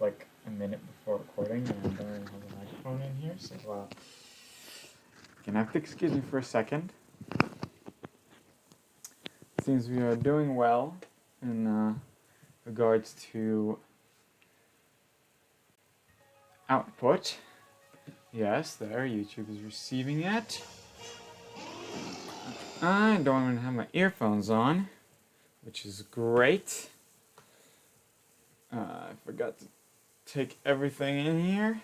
like a minute before recording, and I don't have a microphone in here, so you're gonna have to excuse me for a second. It seems we are doing well in regards to output. Yes, there, YouTube is receiving it. I don't even have my earphones on, which is great. I forgot to take everything in here.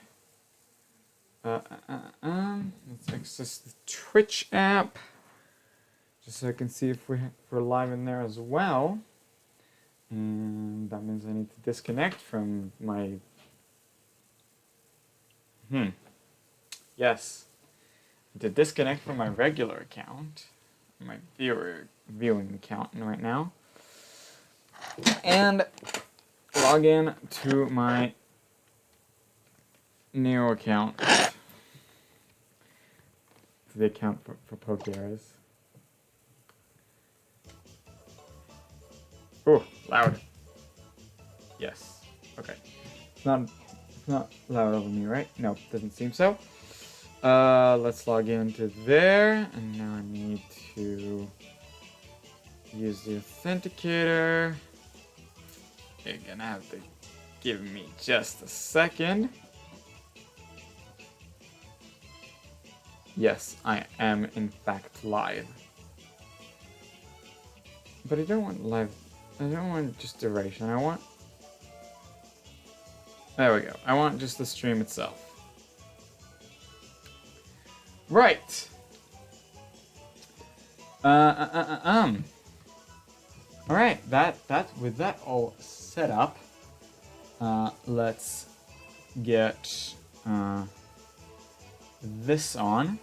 Let's access the Twitch app, just so I can see if we're live in there as well. And that means I need to disconnect from my... Yes. To disconnect from my regular account, my viewing account right now, and log in to my new account, to the account for Pokémon. Oh, loud. Yes. Okay. It's not loud over me, right? No, doesn't seem so. Let's log into there, and now I need to use the authenticator. You're gonna have to give me just a second. Yes, I am in fact live. But I don't want live, I don't want just duration, I want... There we go, I want just the stream itself. Right. Alright, with that all set up, let's get this on.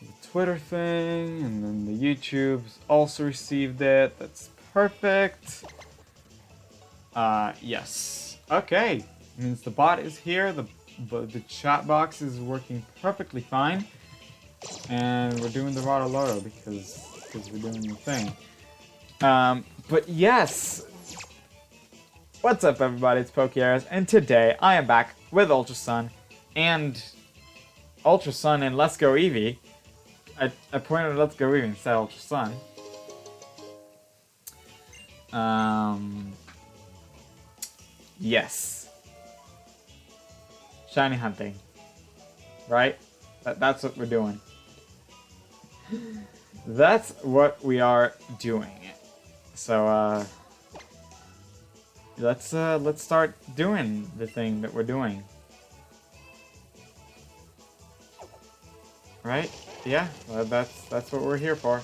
The Twitter thing, and then the YouTube's also received it. That's perfect. Yes. Okay. Means the bot is here, the chat box is working perfectly fine, and we're doing the Rado Lotto because we're doing the thing. But yes, what's up everybody, it's Pokémon, and today I am back with Ultra Sun and Let's Go Eevee. I pointed at Let's Go Eevee instead of Ultra Sun. Yes. Shiny hunting, right? That's what we're doing. That's what we are doing. So let's start doing the thing that we're doing. Right? Yeah, well, that's what we're here for.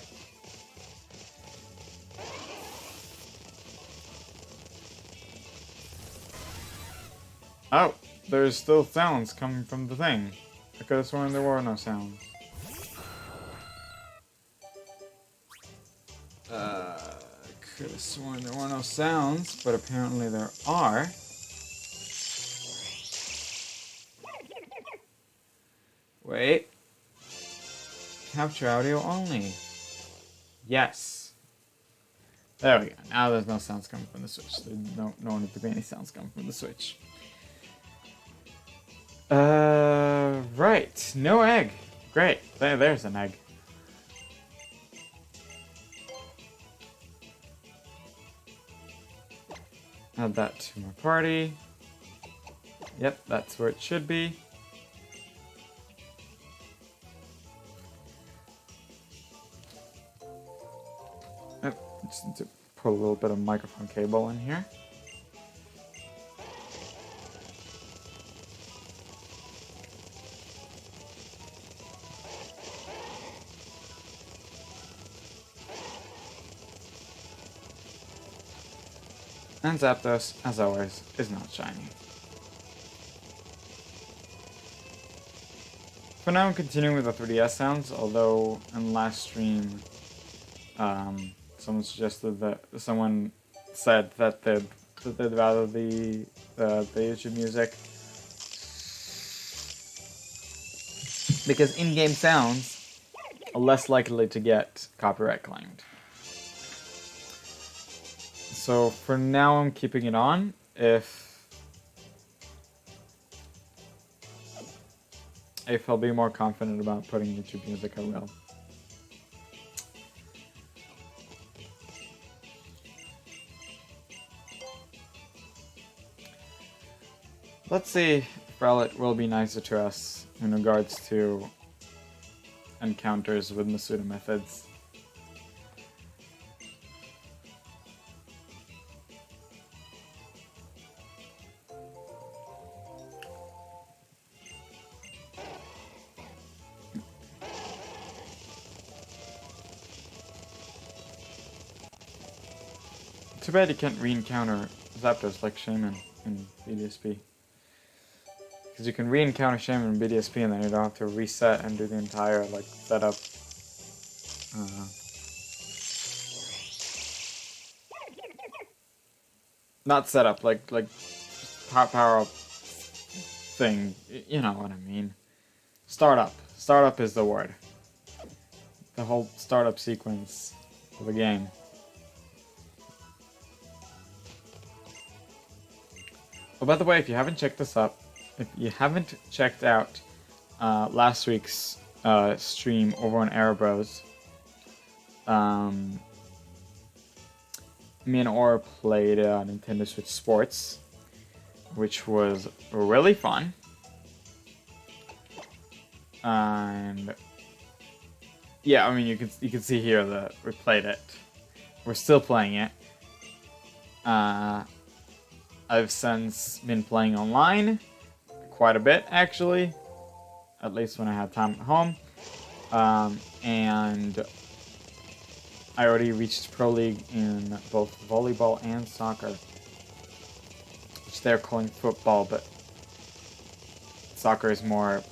Oh. There's still sounds coming from the thing. I could have sworn there were no sounds. Could have sworn there were no sounds, but apparently there are. Wait. Capture audio only. Yes. There we go. Now there's no sounds coming from the Switch. There no need to be any sounds coming from the Switch. Right. No egg. Great. There's an egg. Add that to my party. Yep, that's where it should be. Oh, just need to put a little bit of microphone cable in here. And Zapdos, as always, is not shiny. For now, I'm continuing with the 3DS sounds, although in last stream, someone said that they'd rather the YouTube music, because in-game sounds are less likely to get copyright claimed. So for now I'm keeping it on. If If I'll be more confident about putting YouTube music, I will. Let's see if Rowlet will be nicer to us in regards to encounters with Masuda methods. Too bad you can't re-encounter Zapdos like Shaman in BDSP. Because you can re-encounter Shaman in BDSP and then you don't have to reset and do the entire like setup. Not setup, like power up thing. You know what I mean. Startup. Startup is the word. The whole startup sequence of the game. Oh, by the way, if you haven't checked this up, if you haven't checked out last week's stream over on Aerobros, me and Aura played Nintendo Switch Sports, which was really fun. And yeah, I mean you can see here that we played it. We're still playing it. I've since been playing online quite a bit, actually, at least when I had time at home, and I already reached Pro League in both volleyball and soccer, which they're calling football, but soccer is more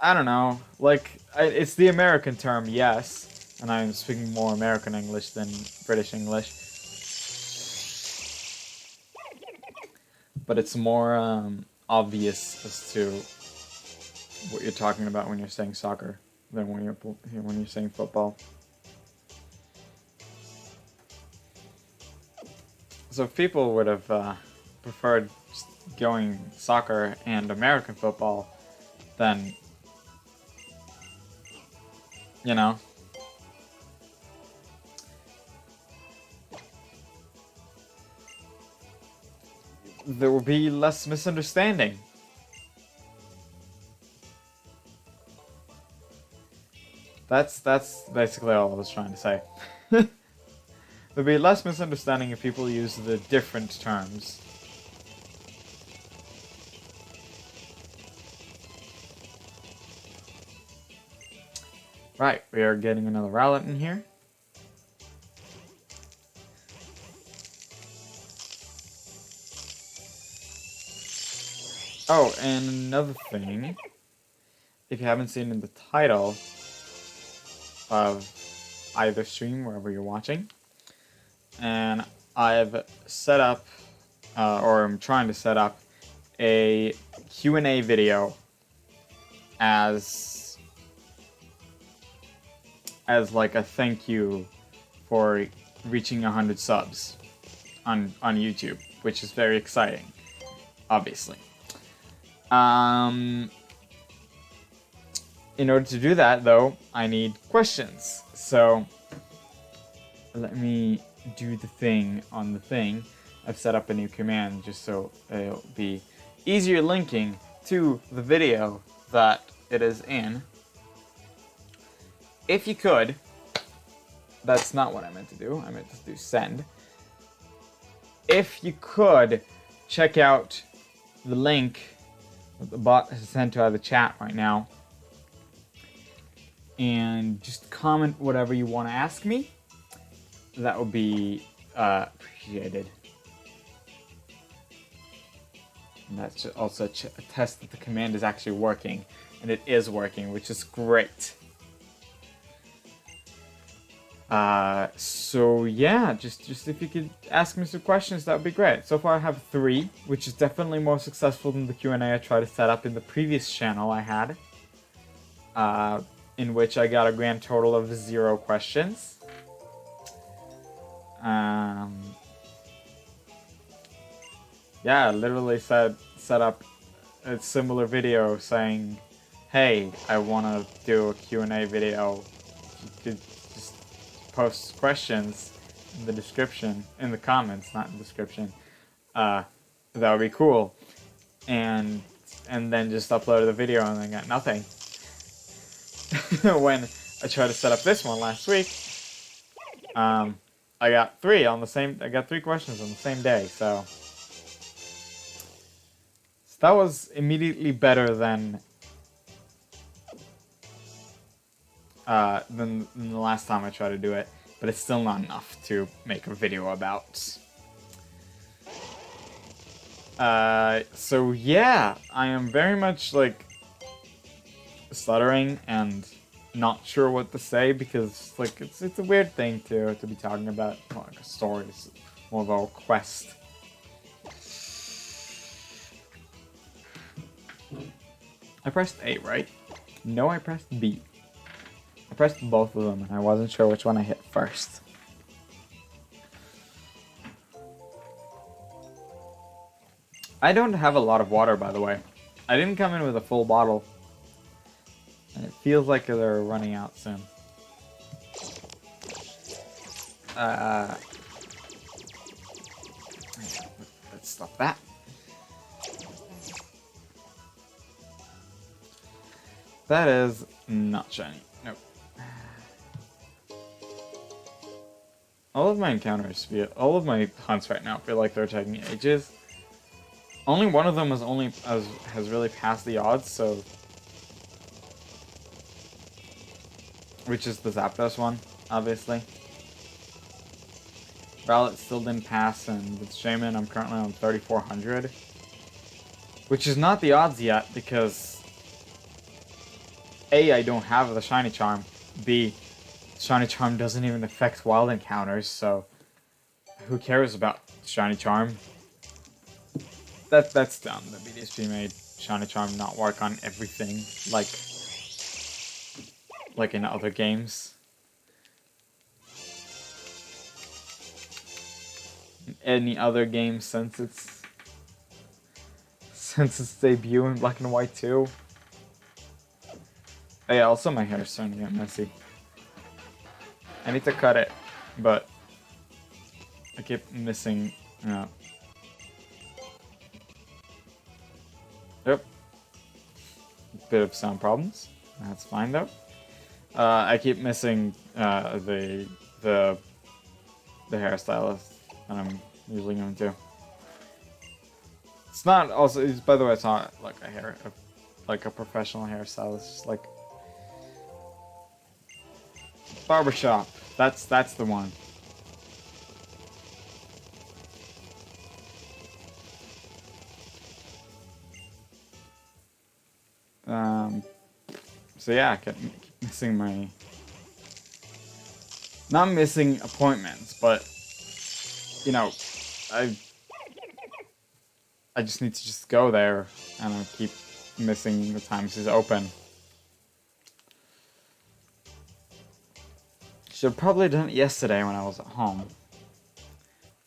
I don't know, like, it's the American term, yes. And I'm speaking more American English than British English. But it's more obvious as to what you're talking about when you're saying soccer than when you're saying football. So if people would have preferred just going soccer and American football, then, you know, there will be less misunderstanding. That's basically all I was trying to say. There'll be less misunderstanding if people use the different terms. Right, we are getting another Rowlet in here. Oh, and another thing, if you haven't seen in the title of either stream, wherever you're watching, and I've set up, or I'm trying to set up, a Q&A video as like a thank you for reaching 100 subs on YouTube, which is very exciting, obviously. In order to do that, though, I need questions. So, let me do the thing on the thing. I've set up a new command just so it'll be easier linking to the video that it is in. If you could, that's not what I meant to do. I meant to do send. If you could, check out the link the bot has sent to the chat right now, and just comment whatever you want to ask me. That would be appreciated. And that's also a test that the command is actually working, and it is working, which is great. So yeah, just if you could ask me some questions, that would be great. So far I have 3, which is definitely more successful than the Q&A I tried to set up in the previous channel I had, in which I got a grand total of 0 questions. Yeah, literally set up a similar video saying, hey, I want to do a Q&A video. You could just post questions in the description, in the comments, not in the description. That would be cool. And then just uploaded the video and then got nothing. When I tried to set up this one last week, I got three questions on the same day, so that was immediately better than the last time I tried to do it, but it's still not enough to make a video about. So yeah, I am very much like stuttering and not sure what to say because like it's a weird thing to be talking about, like a story, it's more of a quest. I pressed A, right? No, I pressed B. I pressed both of them and I wasn't sure which one I hit first. I don't have a lot of water, by the way. I didn't come in with a full bottle. And it feels like they're running out soon. Let's stop that. That is not shiny. Nope. All of my encounters all of my hunts right now feel like they're taking ages. Only one of them has really passed the odds, so, which is the Zapdos one, obviously. Rowlet still didn't pass, and with Shaman I'm currently on 3,400, which is not the odds yet because A, I don't have the Shiny Charm. B, Shiny Charm doesn't even affect wild encounters, so who cares about Shiny Charm? That's dumb. The BDSP made Shiny Charm not work on everything like in other games. In any other game since its debut in Black and White 2. Oh yeah, also my hair is starting to get messy. I need to cut it, but I keep missing. Yep. Bit of sound problems. That's fine though. I keep missing the hairstylist that I'm usually going to. It's not also. By the way, it's not like a professional hairstylist. It's just like barbershop. That's the one. So yeah, I kept missing my... Not missing appointments, but, you know, I just need to just go there, and I keep missing the times he's open. Should have probably done it yesterday when I was at home.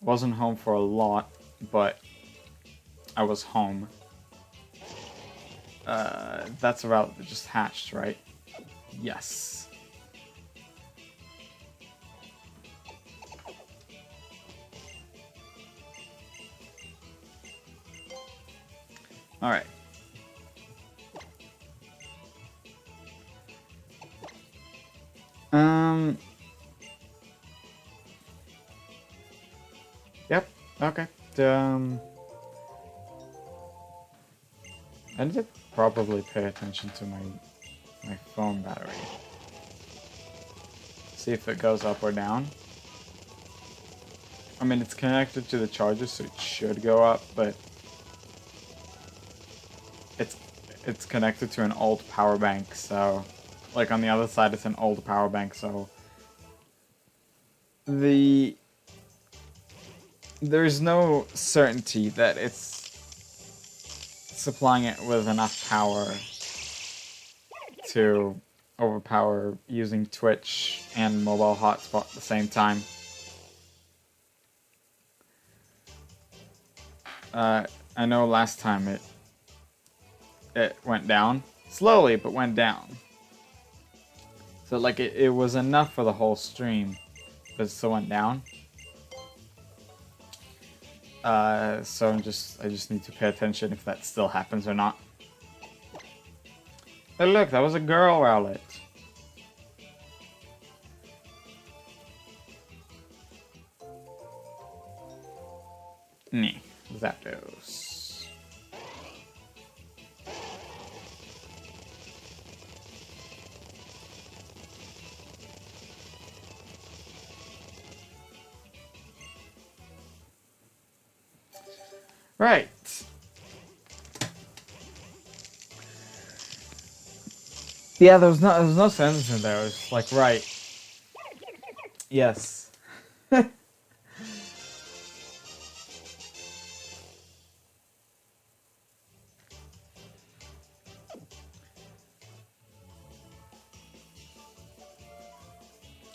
Wasn't home for a lot, but I was home. That's a route that just hatched, right? Yes. Alright. Yep, okay. I need to probably pay attention to my phone battery. See if it goes up or down. I mean, it's connected to the charger, so it should go up, but it's connected to an old power bank, so like on the other side it's an old power bank, so there's no certainty that it's supplying it with enough power to overpower using Twitch and mobile hotspot at the same time. I know last time it went down. Slowly, but went down. So like it was enough for the whole stream, but it still went down. So I just need to pay attention if that still happens or not. Hey look, that was a girl Rowlet. Nee, Zapdos. Right. Yeah, there was no sentence in there. It was like, right. Yes.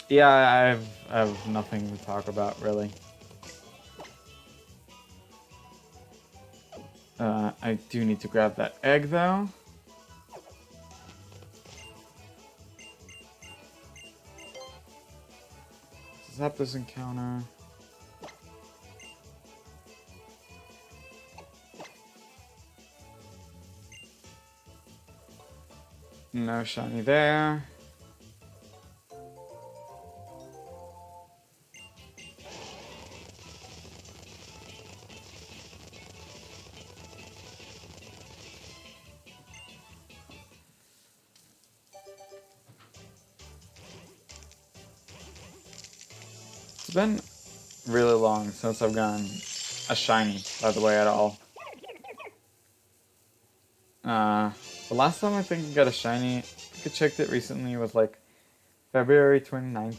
Yeah, I have nothing to talk about really. I do need to grab that egg though. Zapdos encounter. No shiny there. It's been really long since I've gotten a shiny, by the way, at all. The last time I think I got a shiny, I think I checked it recently, was like February 29th.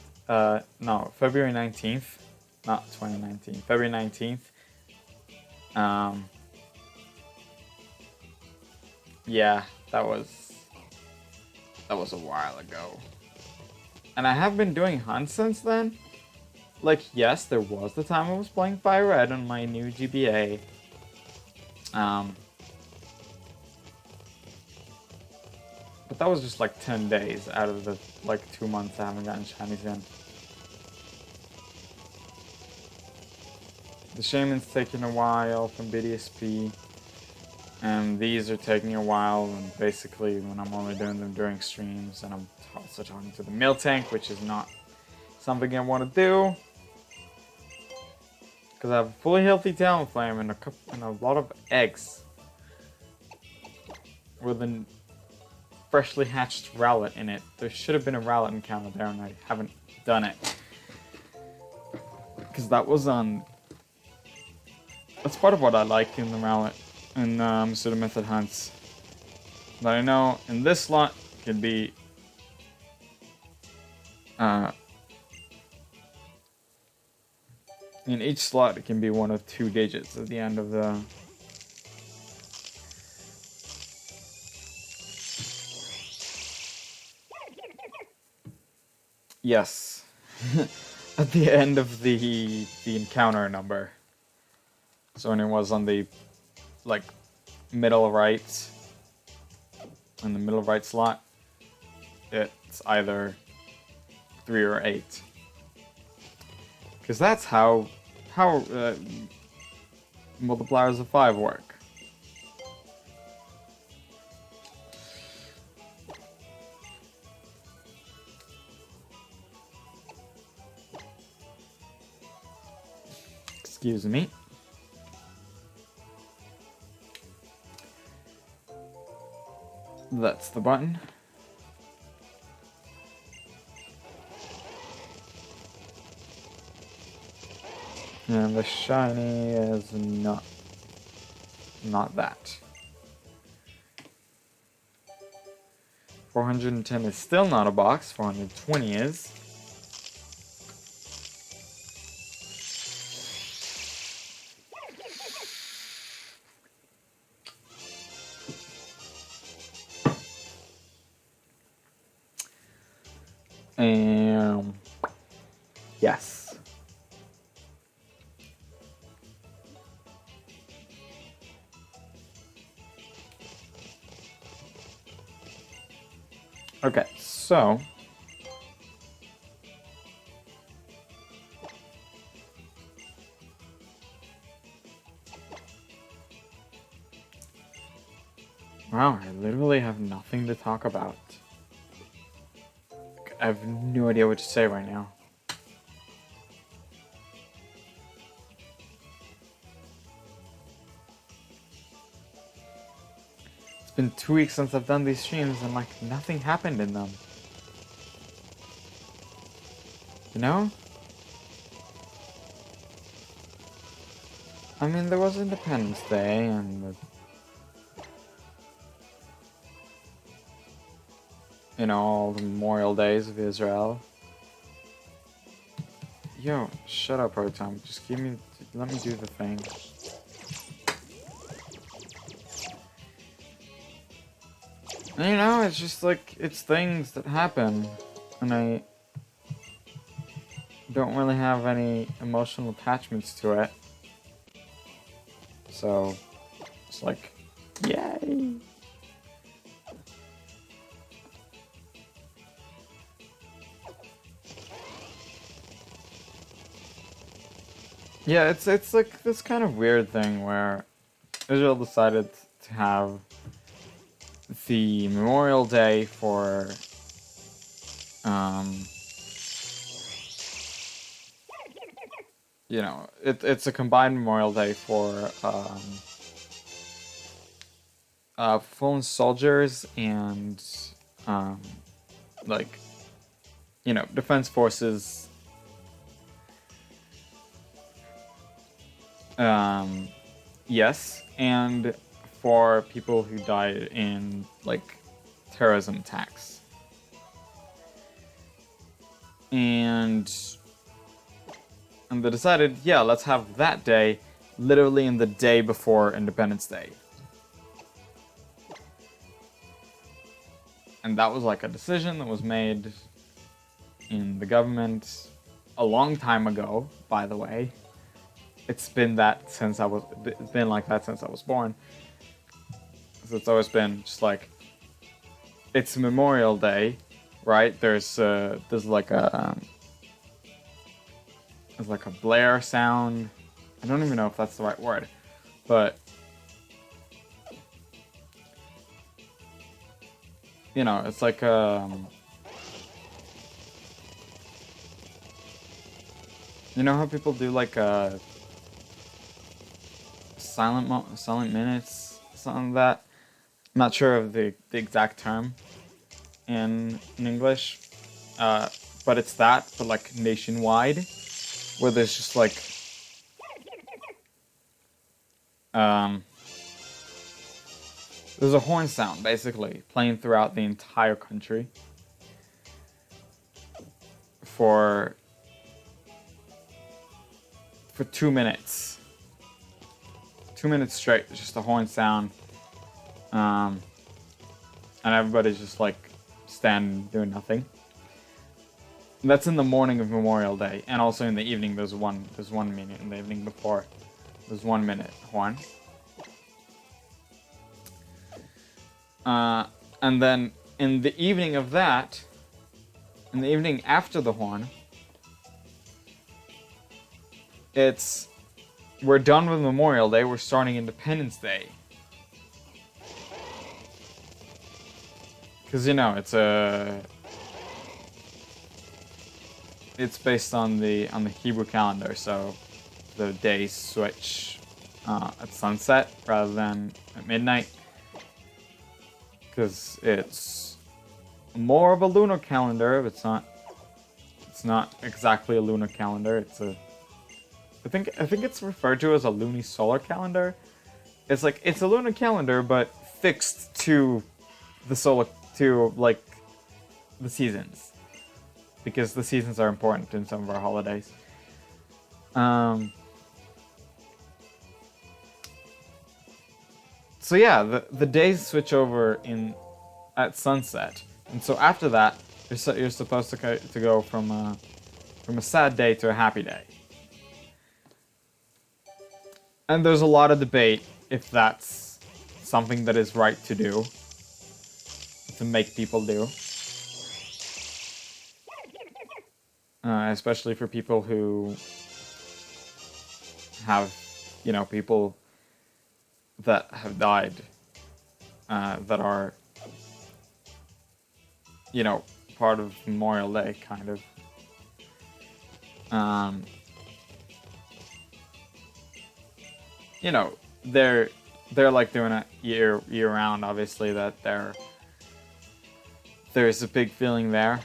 No, February 19th. Not 2019. February 19th. Yeah, that was a while ago. And I have been doing hunts since then. Like, yes, there was the time I was playing Fire Red on my new GBA. But that was just like 10 days out of the like 2 months I haven't gotten shinies in. The Shaman's taking a while from BDSP. And these are taking a while, and basically when I'm only doing them during streams, and I'm also talking to the Miltank, which is not something I want to do. Because I have a fully healthy Talonflame and a lot of eggs. With a freshly hatched Rowlet in it. There should have been a Rowlet encounter there, and I haven't done it. Because that was on... That's part of what I like in the Rowlet. And Mr. Method hunts. But I know in this slot it could be in each slot it can be one of 2 digits at the end of the yes. At the end of the encounter number. So when it was on the like middle right, in the middle right slot, it's either 3 or 8. Because that's how multipliers of 5 work. Excuse me. That's the button. And the shiny is not that. 410 is still not a box, 420 is. Yes. Okay, so wow, I literally have nothing to talk about. I have no idea what to say right now. It's been 2 weeks since I've done these streams and like nothing happened in them. You know? I mean, there was Independence Day and you know, all the Memorial Days of Israel. Yo, shut up, Proton. Just let me do the thing. And, you know, it's just like, it's things that happen, and I don't really have any emotional attachments to it. So, it's like, yay! Yeah, it's like this kind of weird thing where Israel decided to have the Memorial Day for you know, it's a combined Memorial Day for fallen soldiers and like, you know, defense forces. Yes, and for people who died in, like, terrorism attacks. And they decided, yeah, let's have that day literally in the day before Independence Day. And that was like a decision that was made in the government a long time ago, by the way. It's been that since it's been like that since I was born. So it's always been just like, it's Memorial Day, right? There's like a blare sound. I don't even know if that's the right word, but you know, it's like you know how people do like silent minutes, something like that. I'm not sure of the exact term in English, but it's that, but like nationwide, where there's just like there's a horn sound basically playing throughout the entire country for 2 minutes. 2 minutes straight, just a horn sound. And everybody's just like standing doing nothing. And that's in the morning of Memorial Day, and also in the evening. There's one minute in the evening before. There's 1 minute horn. And then in the evening of that, in the evening after the horn, we're done with Memorial Day. We're starting Independence Day. Because, you know, it's based on the Hebrew calendar, so the days switch at sunset rather than at midnight. Because it's more of a lunar calendar, but it's not exactly a lunar calendar. I think it's referred to as a lunisolar calendar. It's like, it's a lunar calendar, but fixed to like the seasons, because the seasons are important in some of our holidays. So yeah, the days switch over at sunset, and so after that, you're supposed to go from a sad day to a happy day. And there's a lot of debate if that's something that is right to do, to make people do. especially for people who have, you know, people that have died, that are, you know, part of Memorial Day, kind of. You know, they're like doing it year round. Obviously, that there's a big feeling there.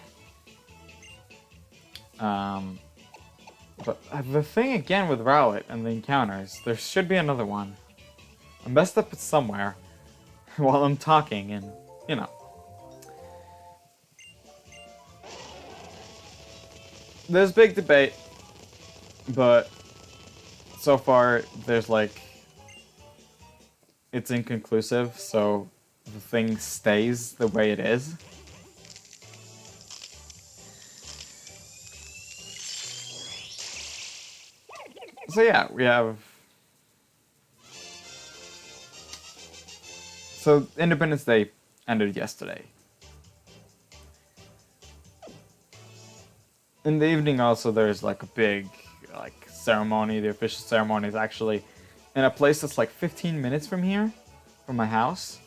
But the thing again with Rowlet and the encounters, there should be another one. I messed up it somewhere while I'm talking, and you know. There's big debate, but so far there's like, it's inconclusive, so the thing stays the way it is. So yeah, we have... So Independence Day ended yesterday. In the evening also there's like a big like ceremony. The official ceremony is actually in a place that's like 15 minutes from here, from my house.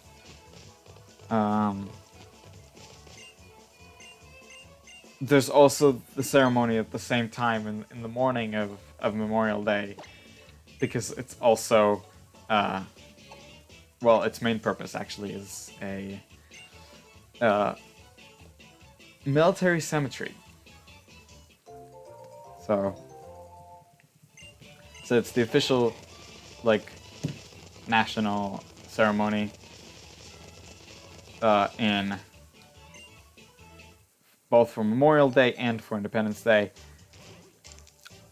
There's also the ceremony at the same time in the morning of Memorial Day, because it's also, well, its main purpose actually is a military cemetery. So it's the official, like, national ceremony in both for Memorial Day and for Independence Day.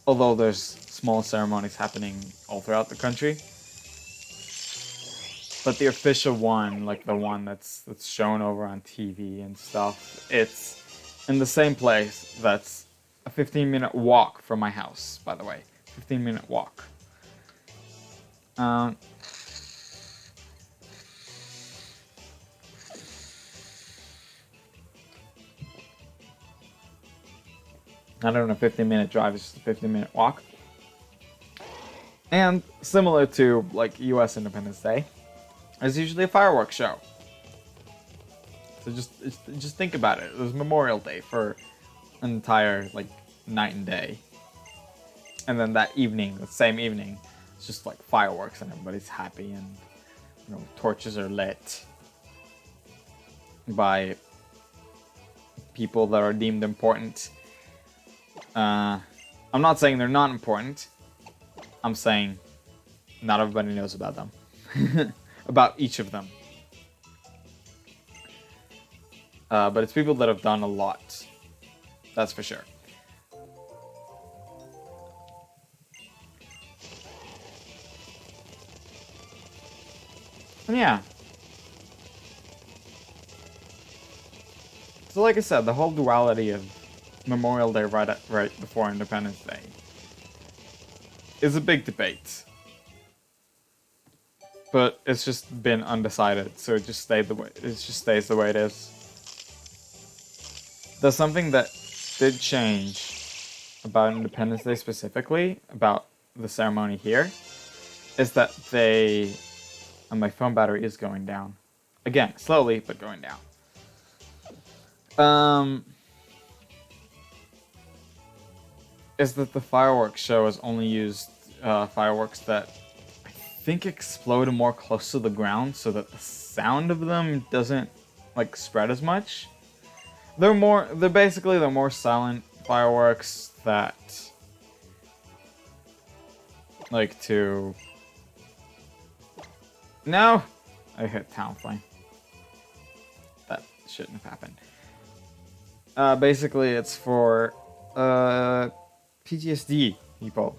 Although there's small ceremonies happening all throughout the country. But the official one, like the one that's shown over on TV and stuff, it's in the same place. That's a 15-minute walk from my house, by the way. 15-minute walk. Not even a 15-minute drive, it's just a 15-minute walk. And similar to like US Independence Day, there's usually a fireworks show. So just think about it. There's Memorial Day for an entire like night and day. And then that evening, the same evening, it's just like fireworks and everybody's happy, and you know, torches are lit by people that are deemed important. I'm not saying they're not important. I'm saying not everybody knows about them. About each of them. But it's people that have done a lot. That's for sure. And yeah. So like I said, the whole duality of Memorial Day right before Independence Day is a big debate. But it's just been undecided, so it just stays the way it is. There's something that did change about Independence Day specifically, about the ceremony here, is that they... And my phone battery is going down. Again, slowly, but going down. Is that the fireworks show has only used fireworks that I think explode more close to the ground, so that the sound of them doesn't like spread as much. They're more silent fireworks that like to... No! I hit Town Flame. That shouldn't have happened. Basically, it's for PTSD people.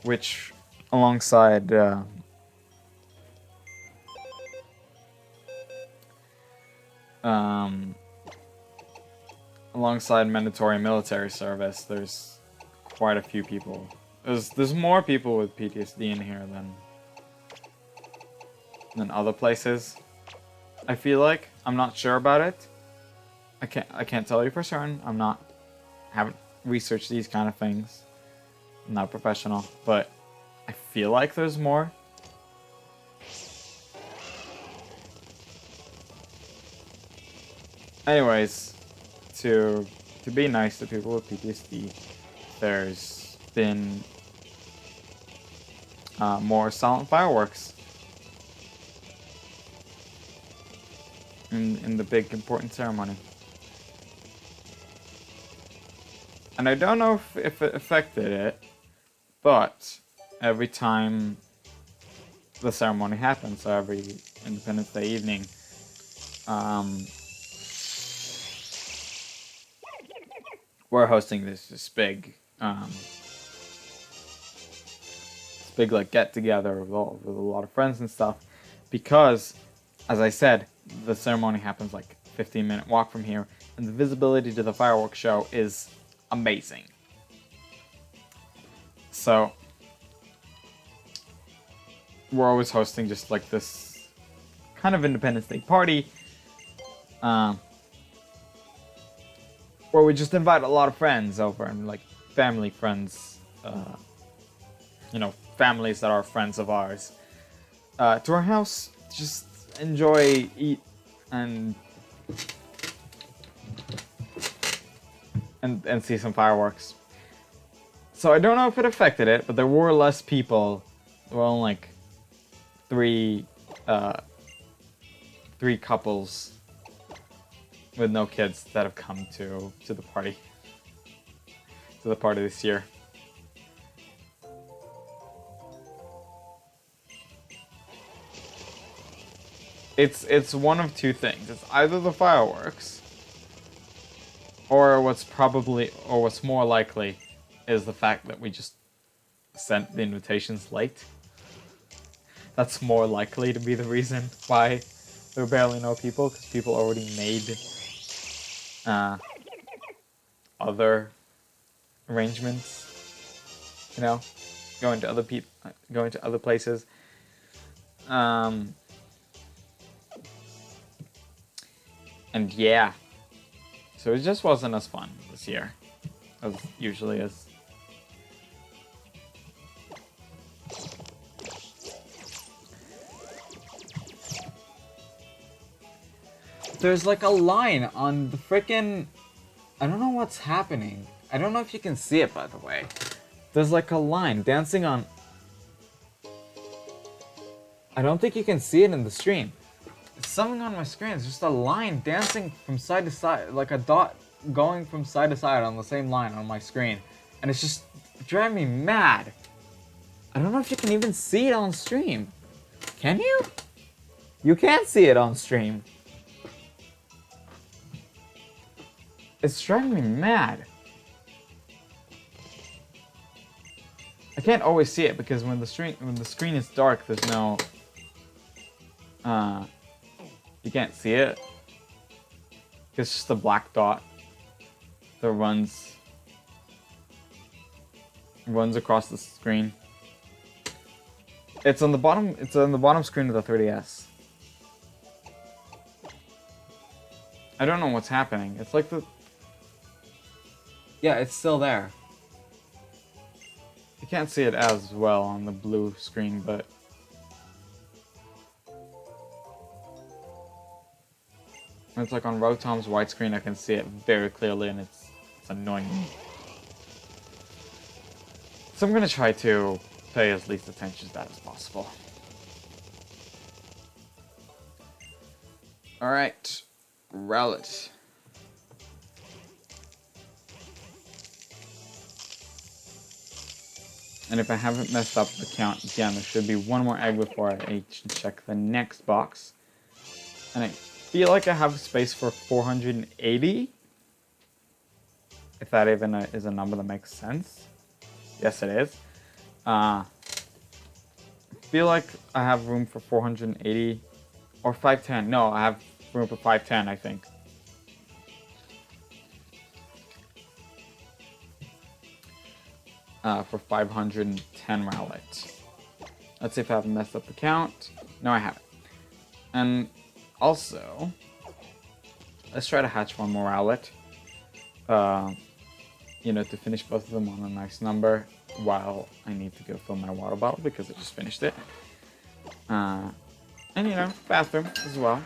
Which, alongside alongside mandatory military service, there's quite a few people. There's more people with PTSD in here than other places. I feel like. I'm not sure about it. I can't tell you for certain. Haven't researched these kind of things. I'm not a professional, but I feel like there's more. Anyways, to be nice to people with PTSD, there's been more silent fireworks in the big important ceremony. And I don't know if it affected it, but every time the ceremony happens, so every Independence Day evening, we're hosting this big like get together with a lot of friends and stuff, because, as I said, the ceremony happens like 15-minute walk from here, and the visibility to the fireworks show is amazing. So we're always hosting just like this kind of Independence Day party, where we just invite a lot of friends over, and like family friends, you know, families that are friends of ours, to our house, just enjoy, eat, and see some fireworks. So I don't know if it affected it, but there were less people. There were only like three couples with no kids that have come to the party. To the party this year. It's one of two things. It's either the fireworks, or what's more likely is the fact that we just sent the invitations late. That's more likely to be the reason why there are barely no people, because people already made other arrangements, you know, going to other places. And yeah, so it just wasn't as fun this year as usually is. There's like a line on the frickin'... I don't know what's happening. I don't know if you can see it, by the way. There's like a line dancing on... I don't think you can see it in the stream. It's something on my screen. It's just a line dancing from side to side, like a dot going from side to side on the same line on my screen. And it's just driving me mad. I don't know if you can even see it on stream. Can you? You can't see it on stream. It's driving me mad. I can't always see it because when the screen is dark, there's no you can't see it. It's just a black dot that runs across the screen. It's on the bottom. It's on the bottom screen of the 3DS. I don't know what's happening. It's like the... Yeah, it's still there. You can't see it as well on the blue screen, but... It's like on Rotom's widescreen, I can see it very clearly, and it's annoying me. So I'm gonna try to pay as least attention to that as possible. Alright, Rowlet. And if I haven't messed up the count again, there should be one more egg before I check the next box. And I feel like I have space for 480. If that even is a number that makes sense. Yes, it is. I feel like I have room for 480 or 510. No, I have room for 510, I think. For 510 Rowlet. Let's see if I haven't messed up the count. No, I haven't. And also, Let's try to hatch one more owlet. You know, to finish both of them on a nice number while I need to go fill my water bottle because I just finished it. And, you know, bathroom as well.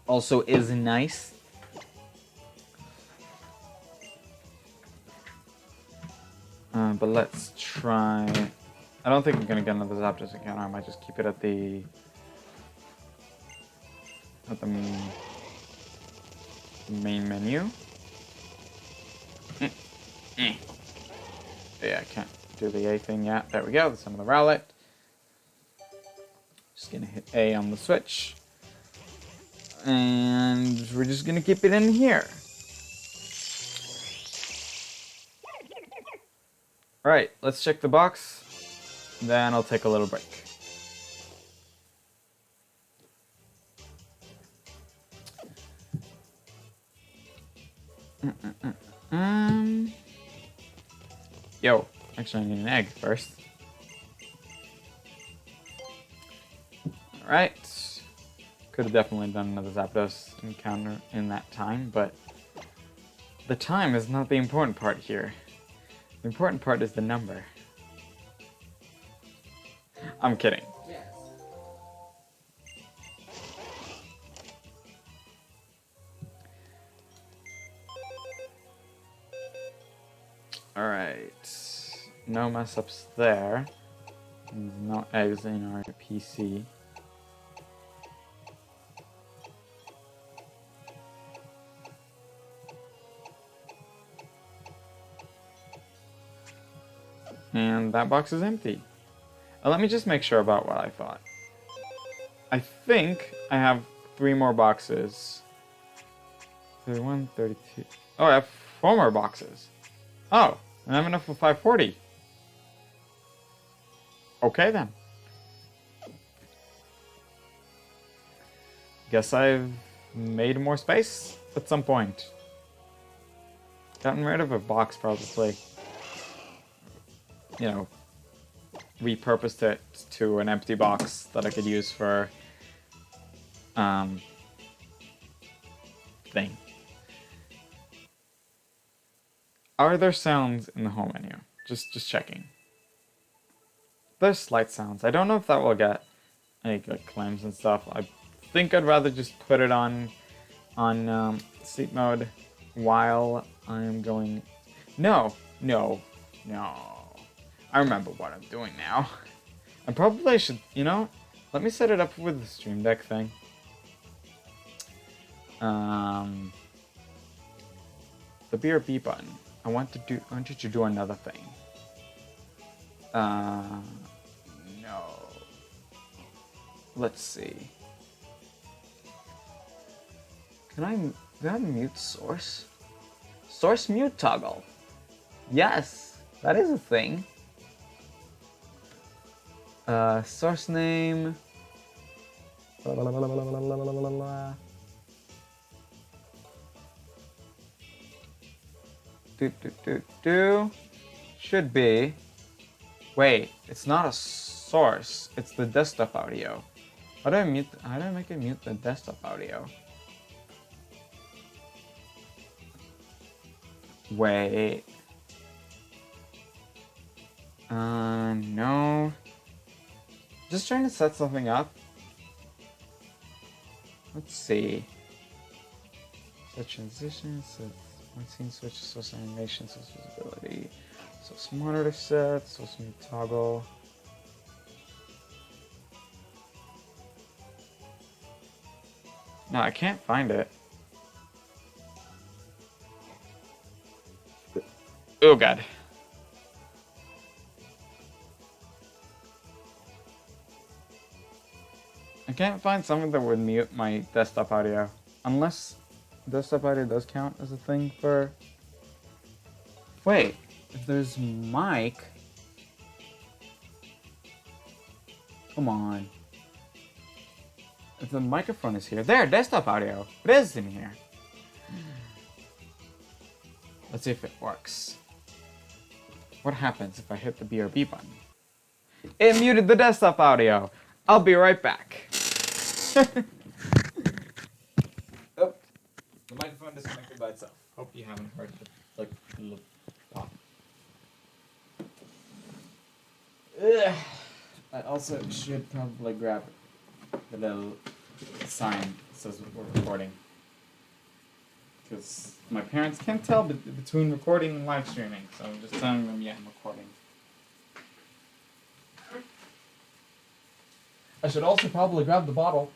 Also, is nice. But let's try... I don't think I'm going to get another Zapdos encounter. I might just keep it at the main menu. Yeah, I can't do the A thing yet. There we go. That's some of the Rowlet. Just going to hit A on the Switch. And we're just going to keep it in here. Alright, let's check the box. Then I'll take a little break. Yo, actually I need an egg first. Alright. Could have definitely done another Zapdos encounter in that time, but the time is not the important part here. The important part is the number. I'm kidding. Yes. Alright. No mess ups there. No eggs in our PC. And that box is empty. Let me just make sure about what I thought. I think I have 3 more boxes. 31, 32. Oh, I have 4 more boxes. Oh, and I have enough for 540. Okay then. Guess I've made more space at some point. Gotten rid of a box probably. You know, repurposed it to an empty box that I could use for thing. Are there sounds in the home menu? Just checking. There's slight sounds. I don't know if that will get any good claims and stuff. I think I'd rather just put it on sleep mode while I'm going. No. I remember what I'm doing now. I probably should, you know, let me set it up with the Stream Deck thing. The BRB button. I wanted to do another thing. No. Let's see. Can I mute source? Source mute toggle. Yes, that is a thing. Source name. Should be. Wait, it's not a source. It's the desktop audio. How do I make it mute the desktop audio? Wait. No. Just trying to set something up. Let's see. Set transition, set one scene switch, source animation, source visibility, source monitor set, source mute toggle. No, I can't find it. Oh god. I can't find something that would mute my desktop audio. Unless desktop audio does count as a thing for... Wait, if there's mic... Come on. If the microphone is here... There, desktop audio! It is in here. Let's see if it works. What happens if I hit the BRB button? It muted the desktop audio! I'll be right back. Oh, the microphone disconnected by itself. Hope you haven't heard the little pop. Ugh. I also should probably grab the little sign that says we're recording. Because my parents can't tell between recording and live streaming, so I'm just telling them, yeah, I'm recording. I should also probably grab the bottle.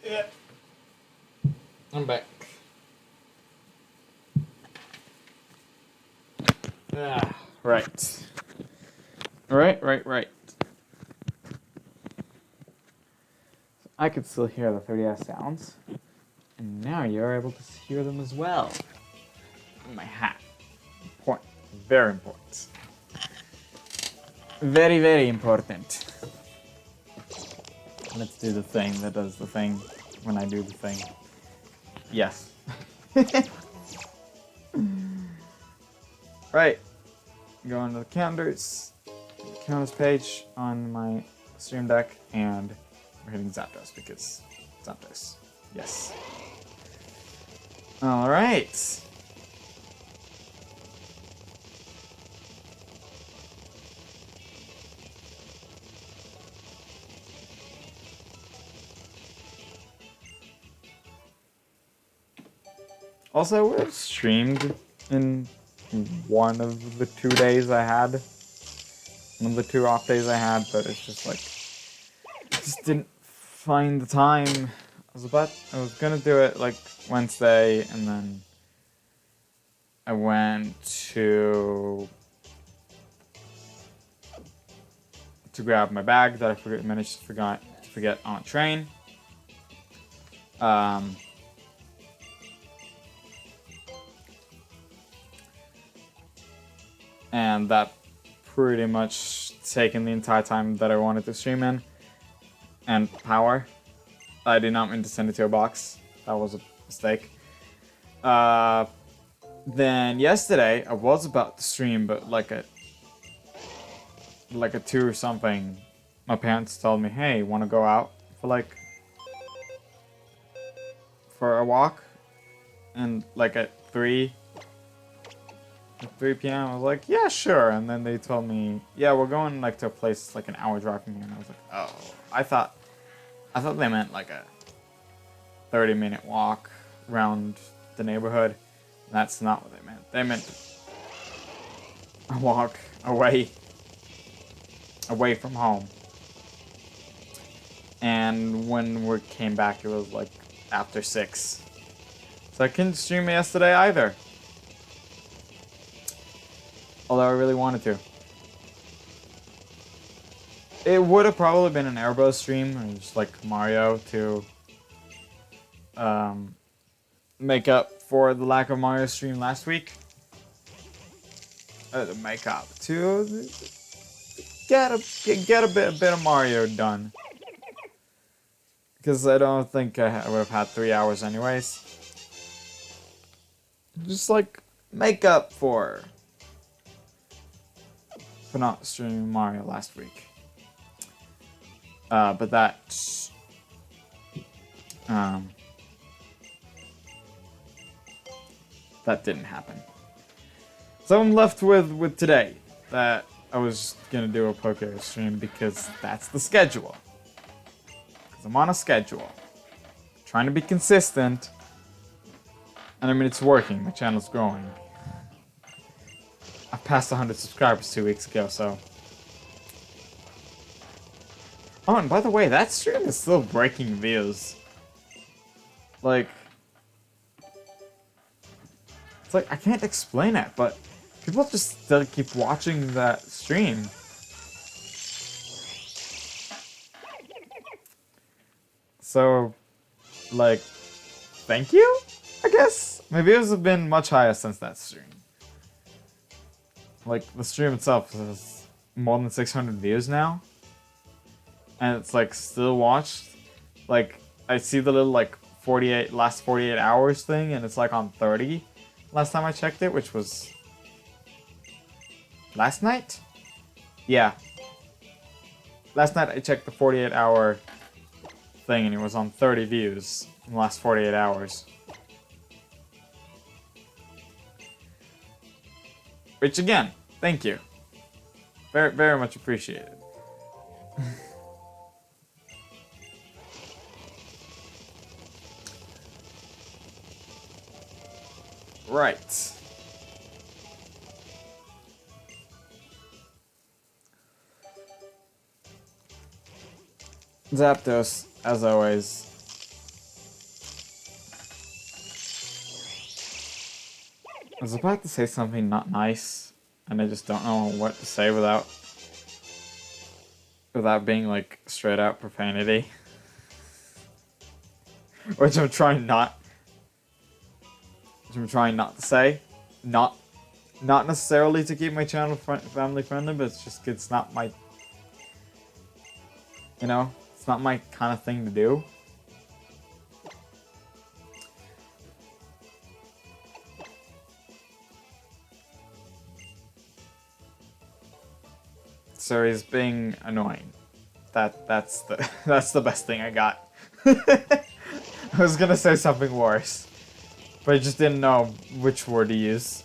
Yeah. I'm back. Right. Right. I could still hear the 3DS sounds. And now you're able to hear them as well. My hat. Important. Very important. Very, very important. Let's do the thing that does the thing when I do the thing. Yes. Right. Go into the calendars page on my Stream Deck, and we're hitting Zapdos because Zapdos. Yes. Alright. Also, we've streamed in one of the 2 days I had. One of the 2 off days I had, but it's just like, I just didn't find the time. I was gonna do it like Wednesday, and then I went to grab my bag that I managed to forget on a train. And that pretty much taken the entire time that I wanted to stream in. And power. I did not mean to send it to a box. That was a mistake. Then yesterday, I was about to stream, but like at 2 or something, my parents told me, hey, wanna go out for a walk? And like at 3 p.m. I was like, yeah, sure. And then they told me, yeah, we're going like to a place like an hour drive from here. And I was like, oh, I thought they meant like 30-minute walk around the neighborhood. That's not what they meant. They meant a walk away from home. And when we came back, it was like after 6. So I couldn't stream yesterday either. Although I really wanted to. It would have probably been an Airbus stream, or just like Mario, to make up for the lack of Mario stream last week. To make up, to get a bit of Mario done. Because I don't think I would have had 3 hours anyways. Just like make up for not streaming Mario last week. But that didn't happen. So I'm left with today, that I was gonna do a Poké stream because that's the schedule. Because I'm on a schedule, trying to be consistent, and I mean it's working. My channel's growing. I passed 100 subscribers 2 weeks ago, so. Oh, and by the way, that stream is still breaking views. Like, it's like I can't explain it, but people just still keep watching that stream. So, like, thank you, I guess? My views have been much higher since that stream. Like, the stream itself has more than 600 views now. And it's, like, still watched. Like, I see the little, like, last 48 hours thing, and it's, like, on 30 last time I checked it, which was last night? Yeah. Last night I checked the 48-hour thing, and it was on 30 views in the last 48 hours. Which, again, thank you. Very, very much appreciated. Right. Zapdos, as always. I was about to say something not nice, and I just don't know what to say without being like straight out profanity. Which I'm trying not to say. Not necessarily to keep my channel family friendly, but it's just it's not my, you know, it's not my kind of thing to do. So he's being annoying. That's the best thing I got. I was gonna say something worse, but I just didn't know which word to use.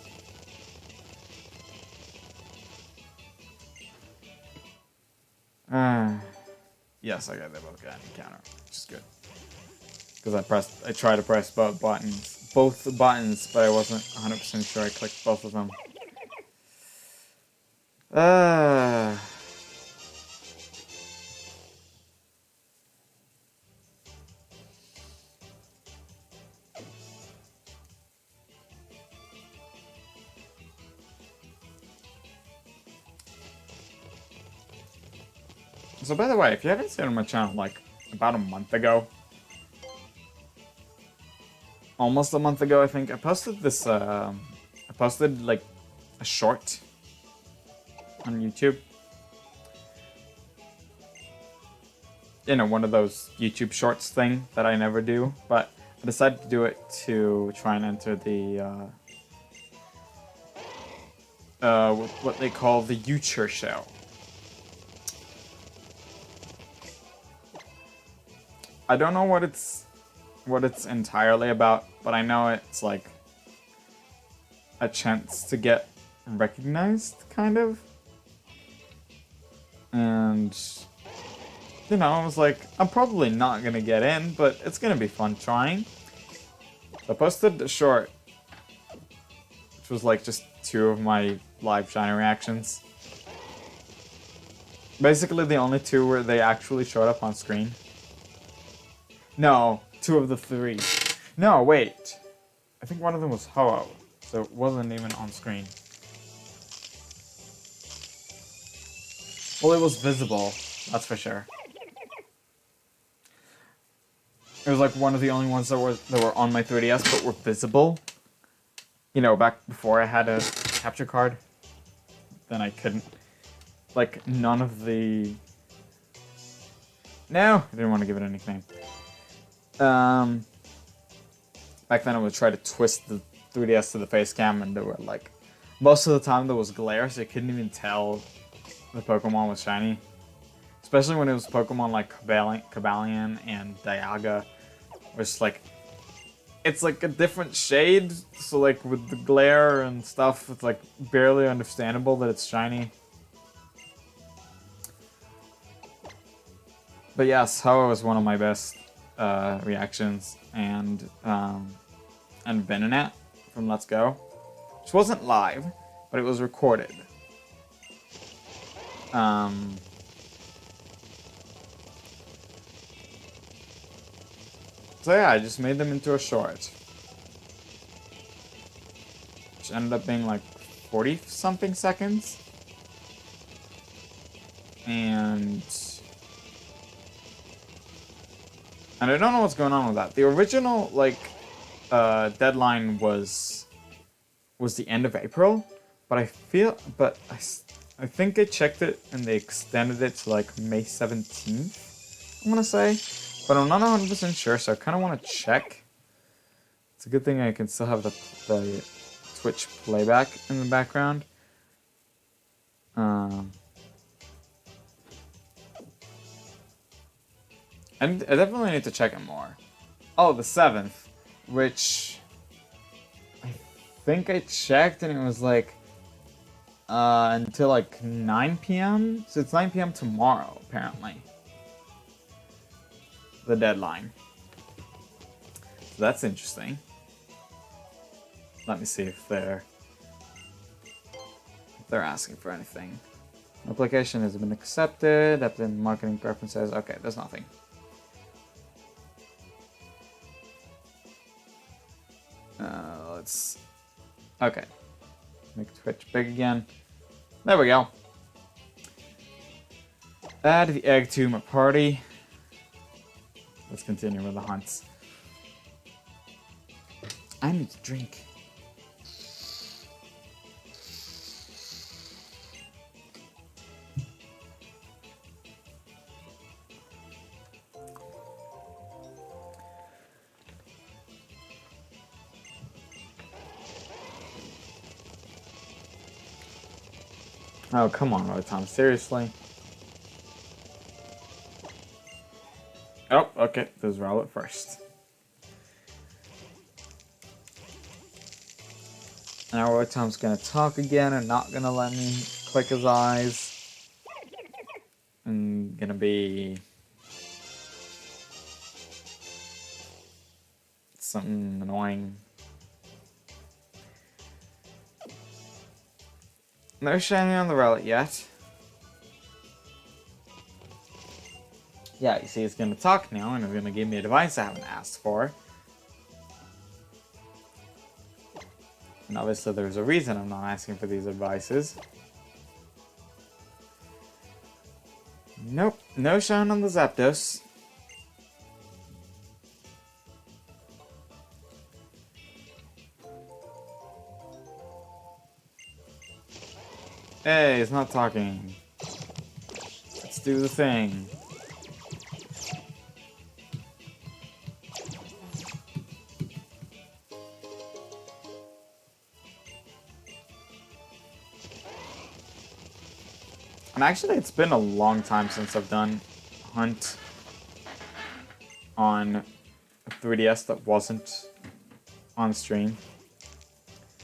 Yes, I got the Volcanic encounter, which is good. Because I tried to press both buttons, but I wasn't 100% sure I clicked both of them. So by the way, if you haven't seen on my channel like about a month ago, almost a month ago I think, I posted this, I posted like a short on YouTube. You know, one of those YouTube shorts thing that I never do, but I decided to do it to try and enter the, what they call the YouTube show. I don't know what it's entirely about, but I know it's like a chance to get recognized, kind of. And you know, I was like, I'm probably not gonna get in, but it's gonna be fun trying. So I posted a short, which was like just 2 of my live shiny reactions. Basically the only 2 where they actually showed up on screen. No, 2 of the 3. No, wait. I think one of them was Ho-Oh, so it wasn't even on screen. Well, it was visible, that's for sure. It was like one of the only ones that were on my 3DS but were visible. You know, back before I had a capture card. Then I couldn't. Like, none of the... No! I didn't want to give it a nickname. Back then I would try to twist the 3DS to the face cam and there were like... Most of the time there was glare, so you couldn't even tell the Pokemon was shiny. Especially when it was Pokemon like Cobalion and Dialga. Which like... It's like a different shade, so like with the glare and stuff, it's like barely understandable that it's shiny. But yes, Ho-Oh was one of my best reactions, and Venonat from Let's Go, which wasn't live, but it was recorded. So yeah, I just made them into a short, which ended up being like 40-something seconds, and I don't know what's going on with that. The original like deadline was the end of April, but I think I checked it and they extended it to like May 17th, I'm gonna say. But I'm not 100% sure, so I kind of want to check. It's a good thing I can still have the Twitch playback in the background. I definitely need to check it more. Oh, the 7th, which I think I checked and it was like until like 9 p.m. So it's 9 p.m. tomorrow, apparently. The deadline. So that's interesting. Let me see if they're asking for anything. Application has been accepted. Applicant marketing preferences. Okay, there's nothing. Let's. Okay. Make Twitch big again. There we go. Add the egg to my party. Let's continue with the hunts. I need to drink. Oh, come on, Rotom. Seriously? Oh, okay. There's Rowlet first. Now Rotom's gonna talk again and not gonna let me click his eyes. And gonna be something annoying. No shiny on the Rowlet yet. Yeah, you see he's gonna talk now and he's gonna give me a device I haven't asked for. And obviously there's a reason I'm not asking for these advices. Nope, no shine on the Zapdos. Hey, it's not talking. Let's do the thing. And actually, it's been a long time since I've done Hunt on a 3DS that wasn't on stream.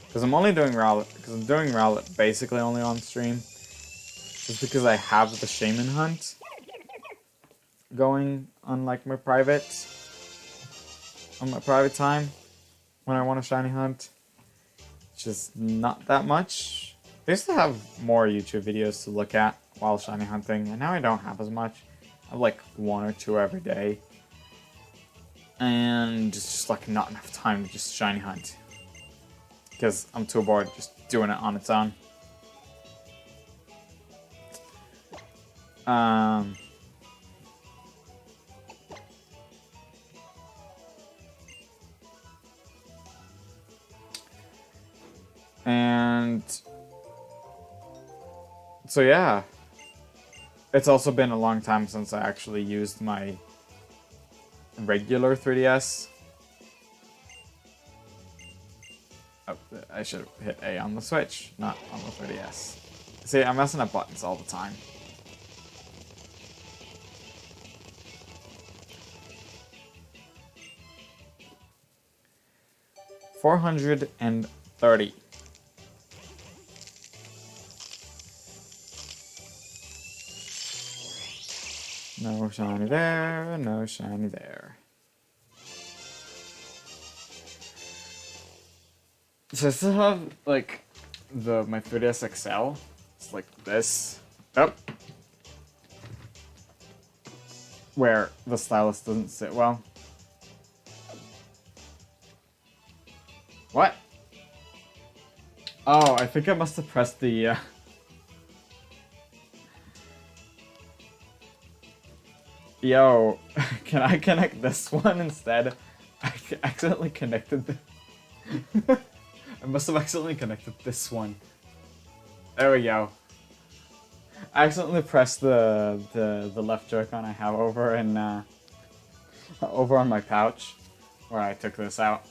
Because I'm only doing Rowlet, because I'm doing Rowlet basically only on stream. Just because I have the Shaman Hunt. going on like my private time when I want to shiny hunt. Just not that much. I used to have more YouTube videos to look at while shiny hunting, and now I don't have as much. I have like 1 or 2 every day. And it's just like not enough time to just shiny hunt. Because I'm too bored just doing it on its own. And so yeah, it's also been a long time since I actually used my regular 3DS. Oh, I should have hit A on the Switch, not on the 3DS. See, I'm messing up buttons all the time. $430. No shiny there, no shiny there. So I still have like my 3DS XL. It's like this. Oh. Where the stylus doesn't sit well. What? Oh, I think I must have pressed the Yo, can I connect this one instead? I accidentally connected the I must have accidentally connected this one. There we go. I accidentally pressed the left Joy-Con I have over in over on my pouch where I took this out.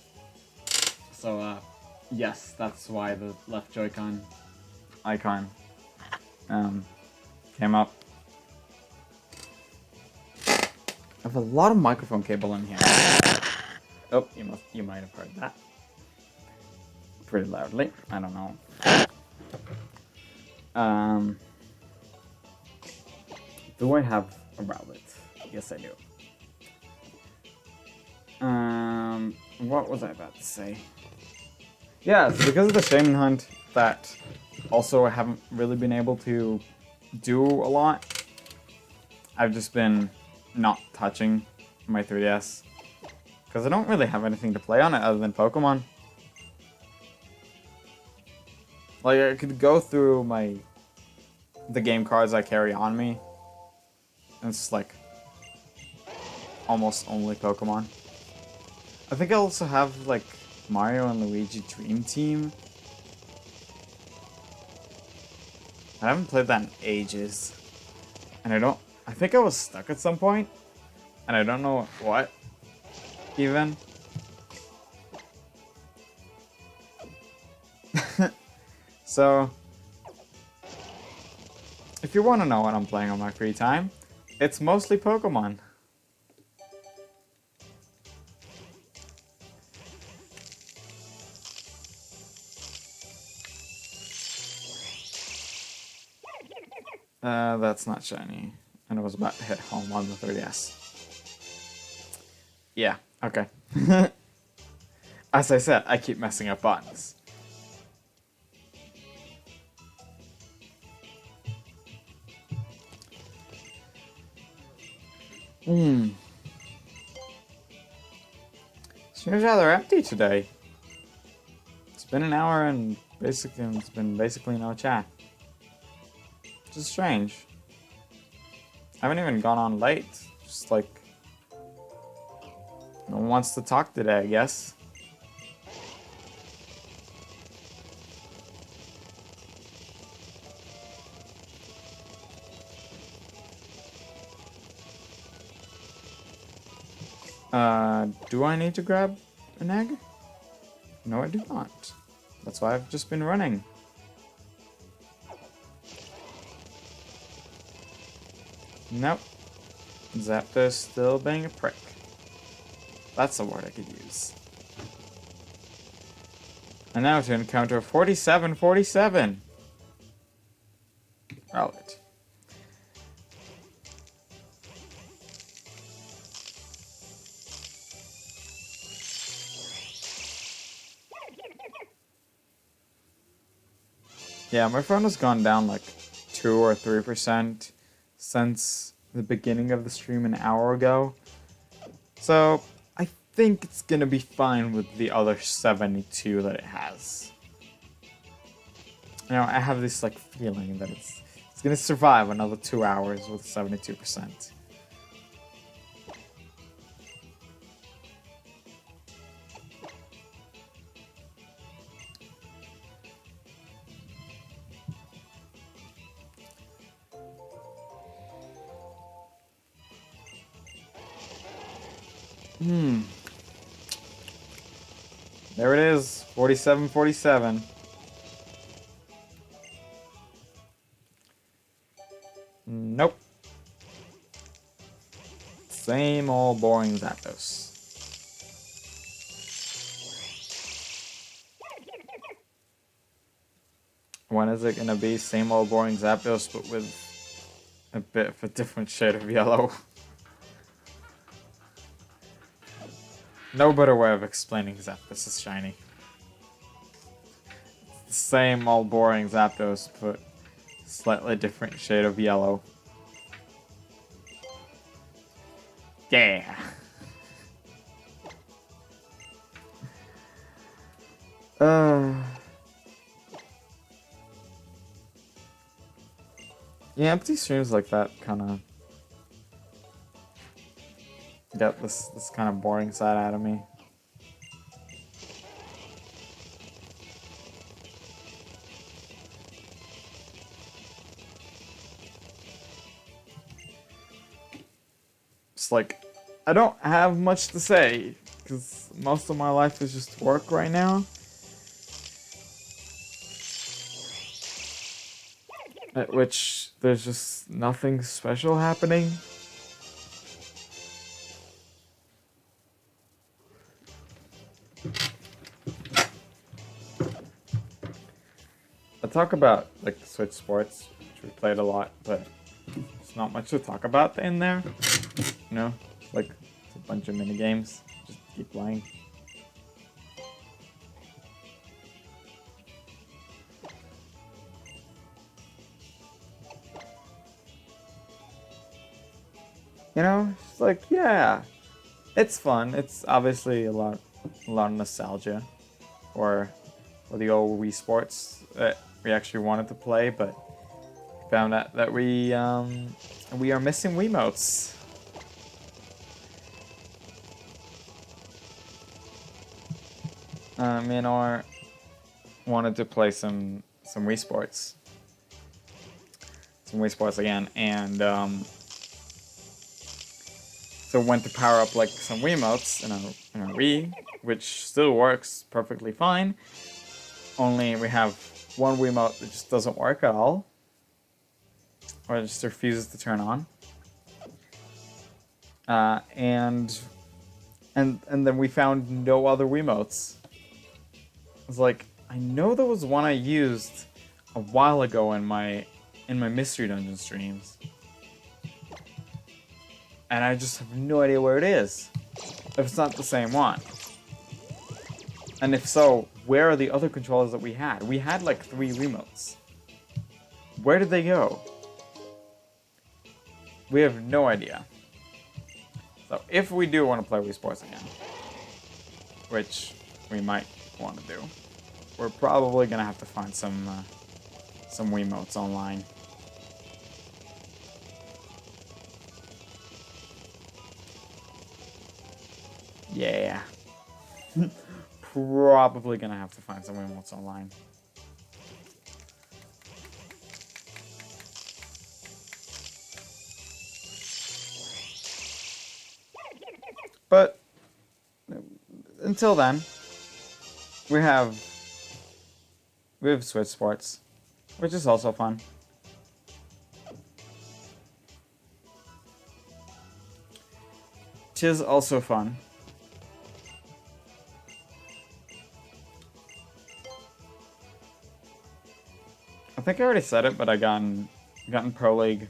So yes, that's why the left Joy-Con icon came up. I have a lot of microphone cable in here. Oh, you might have heard that pretty loudly. I don't know. Do I have a rabbit? Yes, I do. What was I about to say? Yeah, it's because of the Shaymin hunt that also I haven't really been able to do a lot. I've just been not touching my 3DS because I don't really have anything to play on it other than Pokemon. Like, I could go through the game cards I carry on me, and it's just like almost only Pokemon. I think I also have like Mario and Luigi Dream Team. I haven't played that in ages, and I think I was stuck at some point, and I don't know what, even. So, if you want to know what I'm playing on my free time, it's mostly Pokemon. That's not shiny. And I was about to hit home on the 3DS. Yeah, okay. As I said, I keep messing up buttons. Seems rather empty today. It's been an hour and it's been basically no chat. Which is strange. I haven't even gone on late. Just like no one wants to talk today, I guess. Do I need to grab an egg? No, I do not. That's why I've just been running. Nope. Zapdos still being a prick. That's a word I could use. And now to encounter 4747. Right. Yeah, my phone has gone down like 2 or 3% since the beginning of the stream an hour ago. So I think it's gonna be fine with the other 72 that it has. You know, I have this like feeling that it's gonna survive another 2 hours with 72%. There it is, 47-47. Nope. Same old boring Zapdos. When is it gonna be same old boring Zapdos, but with a bit of a different shade of yellow? No better way of explaining Zapdos is shiny. It's the same old boring Zapdos, but slightly different shade of yellow. Yeah. Yeah, empty streams like that kind of get this kind of boring side out of me. It's like, I don't have much to say, because most of my life is just work right now. At which there's just nothing special happening. I talk about like Switch Sports, which we played a lot, but there's not much to talk about in there. You know, like it's a bunch of mini games. Just keep playing. You know, it's like, yeah, it's fun. It's obviously a lot of nostalgia, or the old Wii Sports that we actually wanted to play, but found out that we are missing Wiimotes. Me and R wanted to play some Wii Sports, again, and so went to power up like some Wiimotes in our Wii, which still works perfectly fine. Only we have one Wiimote that just doesn't work at all, or it just refuses to turn on. And then we found no other Wiimotes. I was like, I know there was one I used a while ago in my Mystery Dungeon streams, and I just have no idea where it is. If it's not the same one. And if so, where are the other controllers that we had? We had like 3 Wiimotes. Where did they go? We have no idea. So if we do want to play Wii Sports again, which we might want to do, we're probably gonna have to find some Wiimotes online. Yeah. Probably gonna have to find some Wiimotes online. But until then, we have Switch Sports, which is also fun. Tis also fun. I think I already said it, but I gotten Pro League.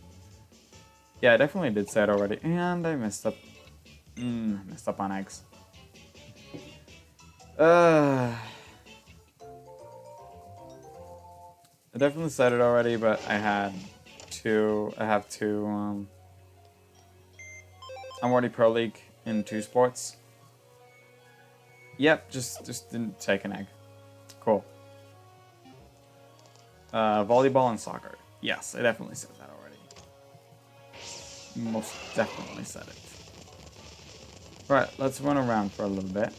Yeah, I definitely did say it already, and I messed up. Messed up on eggs. I definitely said it already, but I have two, I'm already Pro League in 2 sports. Yep, just didn't take an egg. Cool. Volleyball and soccer. Yes, I definitely said that already. Most definitely said it. Right, let's run around for a little bit.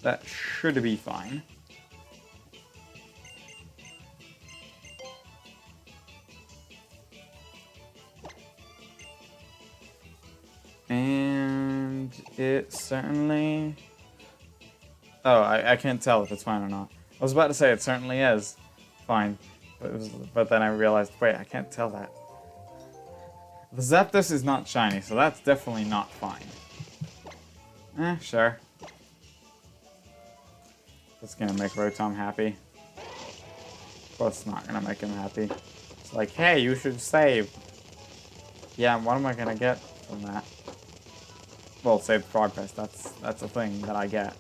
That should be fine. And it certainly... Oh, I can't tell if it's fine or not. I was about to say it certainly is fine, but then I realized, wait, I can't tell that. The Zapdos is not shiny, so that's definitely not fine. Sure. That's gonna make Rotom happy. But it's not gonna make him happy. It's like, hey, you should save. Yeah, what am I gonna get from that? Well, save progress. That's a thing that I get.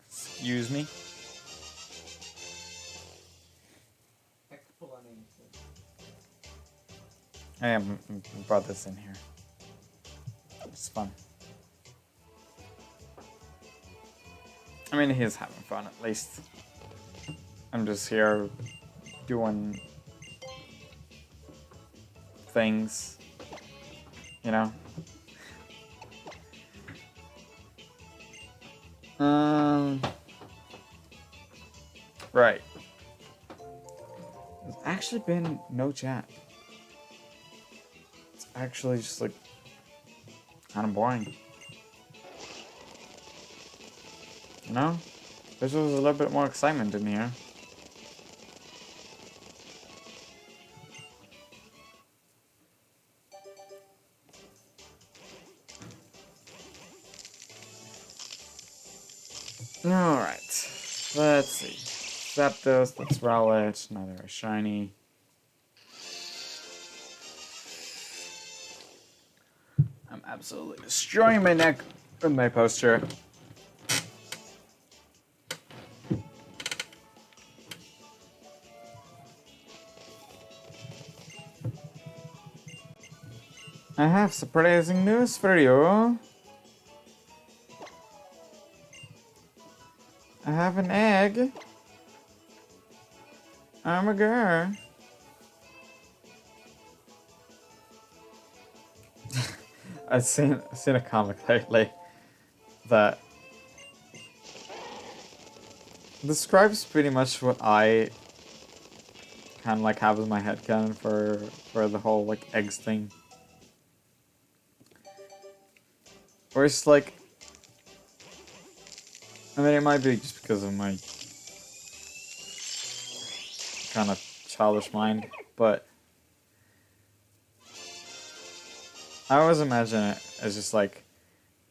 Excuse me. I haven't brought this in here. It's fun. I mean, he's having fun at least. I'm just here doing things, you know? Right. There's actually been no chat. It's actually just like kind of boring. You know? There's always a little bit more excitement in here. Alright. Let's see. Zapdos, let's roll it. Another shiny. I'm absolutely destroying my neck with my posture. I have surprising news for you. I have an egg. I'm a girl. I've seen a comic lately that describes pretty much what I kind of like have in my headcanon for the whole like eggs thing. Where it's like, I mean, it might be just because of my kind of childish mind, but I always imagine it as just like,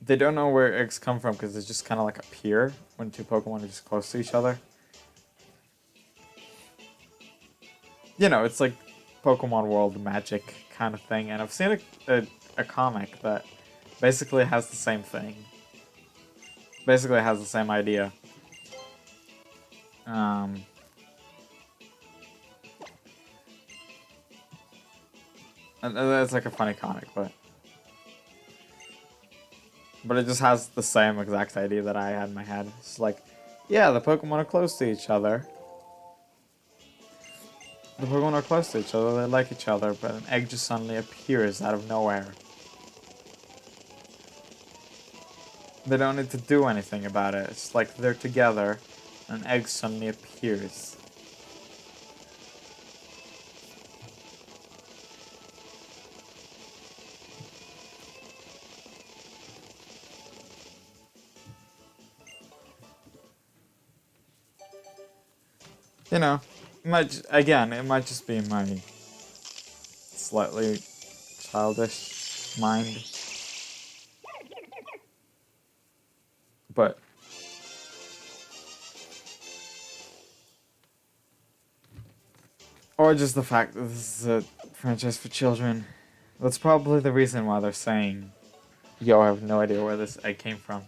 they don't know where eggs come from because they just kind of like appear when 2 Pokemon are just close to each other. You know, it's like Pokemon World magic kind of thing, and I've seen a comic that basically has the same thing. Basically has the same idea. And it's like a funny comic, but it just has the same exact idea that I had in my head. It's like, yeah, the Pokemon are close to each other. The Pokemon are close to each other, they like each other, but an egg just suddenly appears out of nowhere. They don't need to do anything about it. It's like they're together, and an egg suddenly appears. You know, it might just be my slightly childish mind. But Or just the fact that this is a franchise for children. That's probably the reason why they're saying, yo, I have no idea where this egg came from.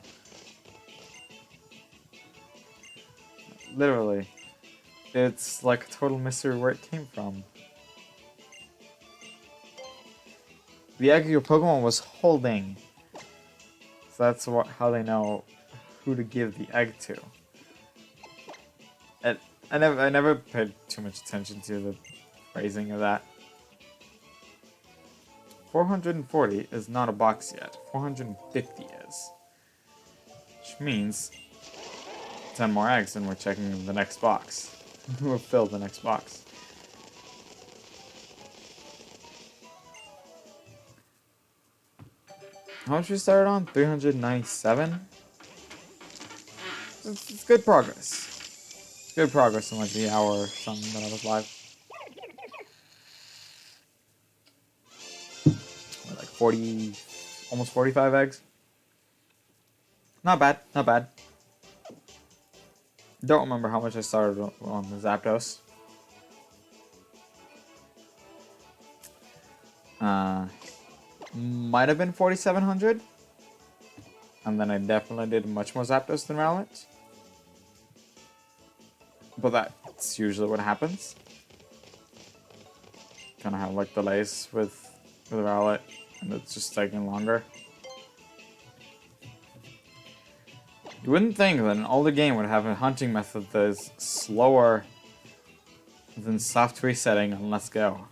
Literally. It's like a total mystery where it came from. The egg your Pokemon was holding. So that's how they know who to give the egg to. And I never paid too much attention to the phrasing of that. 440 is not a box yet. 450 is. Which means 10 more eggs and we're checking the next box. We'll fill the next box. How much we started on? 397? It's good progress. Good progress in like the hour or something that I was live. Like 40, almost 45 eggs. Not bad, not bad. Don't remember how much I started on the Zapdos. Might have been 4,700. And then I definitely did much more Zapdos than Rowlet. But that's usually what happens. Kind of have like delays with Rowlet, and it's just taking longer. You wouldn't think that an older game would have a hunting method that is slower than soft resetting on Let's Go.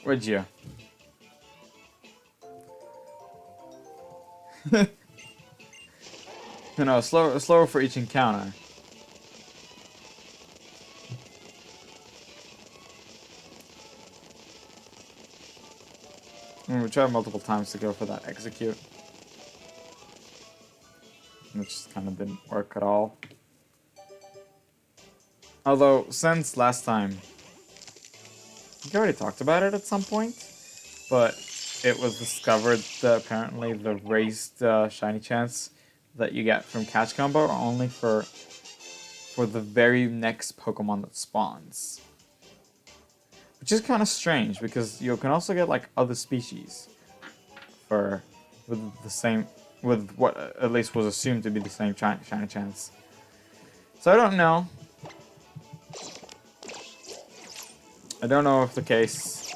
Would you? You know, slower for each encounter. And we tried multiple times to go for that execute. Which just kind of didn't work at all. Although, since last time, I think I already talked about it at some point, but it was discovered that apparently the raised shiny chance that you get from catch combo are only for the very next Pokemon that spawns. Which is kind of strange, because you can also get like other species with what at least was assumed to be the same shiny chance. So I don't know. I don't know if the case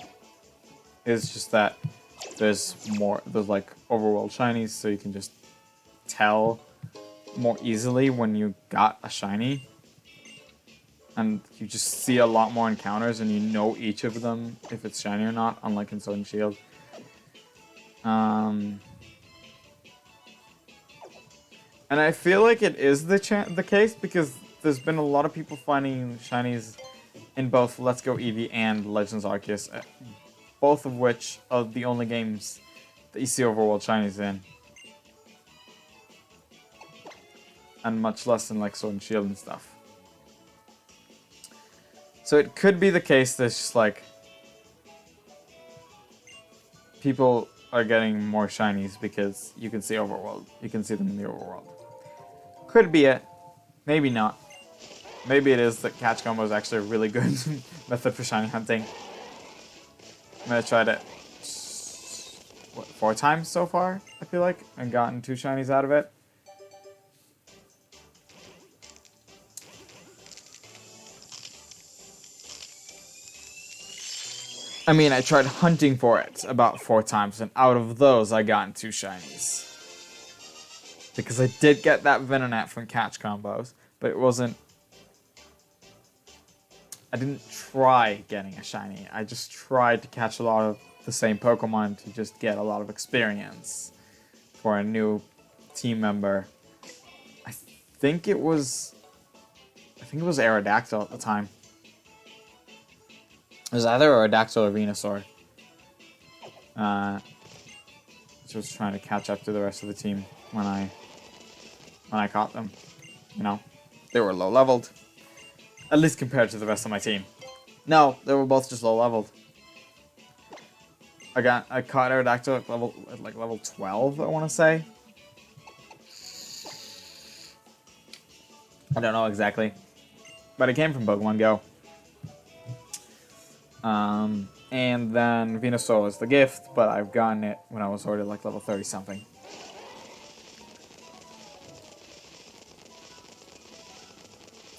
is just that there's like overworld shinies, so you can just tell more easily when you got a shiny. And you just see a lot more encounters and you know each of them if it's shiny or not, unlike in Sword and Shield. And I feel like it is the case because there's been a lot of people finding shinies in both Let's Go Eevee and Legends Arceus, both of which are the only games that you see overworld shinies in. And much less in like Sword and Shield and stuff. So it could be the case that it's just like people are getting more shinies because you can see overworld. You can see them in the overworld. Could be it. Maybe not. Maybe it is that catch combo is actually a really good method for shiny hunting. I'm gonna try it 4 times so far, I feel like, and gotten 2 shinies out of it. I mean, I tried hunting for it about 4 times, and out of those, I got 2 shinies. Because I did get that Venonat from catch combos, but it wasn't... I didn't try getting a shiny. I just tried to catch a lot of the same Pokemon to just get a lot of experience for a new team member. I think it was Aerodactyl at the time. It was either Aerodactyl or Venusaur. Which was trying to catch up to the rest of the team when I caught them. You know, they were low leveled. At least compared to the rest of my team. No, they were both just low leveled. I caught Aerodactyl at level 12, I want to say. I don't know exactly. But it came from Pokemon Go. And then Venusaur is the gift, but I've gotten it when I was already like level 30 something.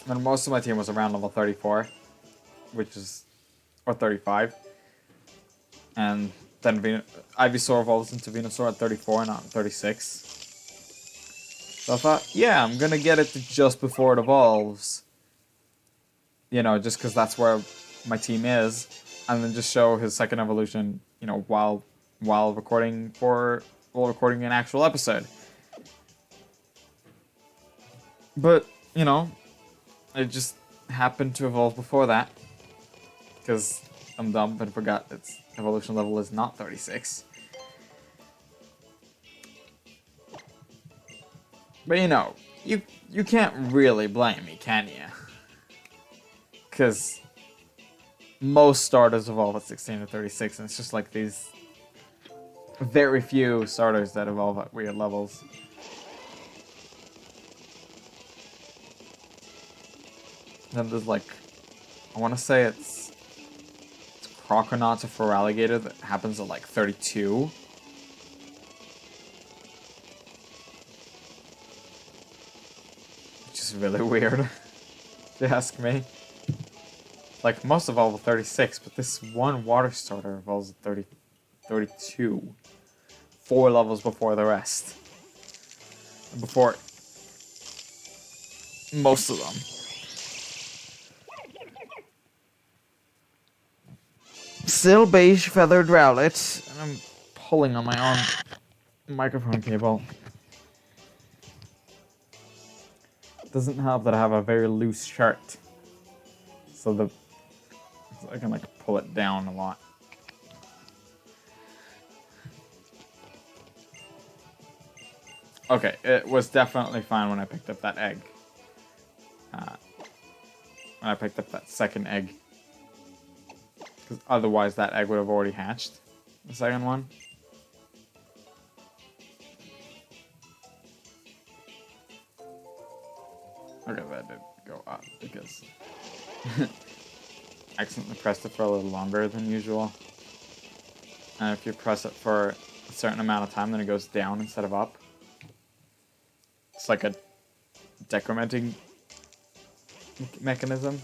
And most of my team was around level 34, which is, or 35. And then Ivysaur evolves into Venusaur at 34, not 36. So I thought, yeah, I'm gonna get it to just before it evolves. You know, just because that's where my team is. And then just show his second evolution, you know, while recording an actual episode. But, you know, it just happened to evolve before that. Because I'm dumb and forgot its evolution level is not 36. But you know, you can't really blame me, can you? Because most starters evolve at 16 or 36, and it's just like these very few starters that evolve at weird levels. Then there's like, I want to say it's Croconauts or Feraligatr that happens at like 32. Which is really weird, if you ask me. Like, most evolve at 36, but this one water starter evolves at 32. 4 levels before the rest. Before most of them. Still beige feathered Rowlet, and I'm pulling on my own microphone cable. Doesn't help that I have a very loose shirt, so I can like pull it down a lot. Okay, it was definitely fine when I picked up that egg. When I picked up that second egg. Because otherwise that egg would have already hatched. The second one. Okay, that did go up because I accidentally pressed it for a little longer than usual. And if you press it for a certain amount of time, then it goes down instead of up. It's like a decrementing mechanism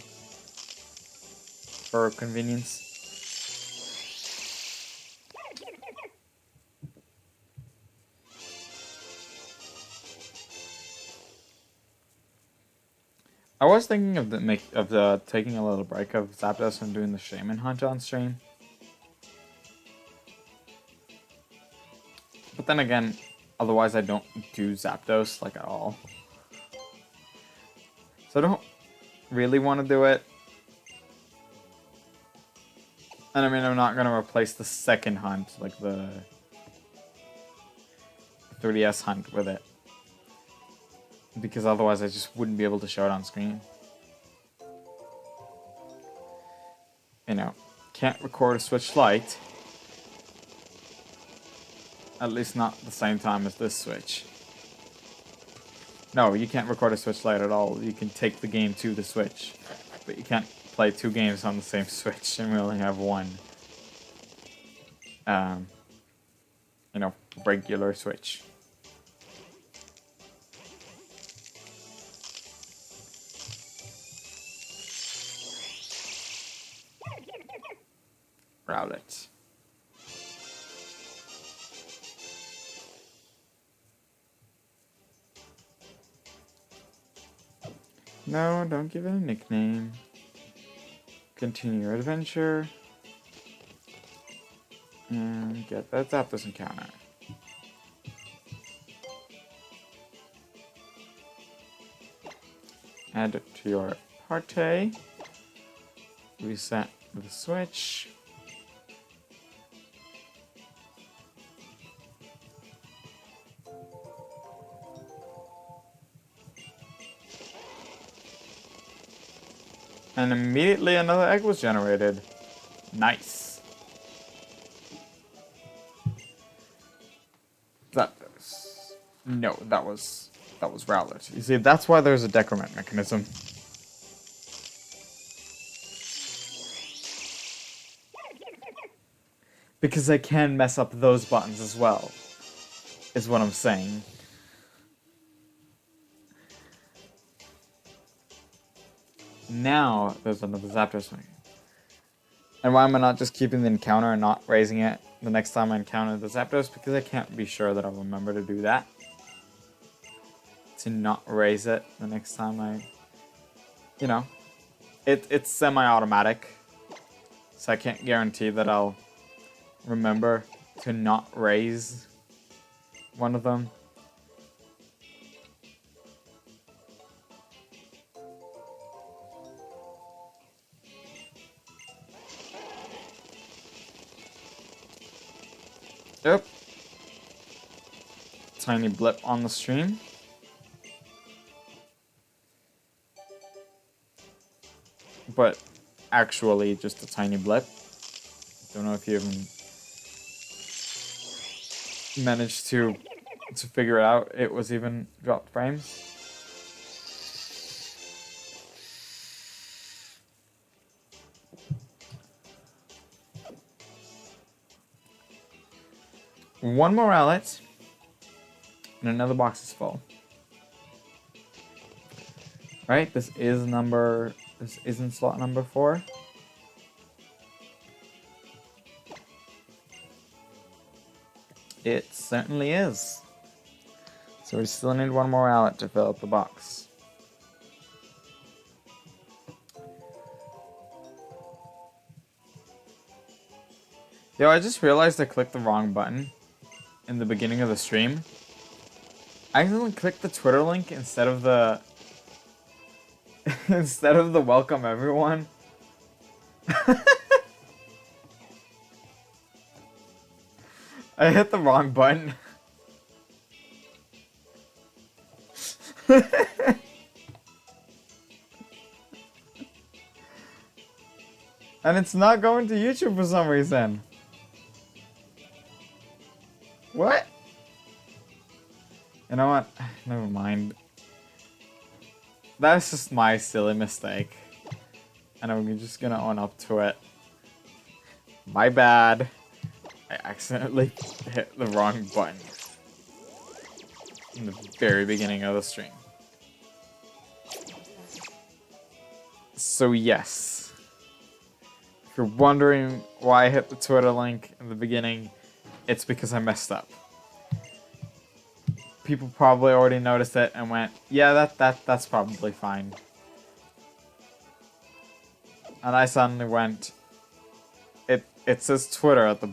for convenience. I was thinking of taking a little break of Zapdos and doing the Shaman Hunt on stream. But then again, otherwise I don't do Zapdos like at all. So I don't really want to do it. And I mean, I'm not going to replace the second hunt, like the 3DS hunt with it. Because otherwise I just wouldn't be able to show it on screen. You know, can't record a Switch Lite. At least not the same time as this Switch. No, you can't record a Switch Lite at all. You can take the game to the Switch. But you can't play 2 games on the same Switch, and we only have one. You know, regular Switch. Rowlet. No, don't give it a nickname. Continue your adventure. And get that Zapdos encounter. Add it to your party. Reset the Switch. And immediately another egg was generated. Nice. That was Rowlet. You see, that's why there's a decrement mechanism. Because I can mess up those buttons as well, is what I'm saying. Now, there's another Zapdos swing. And why am I not just keeping the encounter and not raising it the next time I encounter the Zapdos? Because I can't be sure that I'll remember to do that. To not raise it the next time I... You know. It's semi-automatic. So I can't guarantee that I'll remember to not raise one of them. Yep. Tiny blip on the stream. But actually just a tiny blip. Don't know if you even managed to figure out it was even dropped frames. One more outlet, and another box is full. Right, this isn't slot number 4. It certainly is. So we still need one more outlet to fill up the box. Yo, I just realized I clicked the wrong button in the beginning of the stream. I accidentally clicked the Twitter link instead of the welcome everyone. I hit the wrong button. And it's not going to YouTube for some reason. What? You know what? Never mind. That's just my silly mistake. And I'm just gonna own up to it. My bad. I accidentally hit the wrong button in the very beginning of the stream. So yes. If you're wondering why I hit the Twitter link in the beginning, it's because I messed up. People probably already noticed it and went, yeah, that's probably fine. And I suddenly went, it says Twitter at the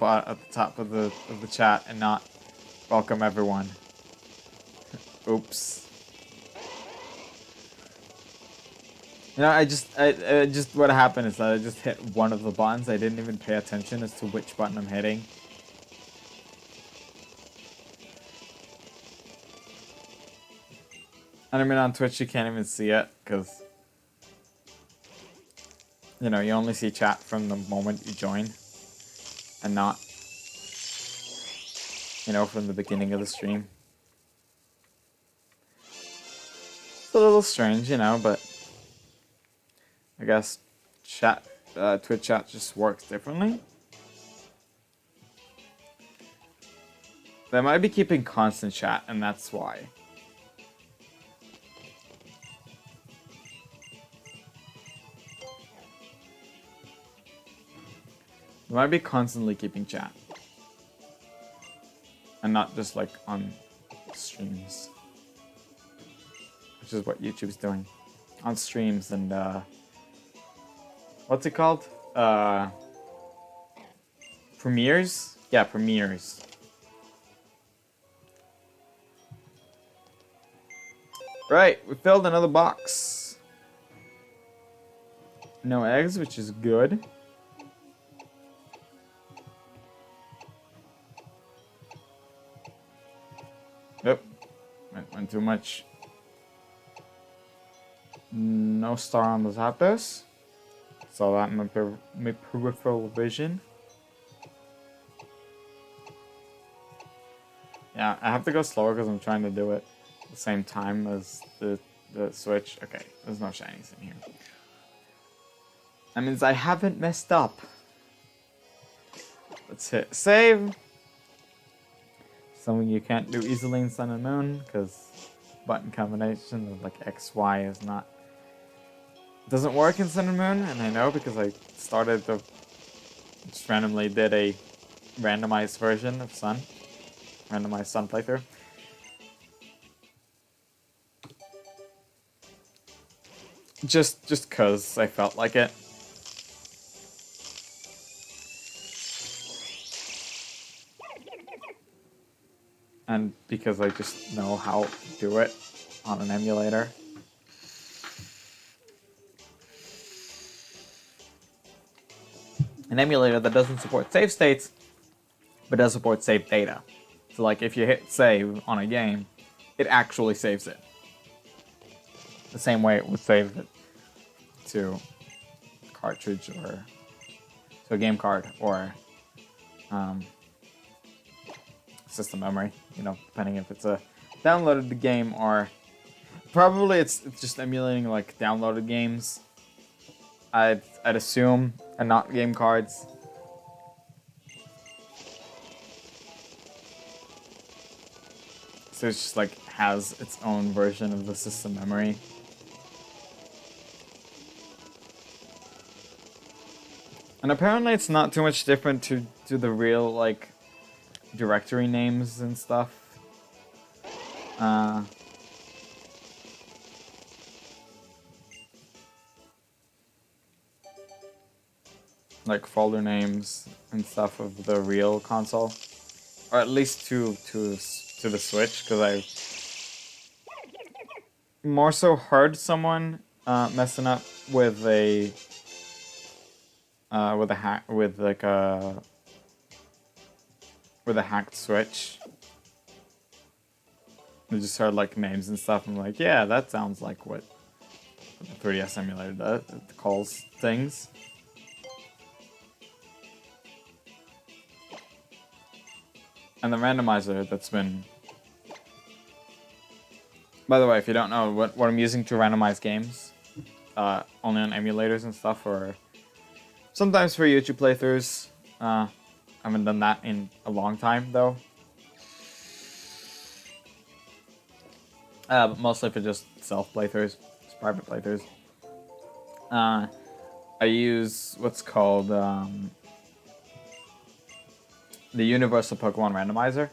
top of the chat and not welcome everyone. Oops. You know, I just what happened is that I just hit one of the buttons. I didn't even pay attention as to which button I'm hitting. And I mean, on Twitch you can't even see it because, you know, you only see chat from the moment you join and not, you know, from the beginning of the stream. It's a little strange, you know, but I guess Twitch chat just works differently. They might be keeping constant chat, and that's why. They might be constantly keeping chat. And not just like on streams. Which is what YouTube's doing. On streams and what's it called? Premieres? Yeah, premieres. Right, we filled another box. No eggs, which is good. Yep, went too much. No star on the Zapdos. Saw that in my peripheral vision. Yeah, I have to go slower because I'm trying to do it at the same time as the Switch. Okay, there's no shinies in here. That means I haven't messed up. Let's hit save. Something you can't do easily in Sun and Moon because button combination of like X, Y is not. Doesn't work in Sun and Moon, and I know because I just randomly did a randomized version of Sun. Randomized Sun playthrough. Just cause I felt like it. And because I just know how to do it on an emulator. An emulator that doesn't support save states, but does support save data. So like if you hit save on a game, it actually saves it. The same way it would save it to a cartridge or to a game card or system memory, you know, depending if it's a downloaded game or probably it's just emulating like downloaded games. I'd assume, and not game cards. So it's just like has its own version of the system memory. And apparently it's not too much different to the real like directory names and stuff. Like folder names and stuff of the real console, or at least to the Switch, because I more so heard someone messing up with a hacked Switch. I just heard like names and stuff. I'm like, yeah, that sounds like what the 3DS emulator does. It calls things. And the randomizer that's been... By the way, if you don't know what I'm using to randomize games, only on emulators and stuff, or sometimes for YouTube playthroughs. I haven't done that in a long time, though. But mostly for just self-playthroughs, just private playthroughs. I use what's called the Universal Pokemon Randomizer,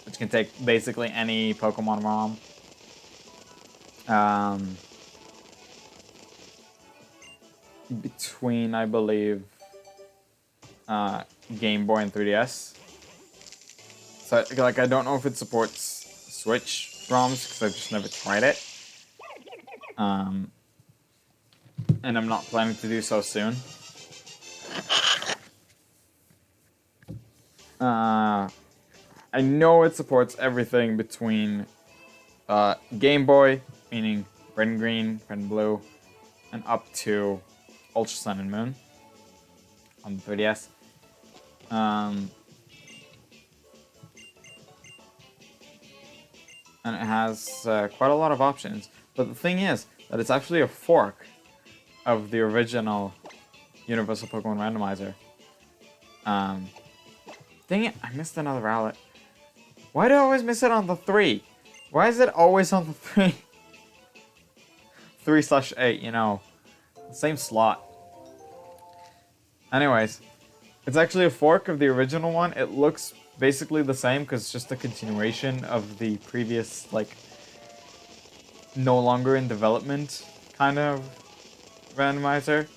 which can take basically any Pokemon ROM. Between, I believe, Game Boy and 3DS. So, like, I don't know if it supports Switch ROMs, because I've just never tried it. And I'm not planning to do so soon. I know it supports everything between Game Boy, meaning Red and Green, Red and Blue, and up to Ultra Sun and Moon on the 3DS. And it has quite a lot of options. But the thing is that it's actually a fork of the original Universal Pokemon Randomizer. Dang it, I missed another outlet. Why do I always miss it on the 3? Why is it always on the 3? 3/8, you know. Same slot. Anyways, it's actually a fork of the original one. It looks basically the same because it's just a continuation of the previous, like, no longer in development kind of randomizer.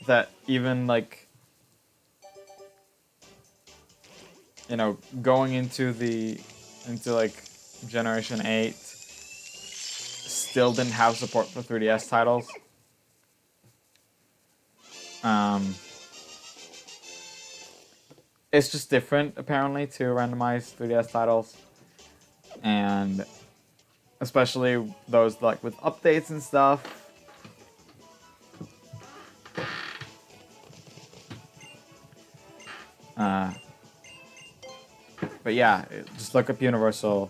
That even, like, you know, going into like Generation 8, still didn't have support for 3DS titles. It's just different, apparently, to randomize 3DS titles. And especially those, like, with updates and stuff. But yeah, just look up Universal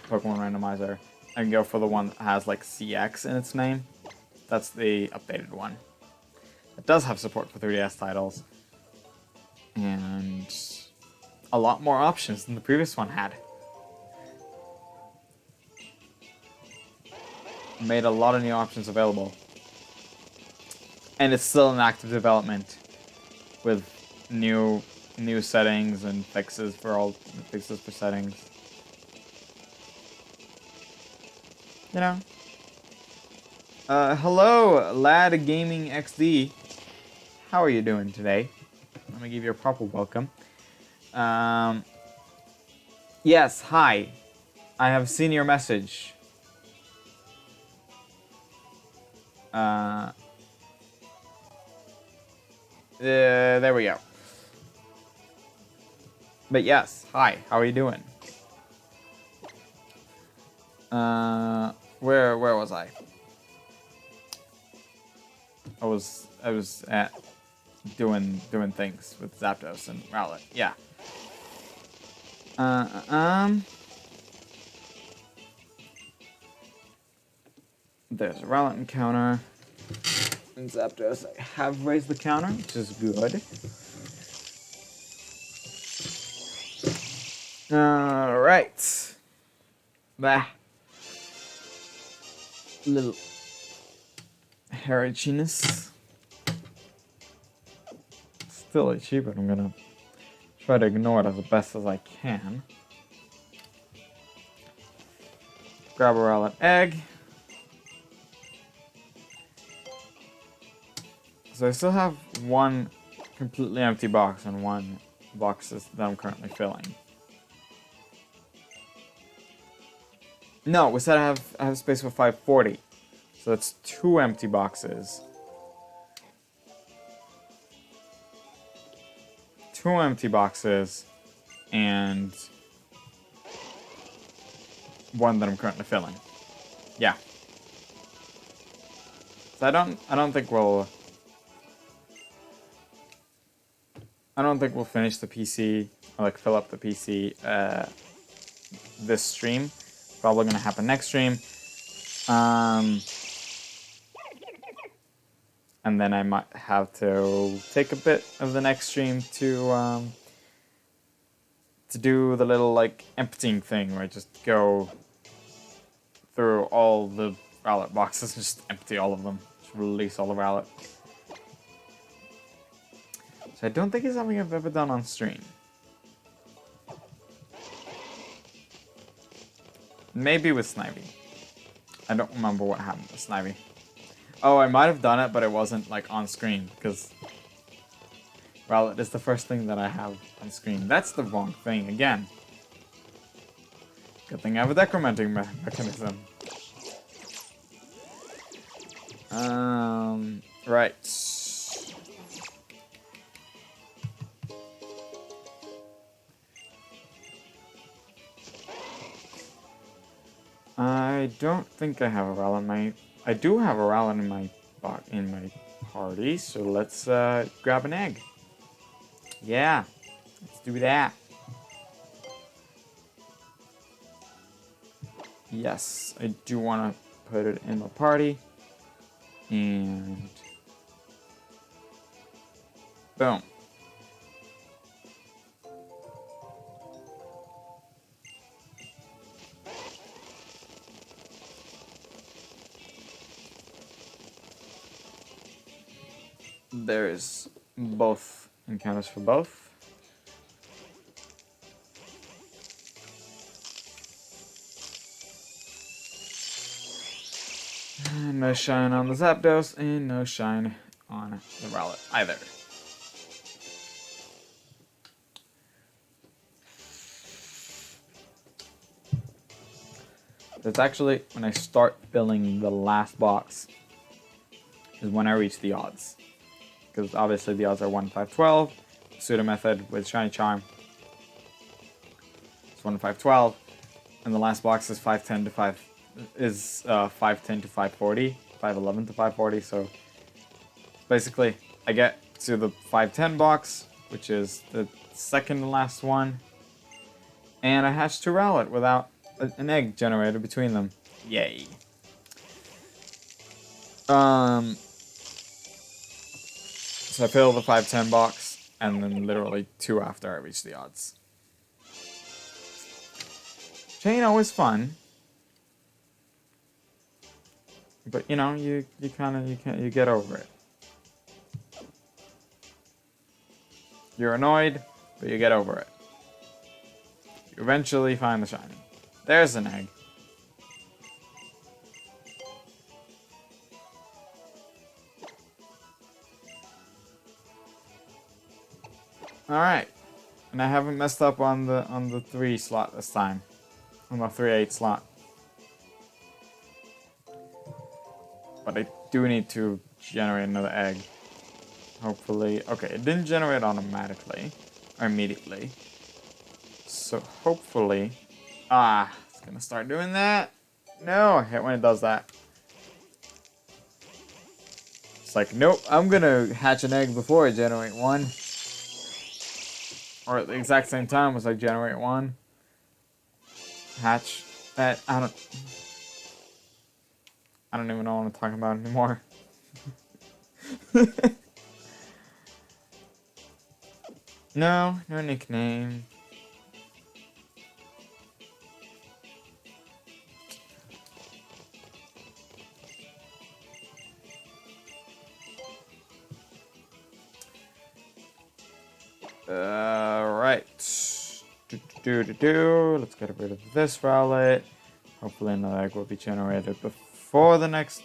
Pokemon Randomizer and go for the one that has, like, CX in its name. That's the updated one. It does have support for 3DS titles. And a lot more options than the previous one had. Made a lot of new options available. And it's still in active development with new settings and fixes for settings. You know. Hello, Lad Gaming XD. How are you doing today? Let me give you a proper welcome. Yes, hi. I have seen your message. There we go. But yes, hi. How are you doing? Where was I? I was at doing things with Zapdos and Rowlet. Yeah. There's a Rowlet encounter. And Zapdos, I have raised the counter, which is good. Alright. Bah. Little hair itchiness. Still itchy, but I'm gonna try to ignore it as best as I can. Grab a Rowlet egg. So I still have one completely empty box and one box that I'm currently filling. No, we said I have space for 540. So that's 2 empty boxes. 2 empty boxes and 1 that I'm currently filling. Yeah. So I don't think we'll finish the PC or like fill up the PC this stream. Probably gonna happen next stream. And then I might have to take a bit of the next stream to do the little like emptying thing where I just go through all the Rowlet boxes and just empty all of them. Just release all the Rowlet. So I don't think it's something I've ever done on stream. Maybe with Snivy. I don't remember what happened with Snivy. Oh, I might have done it, but it wasn't like on screen because Rowlet is the first thing that I have on screen. That's the wrong thing again. Good thing I have a decrementing mechanism. Right. I don't think I have a Rowlet in my... I do have a Rowlet in my party, so let's grab an egg. Yeah, let's do that. Yes, I do want to put it in the party. And... boom. There's both encounters for both. And no shine on the Zapdos, and no shine on the Rowlet either. That's actually when I start filling the last box is when I reach the odds. Because obviously the odds are 1 in 512. Pseudo method with Shiny Charm. It's 1 in 512. And the last box is 510 to 540. 511 to 540. So basically I get to the 510 box, which is the second to last one. And I hatch to Rowlet without an egg generated between them. Yay. So I fill the 510 box, and then literally 2 after I reach the odds. Which ain't always fun. But you know, you get over it. You're annoyed, but you get over it. You eventually find the shiny. There's an egg. Alright. And I haven't messed up on the 3 slot this time. On the 3/8 slot. But I do need to generate another egg. Hopefully. Okay, it didn't generate automatically. Or immediately. So hopefully. It's gonna start doing that. No, I hate when it does that. It's like, nope, I'm gonna hatch an egg before I generate one. Or at the exact same time as I generate one. Hatch that. I don't even know what I'm talking about anymore. No nickname. Right. Let's get rid of this rowlet. Hopefully another egg will be generated before the next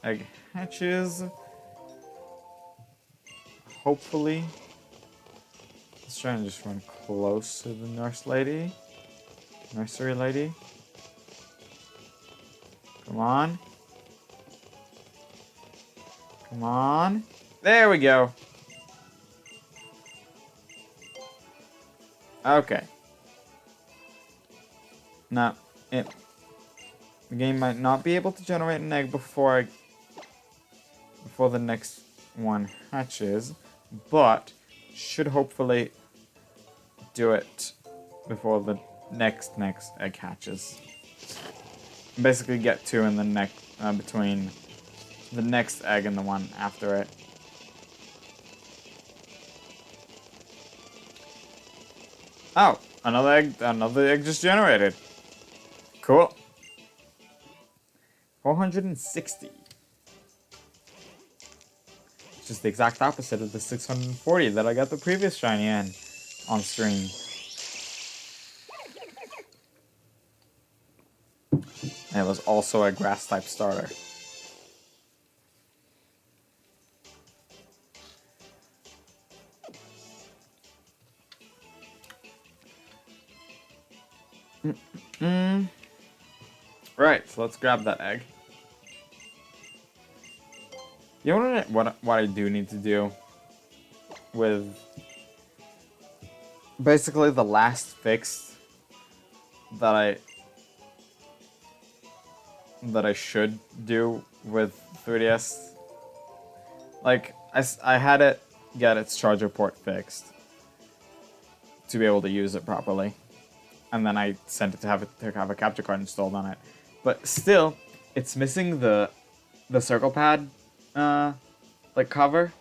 egg hatches. Hopefully. Let's try and just run close to the nursery lady. Come on. Come on. There we go. Okay. Now, the game might not be able to generate an egg before the next one hatches, but should hopefully do it before the next egg hatches. Basically, get 2 in the between the next egg and the one after it. Oh, another egg just generated. Cool. 460. Which is the exact opposite of the 640 that I got the previous shiny in on stream. And it was also a grass type starter. Right, so let's grab that egg. You know what I do need to do with basically the last fix that I should do with 3DS? Like, I had it get its charger port fixed to be able to use it properly. And then I sent it to have a capture card installed on it. But still, it's missing the circle pad like cover.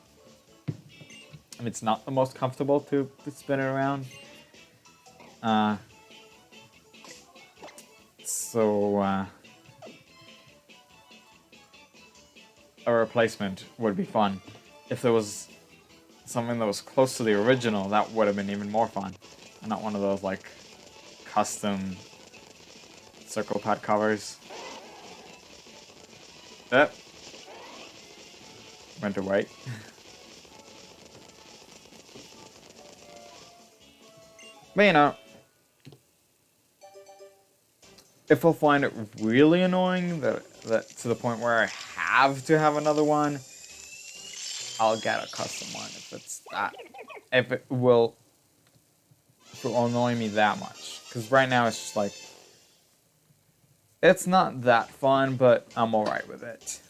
And it's not the most comfortable to spin it around. So a replacement would be fun. If there was something that was close to the original, that would have been even more fun. And not one of those like custom circle pad covers. Yep. Went to wait. But you know, if I'll find it really annoying that to the point where I have to have another one, I'll get a custom one if it will annoy me that much. Because right now it's just like, it's not that fun, but I'm alright with it.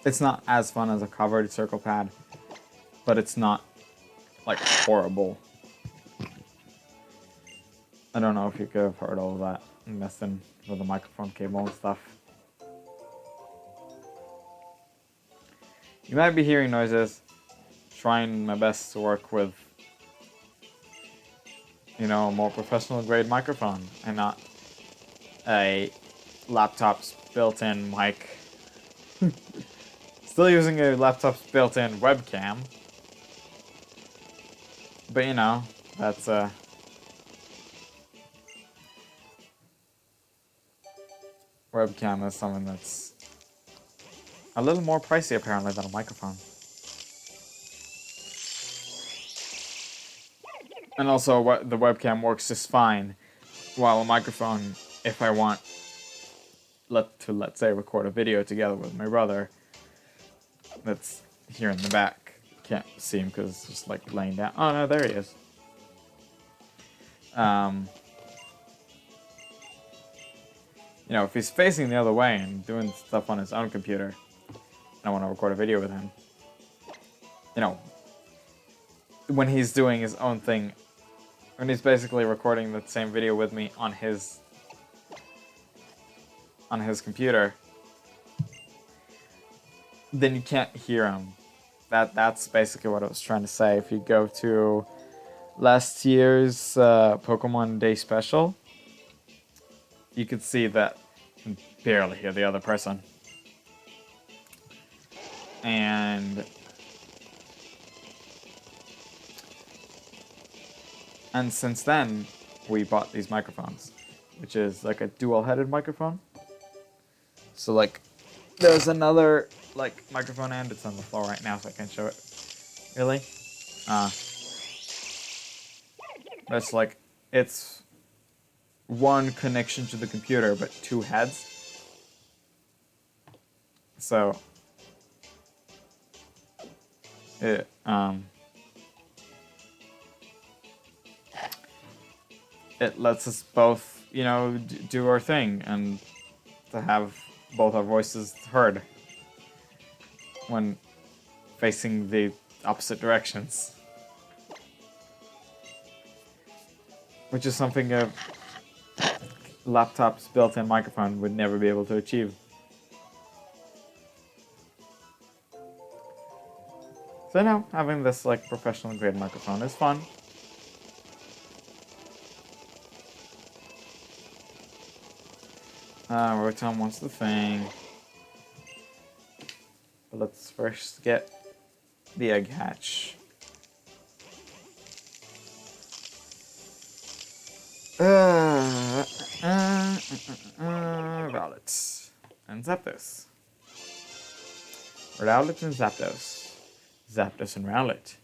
It's not as fun as a covered circle pad, but it's not like horrible. I don't know if you could have heard all of that messing with the microphone cable and stuff. You might be hearing noises. Trying my best to work with, you know, a more professional grade microphone and not a laptop's built-in mic. Still using a laptop's built-in webcam. But you know, that's webcam is something that's a little more pricey apparently than a microphone. And also, the webcam works just fine, while a microphone, if I want let's say record a video together with my brother, that's here in the back. Can't see him because it's just like laying down. Oh no, there he is. You know, if he's facing the other way and doing stuff on his own computer, and I want to record a video with him, you know, when he's doing his own thing, when he's basically recording the same video with me on his computer, then you can't hear him. That's basically what I was trying to say. If you go to last year's Pokemon Day Special, you could see that you can barely hear the other person. And since then, we bought these microphones, which is like a dual-headed microphone. So like, there's another like microphone end. It's on the floor right now, so I can't show it. Really? That's like, it's one connection to the computer, but two heads. So it it lets us both, you know, do our thing and to have both our voices heard when facing the opposite directions. Which is something a laptop's built-in microphone would never be able to achieve. So now, having this like professional grade microphone is fun. Rotom wants the thing. But let's first get the egg hatch. Rowlet and Zapdos. Rowlet and Zapdos. Zapdos and Rowlet.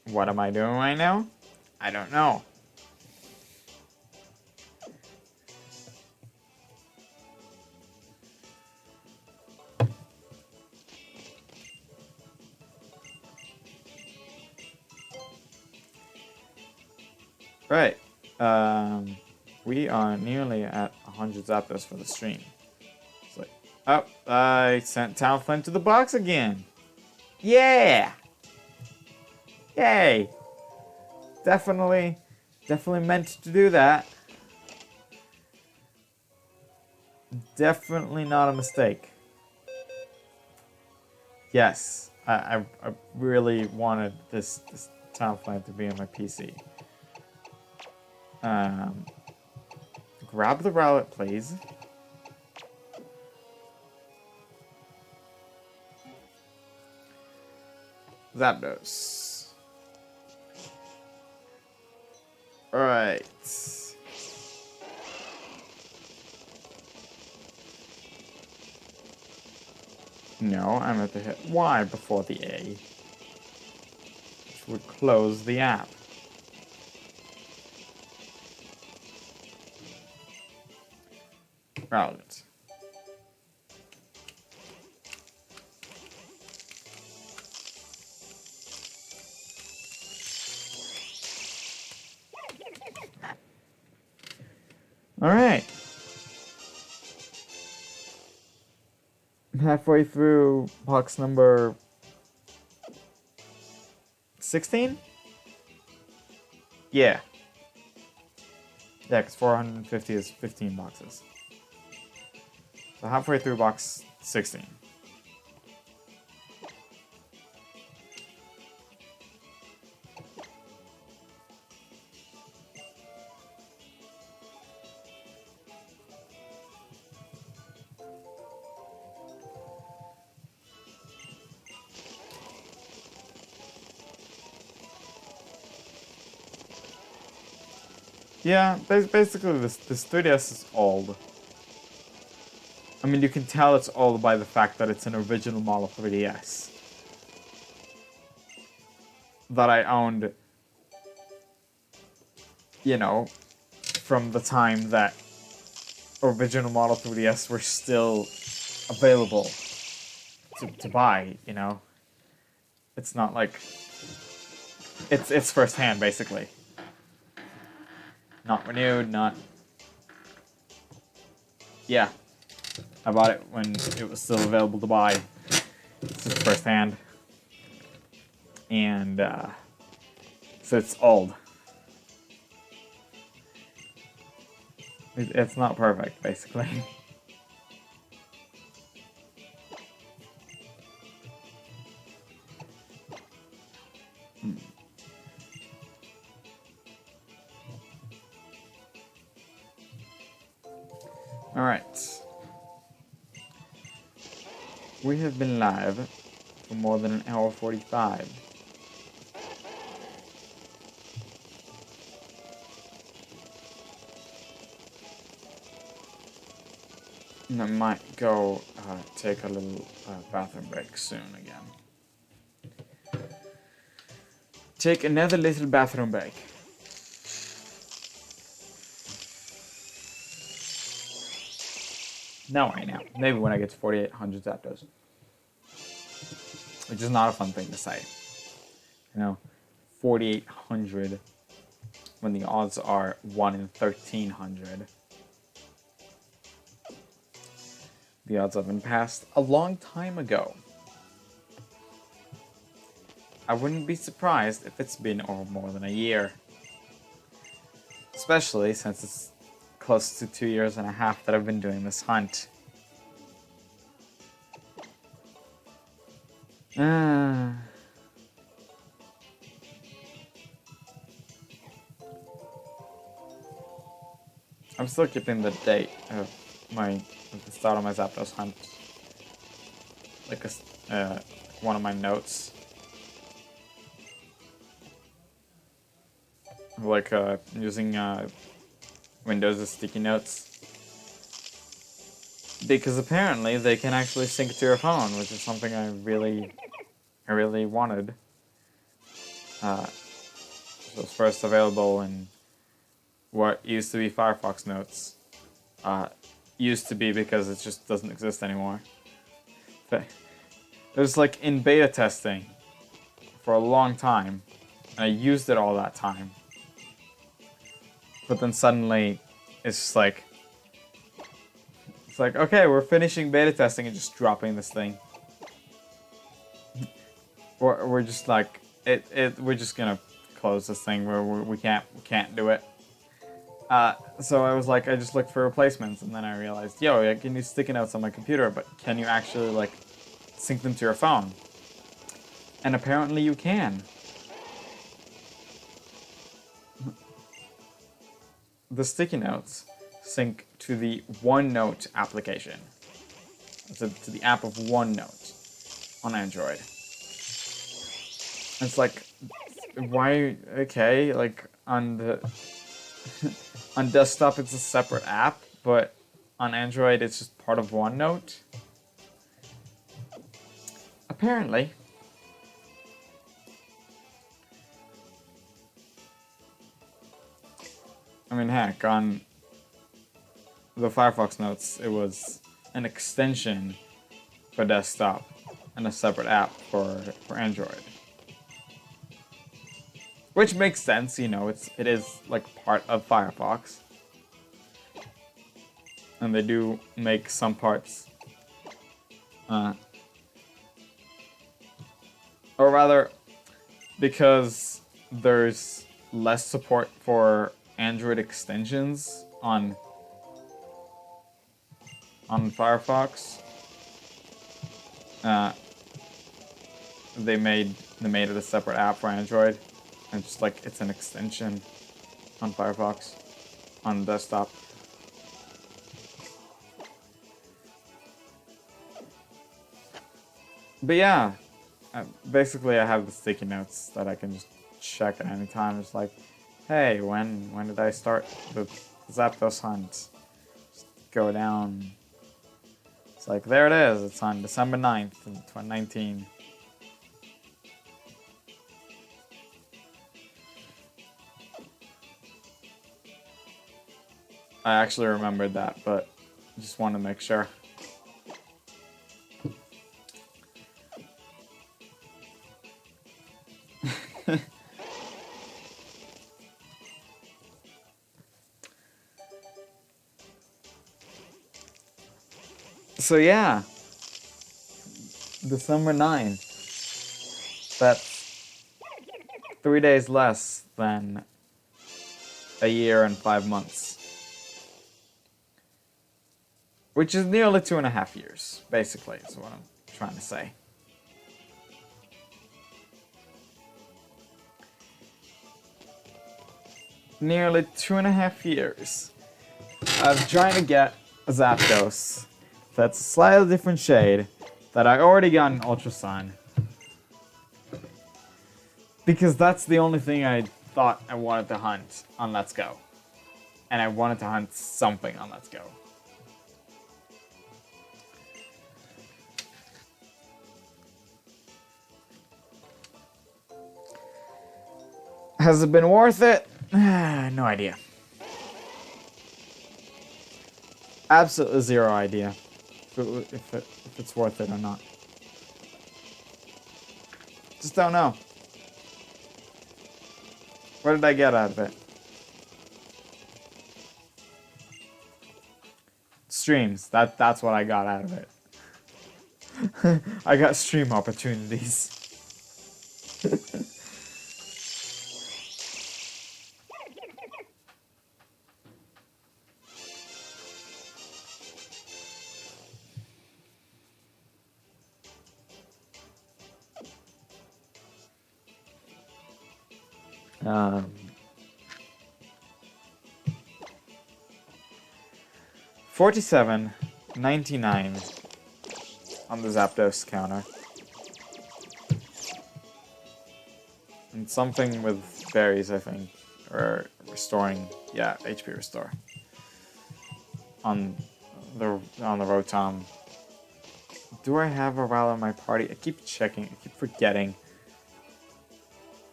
What am I doing right now? I don't know. Right. We are nearly at 100 Zapdos for the stream. It's like, oh, I sent Talonflame to the box again. Yeah! Yay! Definitely meant to do that. Definitely not a mistake. Yes, I really wanted this Talonflame to be on my PC. Grab the Rowlet, please. Zapdos. Alright. No, I'm going to hit Y before the A, which would close the app. Rowlet. All right. I'm halfway through box number 16? Yeah. Yeah, because 450 is 15 boxes. So halfway through box 16. Yeah, basically this 3DS is old. I mean, you can tell it's old by the fact that it's an original model 3DS that I owned, you know, from the time that original model 3DS were still available to buy, you know. It's not like it's first-hand, basically. Not renewed, not... Yeah. I bought it when it was still available to buy. It's just first-hand. And, so it's old. It's not perfect, basically. Alright. We have been live for more than an hour 45. And I might go take a little bathroom break soon again. Take another little bathroom break. No, right now. Maybe when I get to 4,800 Zapdos. Which is not a fun thing to say. You know, 4,800 when the odds are 1 in 1,300. The odds have been passed a long time ago. I wouldn't be surprised if it's been over more than a year. Especially since it's close to 2.5 years that I've been doing this hunt. I'm still keeping the date of the start of my Zapdos hunt, like one of my notes, like using Windows as sticky notes, because apparently they can actually sync to your phone, which is something I really wanted. It was first available in what used to be Firefox Notes. Used to be because it just doesn't exist anymore. It was like in beta testing for a long time, and I used it all that time. But then suddenly, it's just like, okay, we're finishing beta testing and just dropping this thing. We're just like, we're just gonna close this thing where we can't do it. So I was like, I just looked for replacements, and then I realized, yo, I can use sticky notes on my computer, but can you actually like sync them to your phone? And apparently you can. The sticky notes sync to the OneNote application. To the app of OneNote on Android. It's like, why? Okay, like on the on desktop it's a separate app, but on Android it's just part of OneNote. Apparently. I mean, heck, on the Firefox Notes, it was an extension for desktop and a separate app for Android. Which makes sense, you know, it is like part of Firefox. And they do make some parts, or rather, because there's less support for Android extensions on Firefox. They made it a separate app for Android, and just like it's an extension on Firefox on desktop. But yeah, basically I have the sticky notes that I can just check at any time. It's like, hey, when did I start the Zapdos hunt? Just go down. It's like, there it is. It's on December 9th, 2019. I actually remembered that, but just wanted to make sure. So yeah, December 9th. That's 3 days less than a year and 5 months. Which is nearly 2.5 years, basically, is what I'm trying to say. Nearly 2.5 years of trying to get a Zapdos that's a slightly different shade that I already got in Ultra Sun. Because that's the only thing I thought I wanted to hunt on Let's Go. And I wanted to hunt something on Let's Go. Has it been worth it? No idea. Absolutely zero idea if it's worth it or not. Just don't know. What did I get out of it? Streams. That's what I got out of it. I got stream opportunities. $47.99 on the Zapdos counter. And something with berries, I think. Or restoring, yeah, HP restore. On the Rotom. Do I have a Rowlet in my party? I keep checking, I keep forgetting.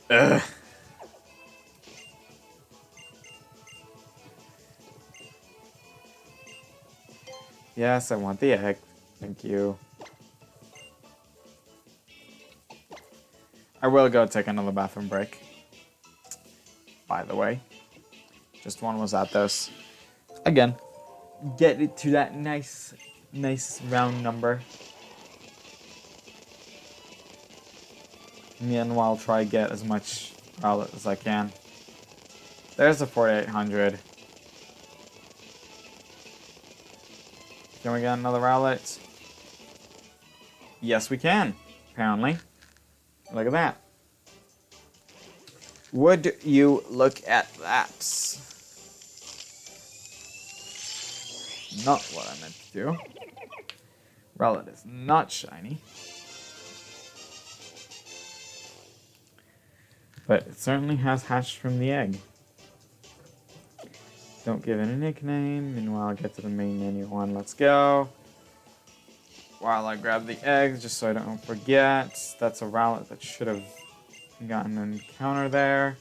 Ugh. Yes, I want the egg. Thank you. I will go take another bathroom break. By the way. Just one was Zapdos. Again, get it to that nice round number. Meanwhile, try to get as much Rowlet as I can. There's a 4800. Can we get another Rowlet? Yes, we can, apparently. Look at that. Would you look at that? Not what I meant to do. Rowlet is not shiny. But it certainly has hatched from the egg. Don't give it a nickname. Meanwhile, get to the main menu on Let's Go. While I grab the eggs, just so I don't forget. That's a Rowlet that should have gotten an encounter there.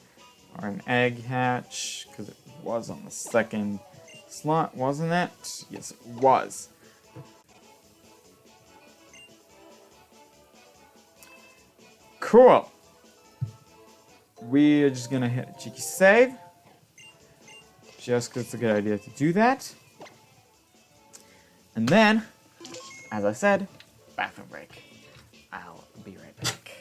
Or an egg hatch, because it was on the second slot, wasn't it? Yes, it was. Cool. We're just gonna hit a cheeky save. Just because it's a good idea to do that. And then, as I said, bathroom break. I'll be right back.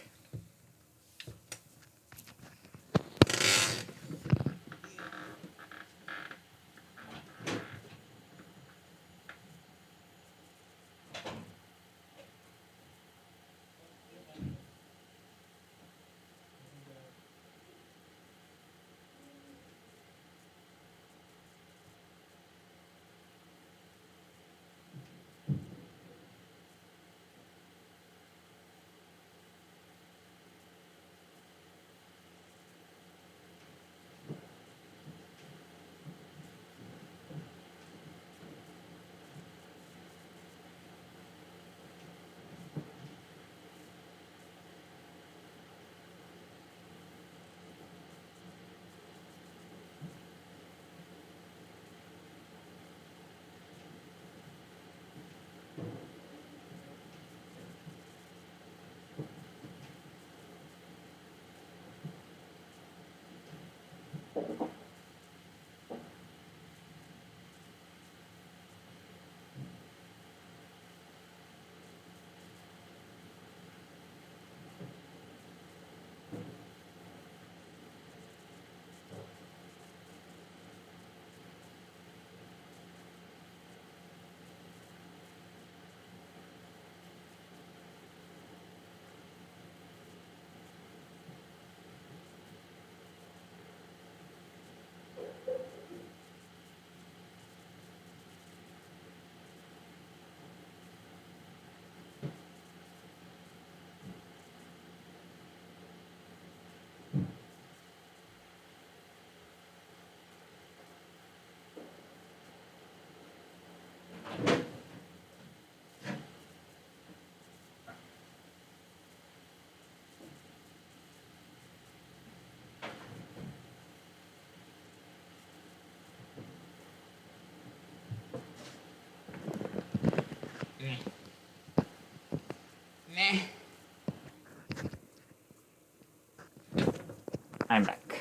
I'm back.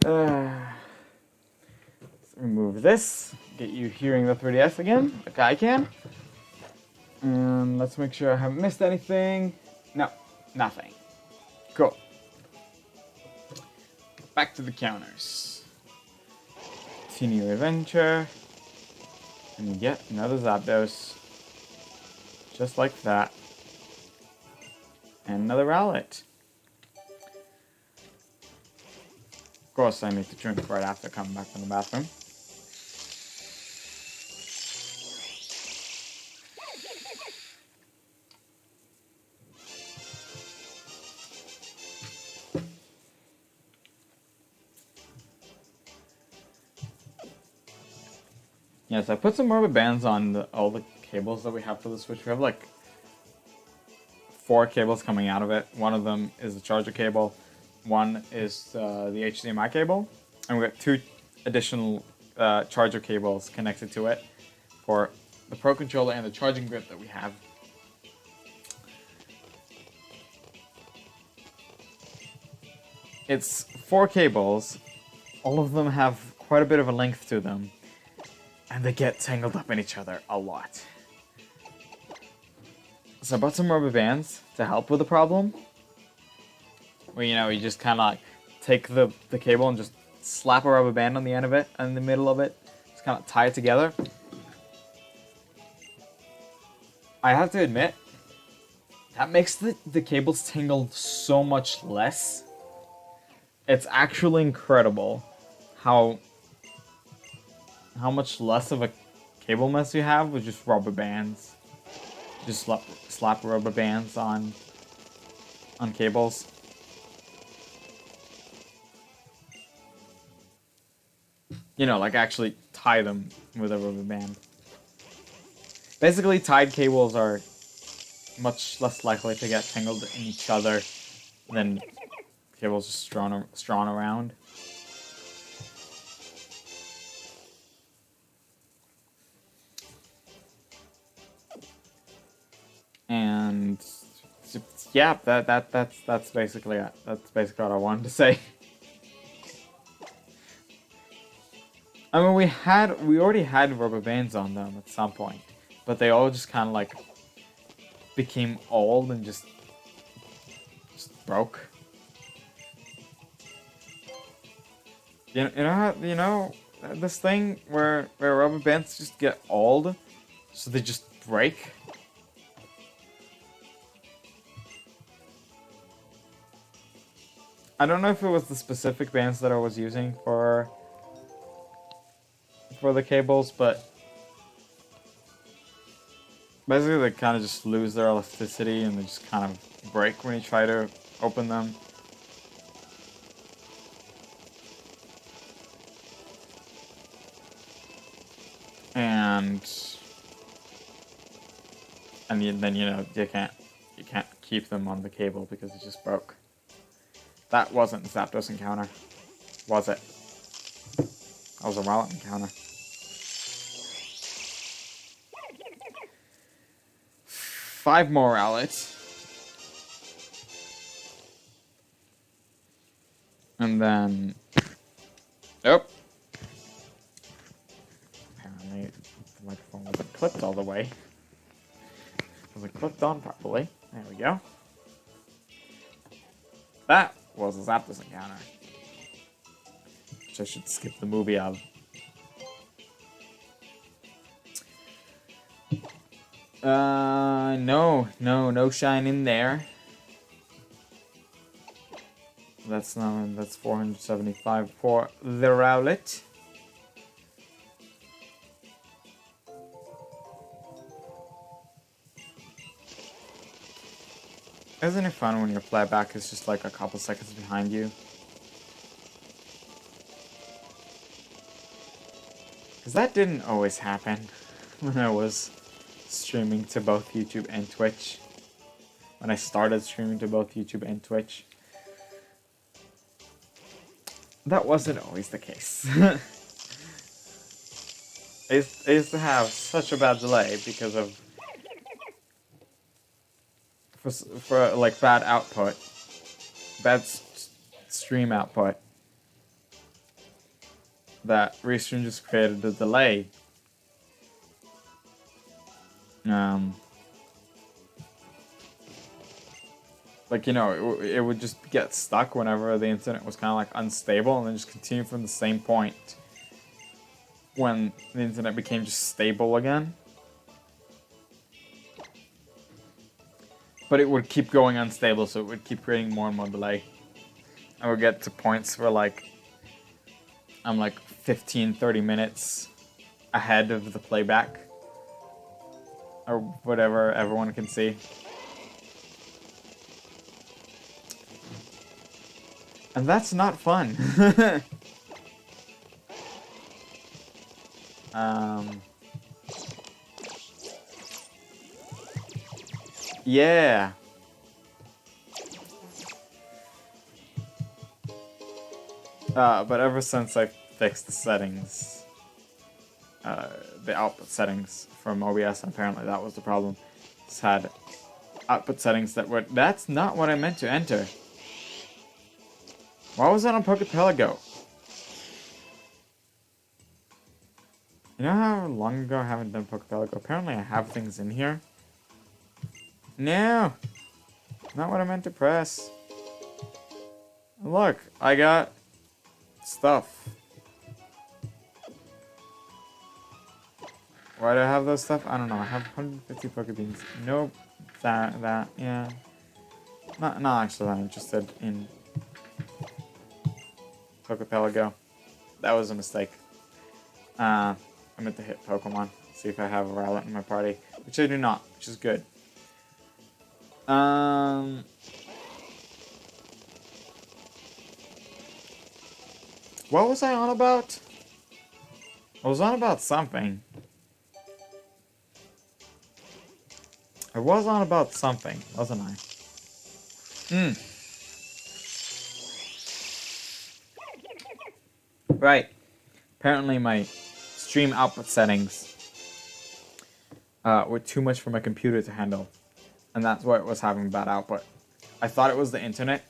Let's remove this. Get you hearing the 3DS again, like I can. And let's make sure I haven't missed anything. No, nothing. Cool. Back to the counters. Continue your adventure. And yet another Zapdos. Just like that. And another Rowlet. Of course, I need to drink right after coming back from the bathroom. Yes, I put some rubber bands on all the cables that we have for the Switch. We have like 4 cables coming out of it. One of them is the charger cable. One is the HDMI cable. And we got 2 additional charger cables connected to it for the Pro Controller and the charging grip that we have. It's 4 cables. All of them have quite a bit of a length to them. And they get tangled up in each other a lot. So I bought some rubber bands to help with the problem. Where, you know, you just kind of like take the cable and just slap a rubber band on the end of it, in the middle of it. Just kind of tie it together. I have to admit, that makes the cables tangle so much less. It's actually incredible how much less of a cable mess you have with just rubber bands. Just slap rubber bands on cables. You know, like actually tie them with a rubber band. Basically, tied cables are much less likely to get tangled in each other than cables just strawn around. And yeah, that's basically it. That's basically what I wanted to say. I mean, we already had rubber bands on them at some point, but they all just kind of like became old and just broke. You know this thing where rubber bands just get old, so they just break. I don't know if it was the specific bands that I was using for the cables, but basically they kind of just lose their elasticity and they just kind of break when you try to open them. And then you know you can't keep them on the cable because it just broke. That wasn't a Zapdos encounter, was it? That was a Rowlet encounter. 5 more Rowlets. And then... Nope. Apparently the microphone wasn't clipped all the way. It wasn't clipped on properly. There we go. That was a Zapdos encounter. Which I should skip the movie of. No shine in there. That's 475 for the Rowlet. Isn't it fun when your playback is just like a couple seconds behind you? Because that didn't always happen when I was streaming to both YouTube and Twitch. When I started streaming to both YouTube and Twitch. That wasn't always the case. I used to have such a bad delay because of for like bad output, bad stream output. That Restream just created a delay. Like, you know, it would just get stuck whenever the internet was kind of like unstable, and then just continue from the same point when the internet became just stable again. But it would keep going unstable, so it would keep creating more and more delay. I would get to points where like I'm like 15-30 minutes ahead of the playback or whatever everyone can see. And that's not fun. Yeah. But ever since I fixed the settings, the output settings from OBS, apparently that was the problem. It's had output settings that were... That's not what I meant to enter. Why was that on Poképelago? You know how long ago I haven't done Poképelago? Apparently I have things in here. No! Not what I meant to press. Look, I got stuff. Why do I have those stuff? I don't know. I have 150 Pokebeans. Nope. That, yeah. Not actually that interested in Poképelago. That was a mistake. I meant to hit Pokemon. See if I have a Rowlet in my party. Which I do not, which is good. What was I on about? I was on about something. I was on about something, wasn't I? Right. Apparently my stream output settings were too much for my computer to handle. And that's why it was having bad output. I thought it was the internet,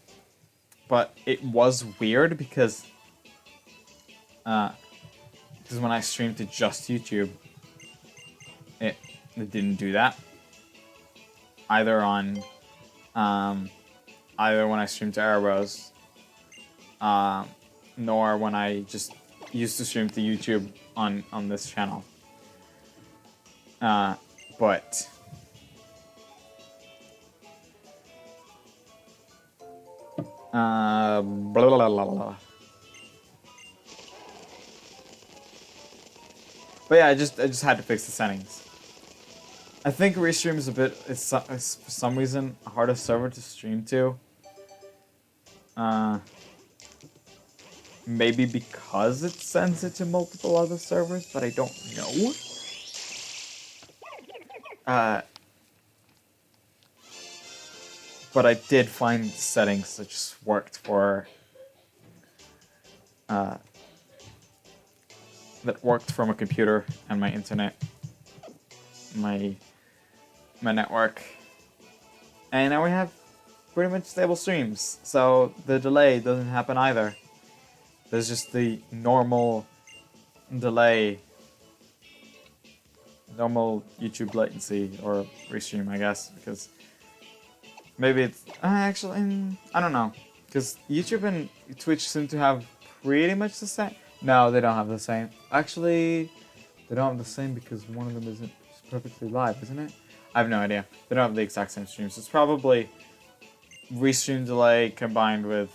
but it was weird because when I streamed to just YouTube, it didn't do that. Either on either when I streamed to Erebos, nor when I just used to stream to YouTube on this channel. But blah, blah, blah, blah. But yeah, I just had to fix the settings. I think Restream is is for some reason a harder server to stream to. Maybe because it sends it to multiple other servers, but I don't know. But I did find settings that just worked for that worked for my computer and my internet, my network, and now we have pretty much stable streams. So the delay doesn't happen either. There's just the normal delay, normal YouTube latency or restream, I guess, because maybe it's actually I don't know, because YouTube and Twitch seem to have pretty much the same. No, they don't have the same. Actually, they don't have the same because one of them isn't perfectly live, isn't it? I have no idea. They don't have the exact same streams. It's probably restream delay combined with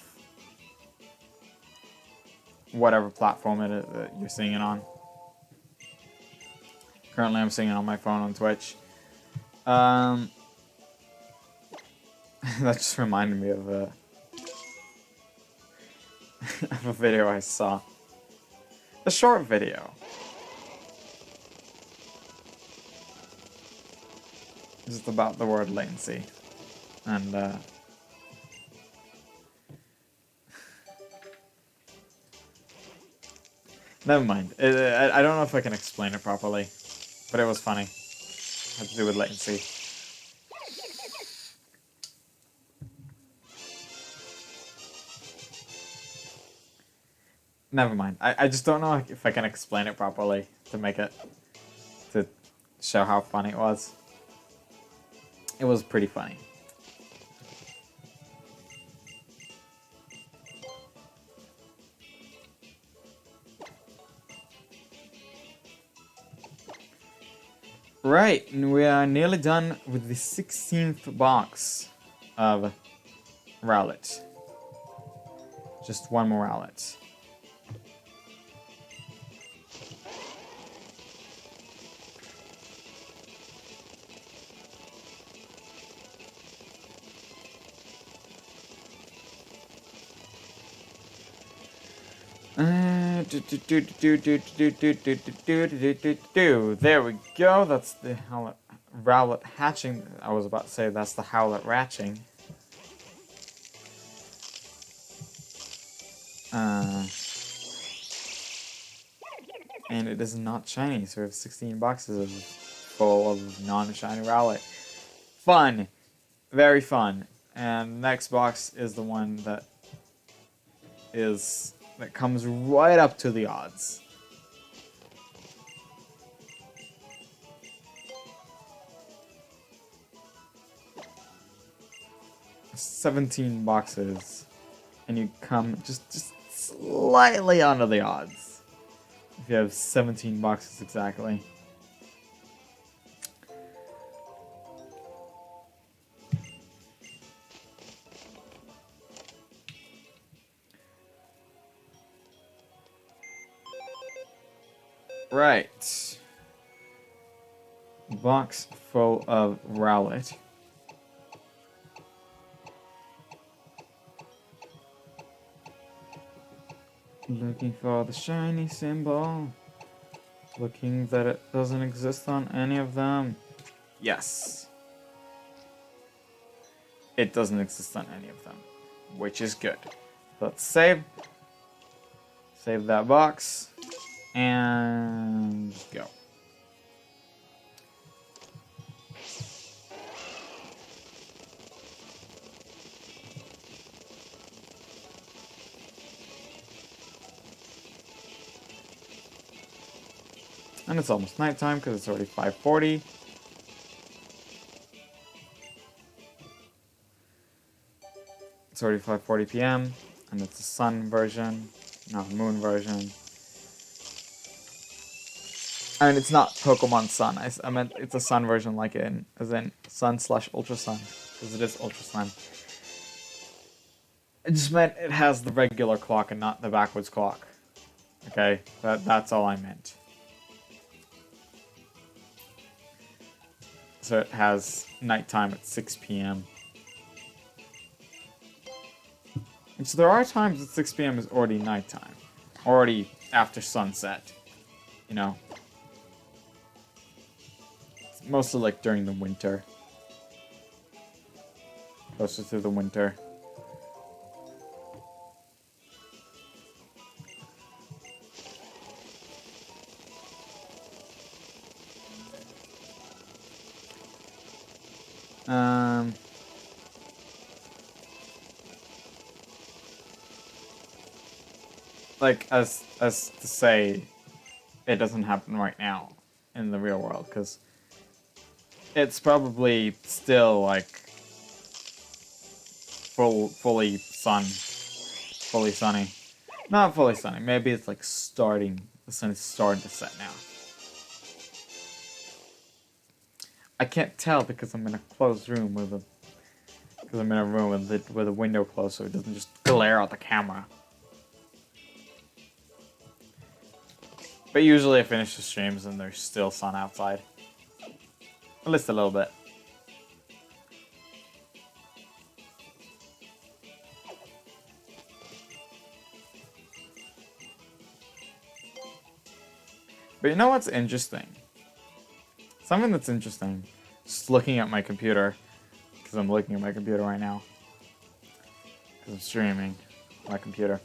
whatever platform it is that you're seeing it on. Currently, I'm seeing it on my phone on Twitch. That just reminded me of a of a video I saw. A short video. Just about the word latency. And Never mind. I don't know if I can explain it properly, but it was funny. Had to do with latency. Never mind. I just don't know if I can explain it properly to make it, to show how funny it was. It was pretty funny. Right, and we are nearly done with the 16th box of Rowlet. Just one more Rowlet. There we go. That's the Rowlet hatching. I was about to say that's the Howlet ratching. And it is not shiny, so we have 16 boxes full of non-shiny Rowlet. Fun! Very fun. And the next box is the one that comes right up to the odds. $17 boxes, and you come just slightly under the odds. If you have 17 boxes exactly. Right. Box full of Rowlet. Looking for the shiny symbol. Looking that it doesn't exist on any of them. Yes. It doesn't exist on any of them, which is good. Let's save. Save that box. And go. And it's almost nighttime because it's already 5:40. It's already 5:40 p.m. and it's a sun version, not a moon version. And it's not Pokemon Sun. I meant it's a sun version, like as in Sun/Ultra Sun, because it is Ultra Sun. It just meant it has the regular clock and not the backwards clock. Okay, that's all I meant. So it has nighttime at 6 p.m. And so there are times that 6 p.m. is already nighttime, already after sunset. You know. Mostly like during the winter. Closer to the winter. Like as to say, it doesn't happen right now in the real world, because it's probably still like fully sunny. Not fully sunny. Maybe it's like the sun is starting to set now. I can't tell because I'm in a closed room because I'm in a room with a window closed, so it doesn't just glare at the camera. But usually I finish the streams and there's still sun outside. At least a little bit. But you know what's interesting? Something that's interesting, just looking at my computer, because I'm looking at my computer right now, because I'm streaming on my computer.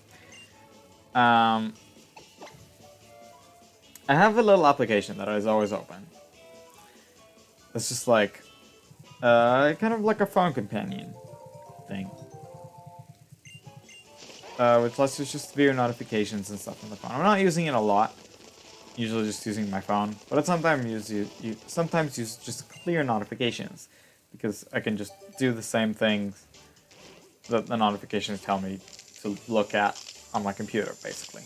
I have a little application that is always open. It's just like, kind of like a phone companion thing. Which lets you just view notifications and stuff on the phone. I'm not using it a lot. Usually just using my phone. But I sometimes use just clear notifications. Because I can just do the same things that the notifications tell me to look at on my computer, basically.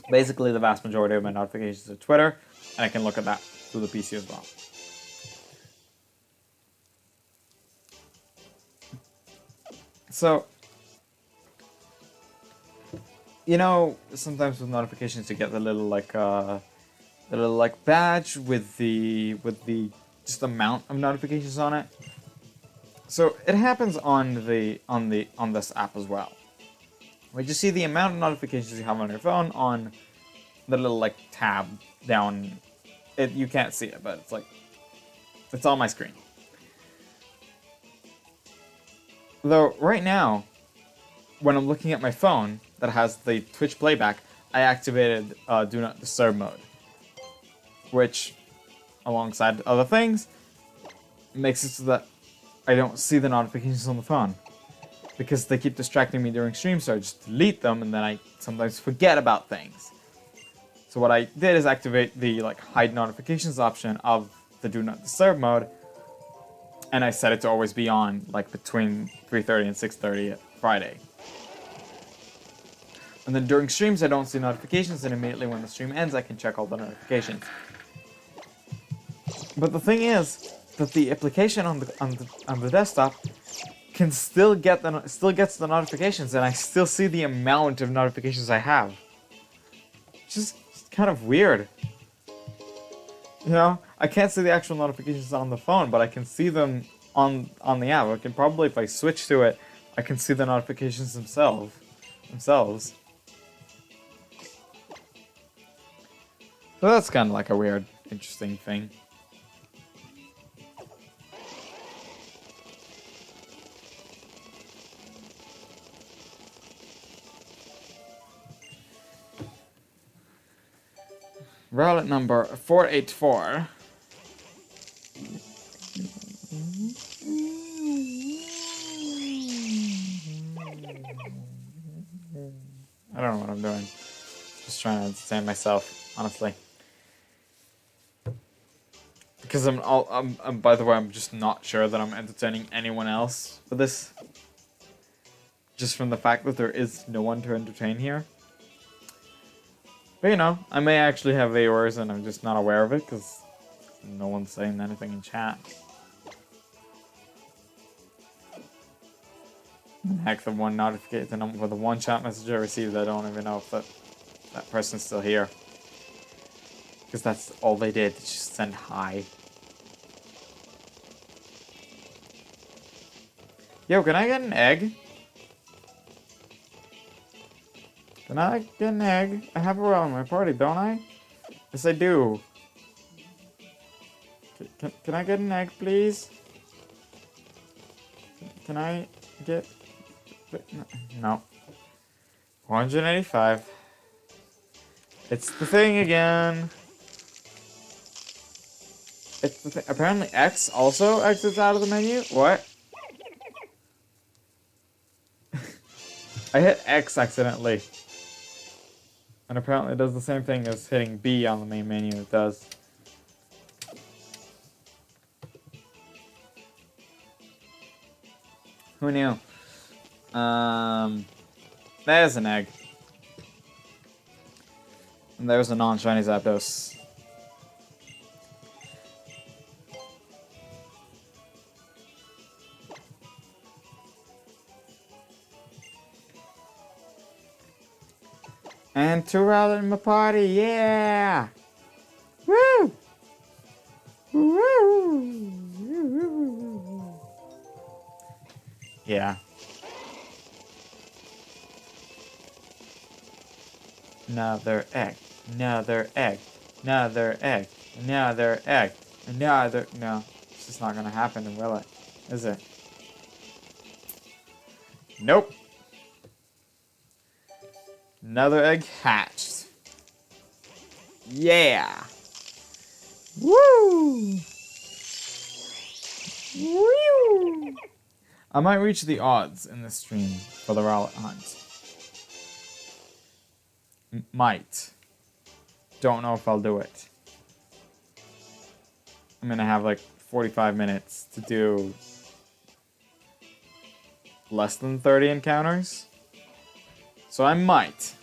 Basically, the vast majority of my notifications are Twitter, and I can look at that through the PC as well. So, you know, sometimes with notifications you get the little badge with the just amount of notifications on it. So it happens on this app as well. Where you see the amount of notifications you have on your phone on the little tab down. You can't see it, but it's on my screen. Though right now, when I'm looking at my phone that has the Twitch playback, I activated Do Not Disturb mode, which, alongside other things, makes it so that I don't see the notifications on the phone. Because they keep distracting me during stream, so I just delete them, and then I sometimes forget about things. So what I did is activate the hide notifications option of the Do Not Disturb mode, and I set it to always be on between 3:30 and 6:30 Friday. And then during streams I don't see notifications, and immediately when the stream ends I can check all the notifications. But the thing is that the application on the desktop still gets the notifications, and I still see the amount of notifications I have. Just kind of weird. You know, I can't see the actual notifications on the phone, but I can see them on the app. I can probably, if I switch to it, I can see the notifications themselves. So that's kind of like a weird, interesting thing. Ballot number 484. I don't know what I'm doing. Just trying to entertain myself, honestly. Because by the way, I'm just not sure that I'm entertaining anyone else for this. Just from the fact that there is no one to entertain here. But you know, I may actually have viewers and I'm just not aware of it because no one's saying anything in chat. Heck, the one notification, for the one chat message I received, I don't even know if that person's still here. Because that's all they did, just send hi. Yo, can I get an egg? Can I get an egg? I have a row in my party, don't I? Yes, I do. Can I get an egg, please? Can I get... No. 185. It's the thing again. It's the thing. Apparently X also exits out of the menu? What? I hit X accidentally. And apparently it does the same thing as hitting B on the main menu. It does. Who knew? There's an egg. And there's a non-shiny Zapdos. And 2 out in my party, yeah! Woo! Woo! Yeah. Another egg, another egg, another egg, another egg, another... No, it's just not gonna happen, will it? Is it? Nope. Another egg hatched. Yeah. Woo! Woo! I might reach the odds in this stream for the Rowlet hunt. Might. Don't know if I'll do it. I'm gonna have like 45 minutes to do less than 30 encounters. So I might.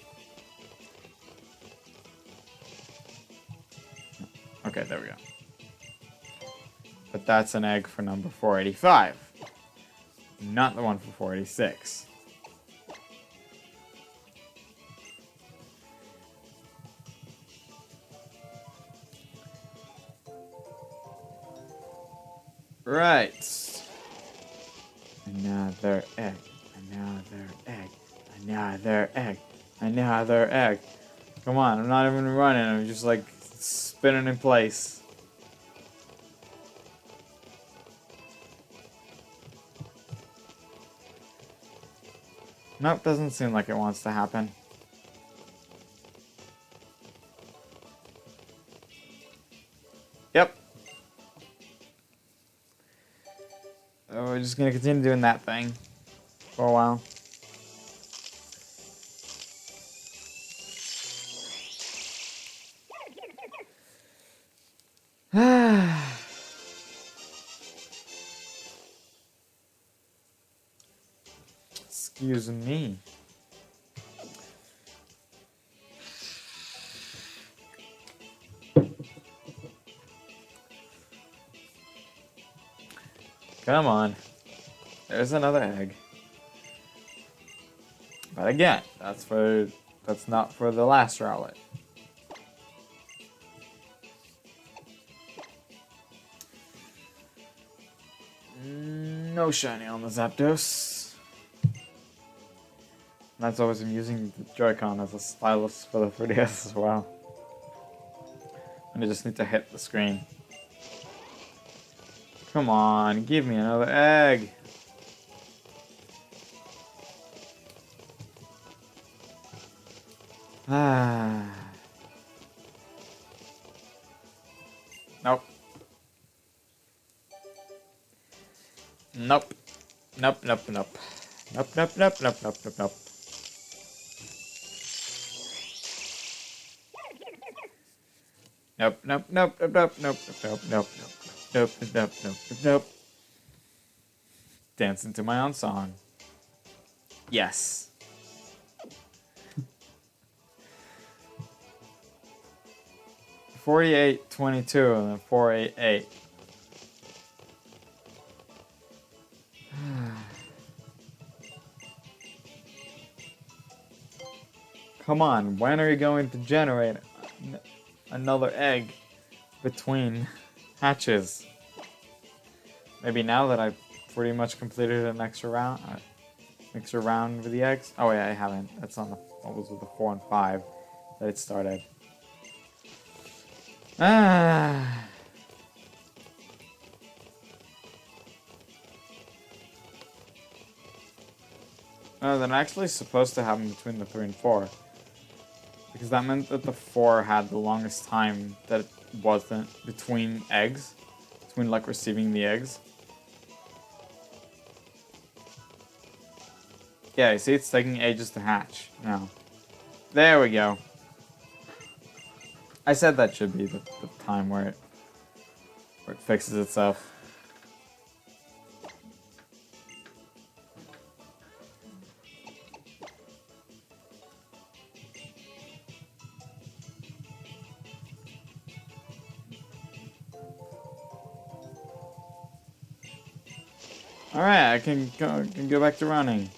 Okay, there we go. But that's an egg for number 485. Not the one for 486. Right. Another egg. Another egg. Another egg. Another egg. Come on, I'm not even running. I'm just like spinning in place. Nope, doesn't seem like it wants to happen. Yep. So we're just gonna continue doing that thing for a while. Excuse me. Come on. There's another egg. But again, that's not for the last Rowlet. No shiny on the Zapdos. That's always I'm using the Joy-Con as a stylus for the 3DS as well. And I just need to hit the screen. Come on, give me another egg. Ah. Nope. Nope. Nope, nope, nope. Nope, nope, nope, nope, nope, nope, nope. Nope, nope, nope, nope, nope, nope, nope, nope, nope, nope, nope, nope, nope, nope. Dancing to my own song. Yes. $48.22 and then $4.88. Come on, when are you going to generate another egg between hatches? Maybe now that I've pretty much completed an extra round with the eggs. Oh wait, I haven't. That's on the what was with the 4 and 5 that it started. Ah. No, they're actually supposed to happen between the 3 and 4. Because that meant that the 4 had the longest time that it wasn't between eggs. Between, like, receiving the eggs. Yeah, you see it's taking ages to hatch now. There we go. I said that should be the time where it fixes itself. Alright, I can go back to running.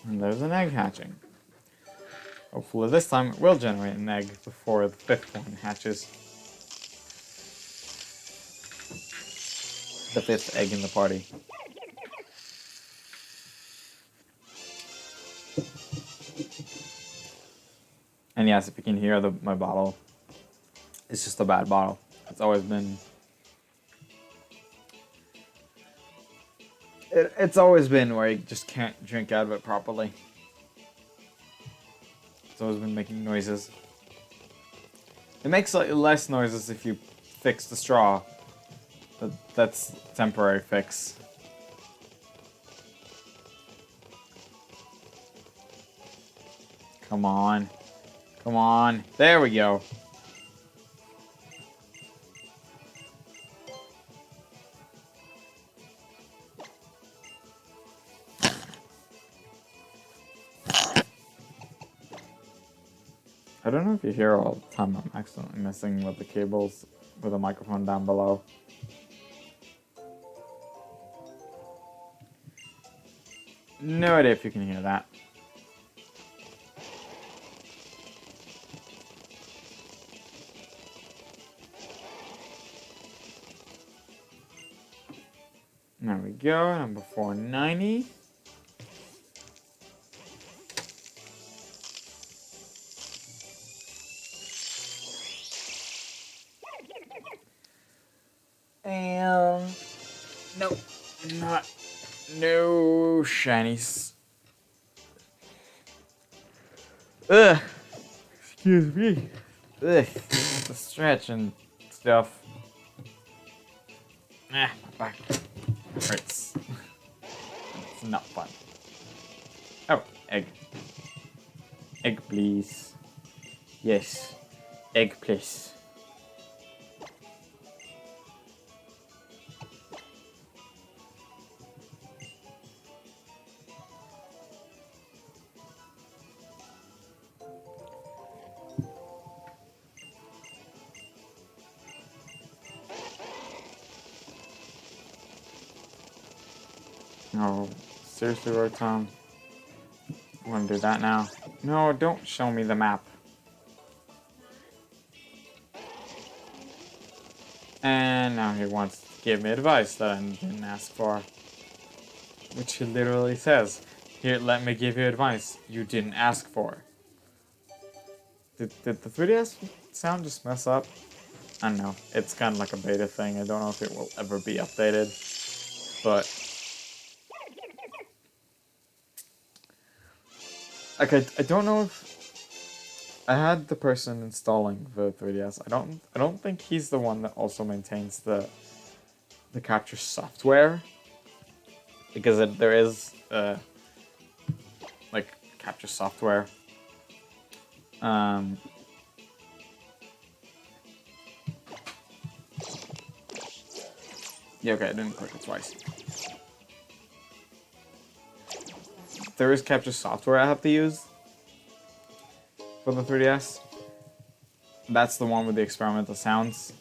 And there's an egg hatching. Hopefully this time it will generate an egg before the 5th one hatches. The 5th egg in the party. And yes, if you can hear my bottle, it's just a bad bottle. It's always been where you just can't drink out of it properly. It's always been making noises. It makes slightly less noises if you fix the straw. But that's a temporary fix. Come on. Come on. There we go. I don't know if you hear all the time I'm accidentally messing with the cables with the microphone down below. No idea if you can hear that. There we go, number 490. And nope, not no shinies. Ugh, excuse me. Ugh, the stretch and stuff. Ah, my back hurts. It's not fun. Oh, egg. Egg, please. Yes, egg, please. No, seriously, Rotom? I want to do that now. No, don't show me the map. And now he wants to give me advice that I didn't ask for. Which he literally says, here, let me give you advice you didn't ask for. Did the 3DS sound just mess up? I don't know. It's kind of like a beta thing. I don't know if it will ever be updated. But like, I don't know if I had the person installing the 3DS. I don't think he's the one that also maintains the capture software, because there is like capture software. Yeah, okay, I didn't click it twice. There is capture software I have to use for the 3DS. That's the one with the experimental sounds.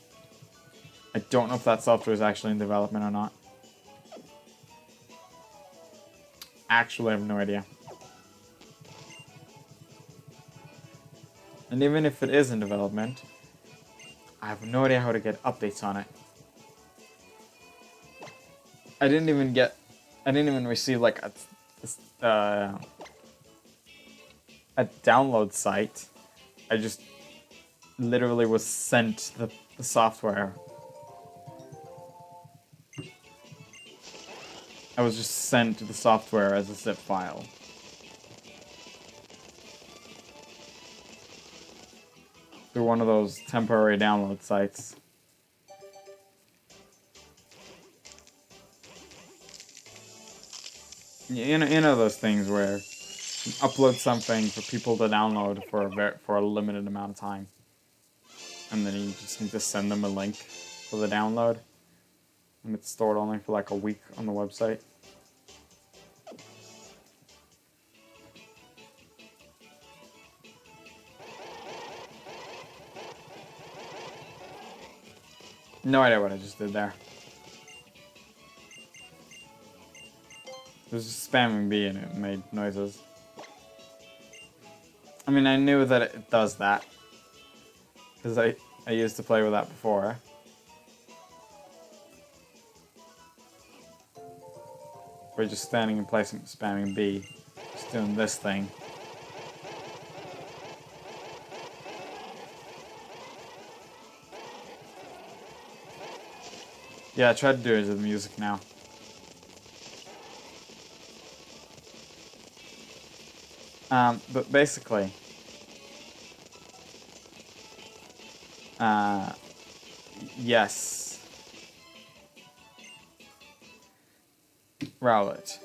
I don't know if that software is actually in development or not. Actually, I have no idea. And even if it is in development, I have no idea how to get updates on it. I didn't even receive like a download site. I just literally was sent the software. I was just sent the software as a zip file. Through one of those temporary download sites. You know those things where you upload something for people to download for a limited amount of time, and then you just need to send them a link for the download, and it's stored only for like a week on the website. No idea what I just did there. It was just spamming B and it made noises. I mean, I knew that it does that, because I used to play with that before. We're just standing in place and spamming B, just doing this thing. Yeah, I tried to do it with music now. But basically, yes, Rowlet.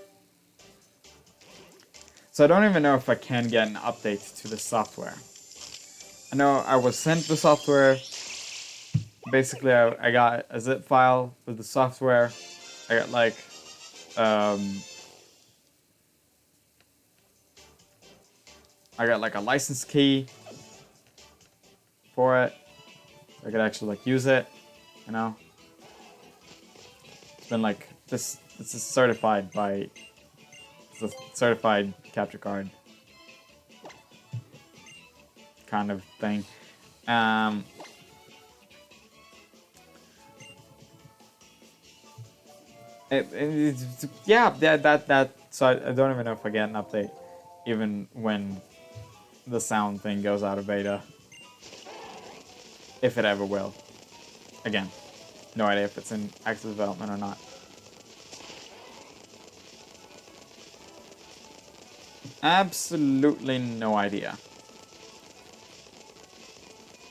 So I don't even know if I can get an update to the software. I know I was sent the software. Basically, I got a zip file with the software. I got like, a license key for it. I could actually like use it, you know. It's been like this is certified by, it's a certified capture card kind of thing. So I don't even know if I get an update even when the sound thing goes out of beta. If it ever will. Again, no idea if it's in active development or not. Absolutely no idea.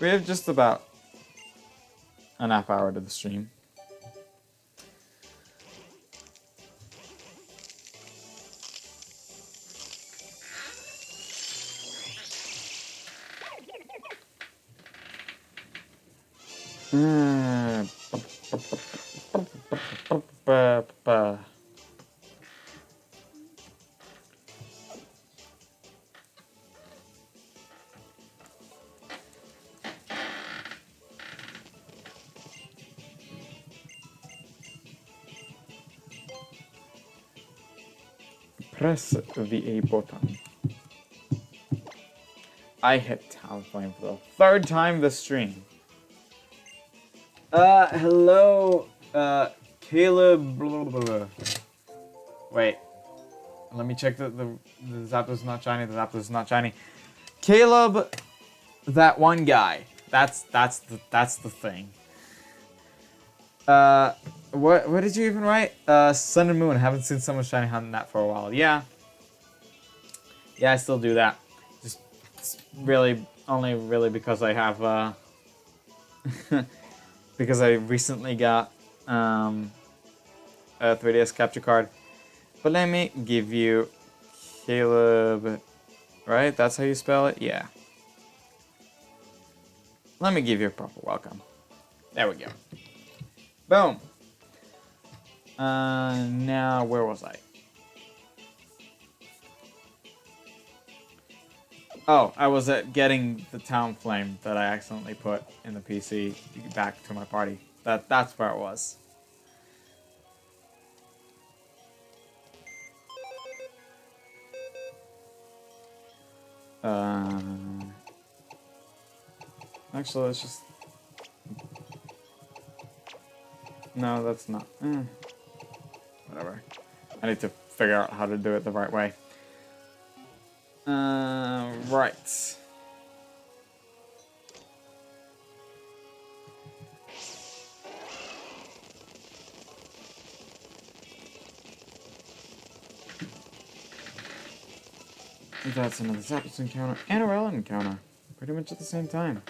We have just about an half hour to the stream. Press the A button. I hit Talonflame for the third time this stream. Hello, Caleb. Blah, blah, blah. Wait, let me check the Zapdos not shiny. The Zapdos not shiny. Caleb, that one guy. That's the thing. What did you even write? Sun and Moon. Haven't seen someone shiny hunting that for a while. Yeah, I still do that. Just really only because I have because I recently got a 3DS capture card. But let me give you Caleb, right? That's how you spell it? Yeah. Let me give you a proper welcome. There we go. Boom. Now, where was I? Oh, I was at getting the Talonflame that I accidentally put in the PC back to my party. That's where it was. Actually, let's just... No, that's not... Whatever. I need to figure out how to do it the right way. Right. That's another Zapdos encounter and a Rowlet encounter. Pretty much at the same time.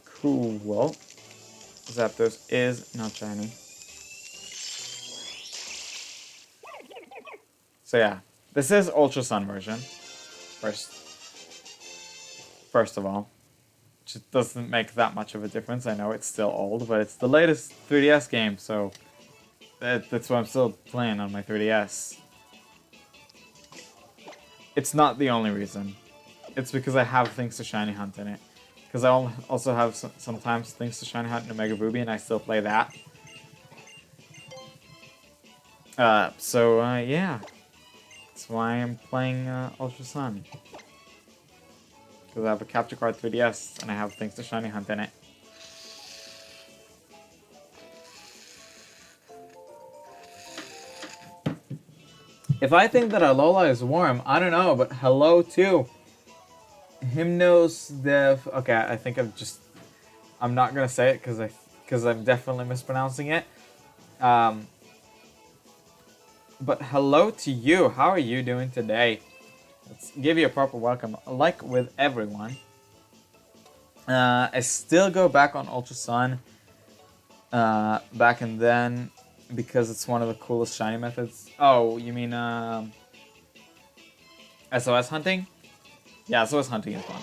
Cool. Well, Zapdos is not shiny. So yeah, this is Ultra Sun version. First of all, which doesn't make that much of a difference. I know it's still old, but it's the latest 3DS game, so that's why I'm still playing on my 3DS. It's not the only reason. It's because I have things to shiny hunt in it. Because I also have sometimes things to shiny hunt in Omega Ruby, and I still play that. Yeah. That's why I'm playing Ultra Sun. Because I have a capture card 3DS, and I have things to shiny hunt in it. If I think that Alola is warm, I don't know, but hello too. Hymnos Dev. Okay, I think I'm not gonna say it because I'm definitely mispronouncing it. But hello to you. How are you doing today? Let's give you a proper welcome, like with everyone. I still go back on Ultra Sun back and then because it's one of the coolest shiny methods. Oh, you mean SOS hunting? Yeah, SOS hunting is fun.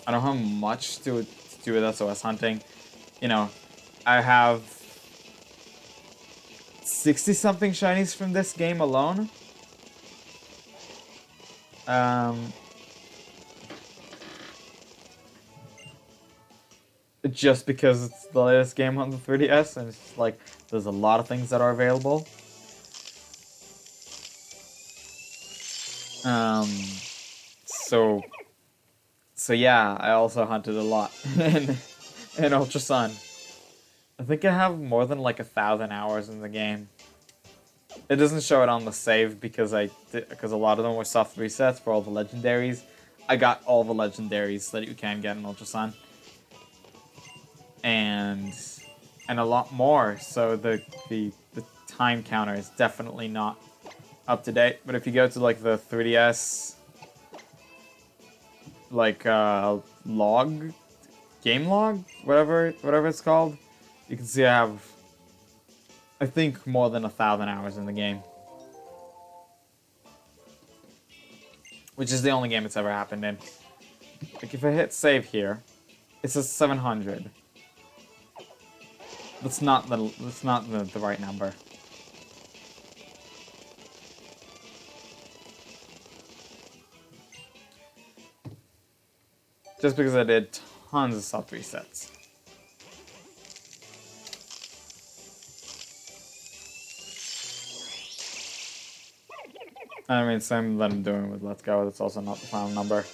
I don't have much to do with SOS hunting. You know, I have 60-something shinies from this game alone. Just because it's the latest game on the 3DS, and it's just like, there's a lot of things that are available. So yeah, I also hunted a lot in Ultra Sun. I think I have more than like 1,000 hours in the game. It doesn't show it on the save because a lot of them were soft resets for all the legendaries. I got all the legendaries that you can get in Ultra Sun. And a lot more, so the time counter is definitely not up to date. But if you go to like the 3DS like log, game log, whatever it's called, you can see I have, I think, more than 1,000 hours in the game, which is the only game it's ever happened in. Like if I hit save here, it says 700. That's not the right number. Just because I did tons of soft resets. I mean, same that I'm doing with Let's Go, that's also not the final number.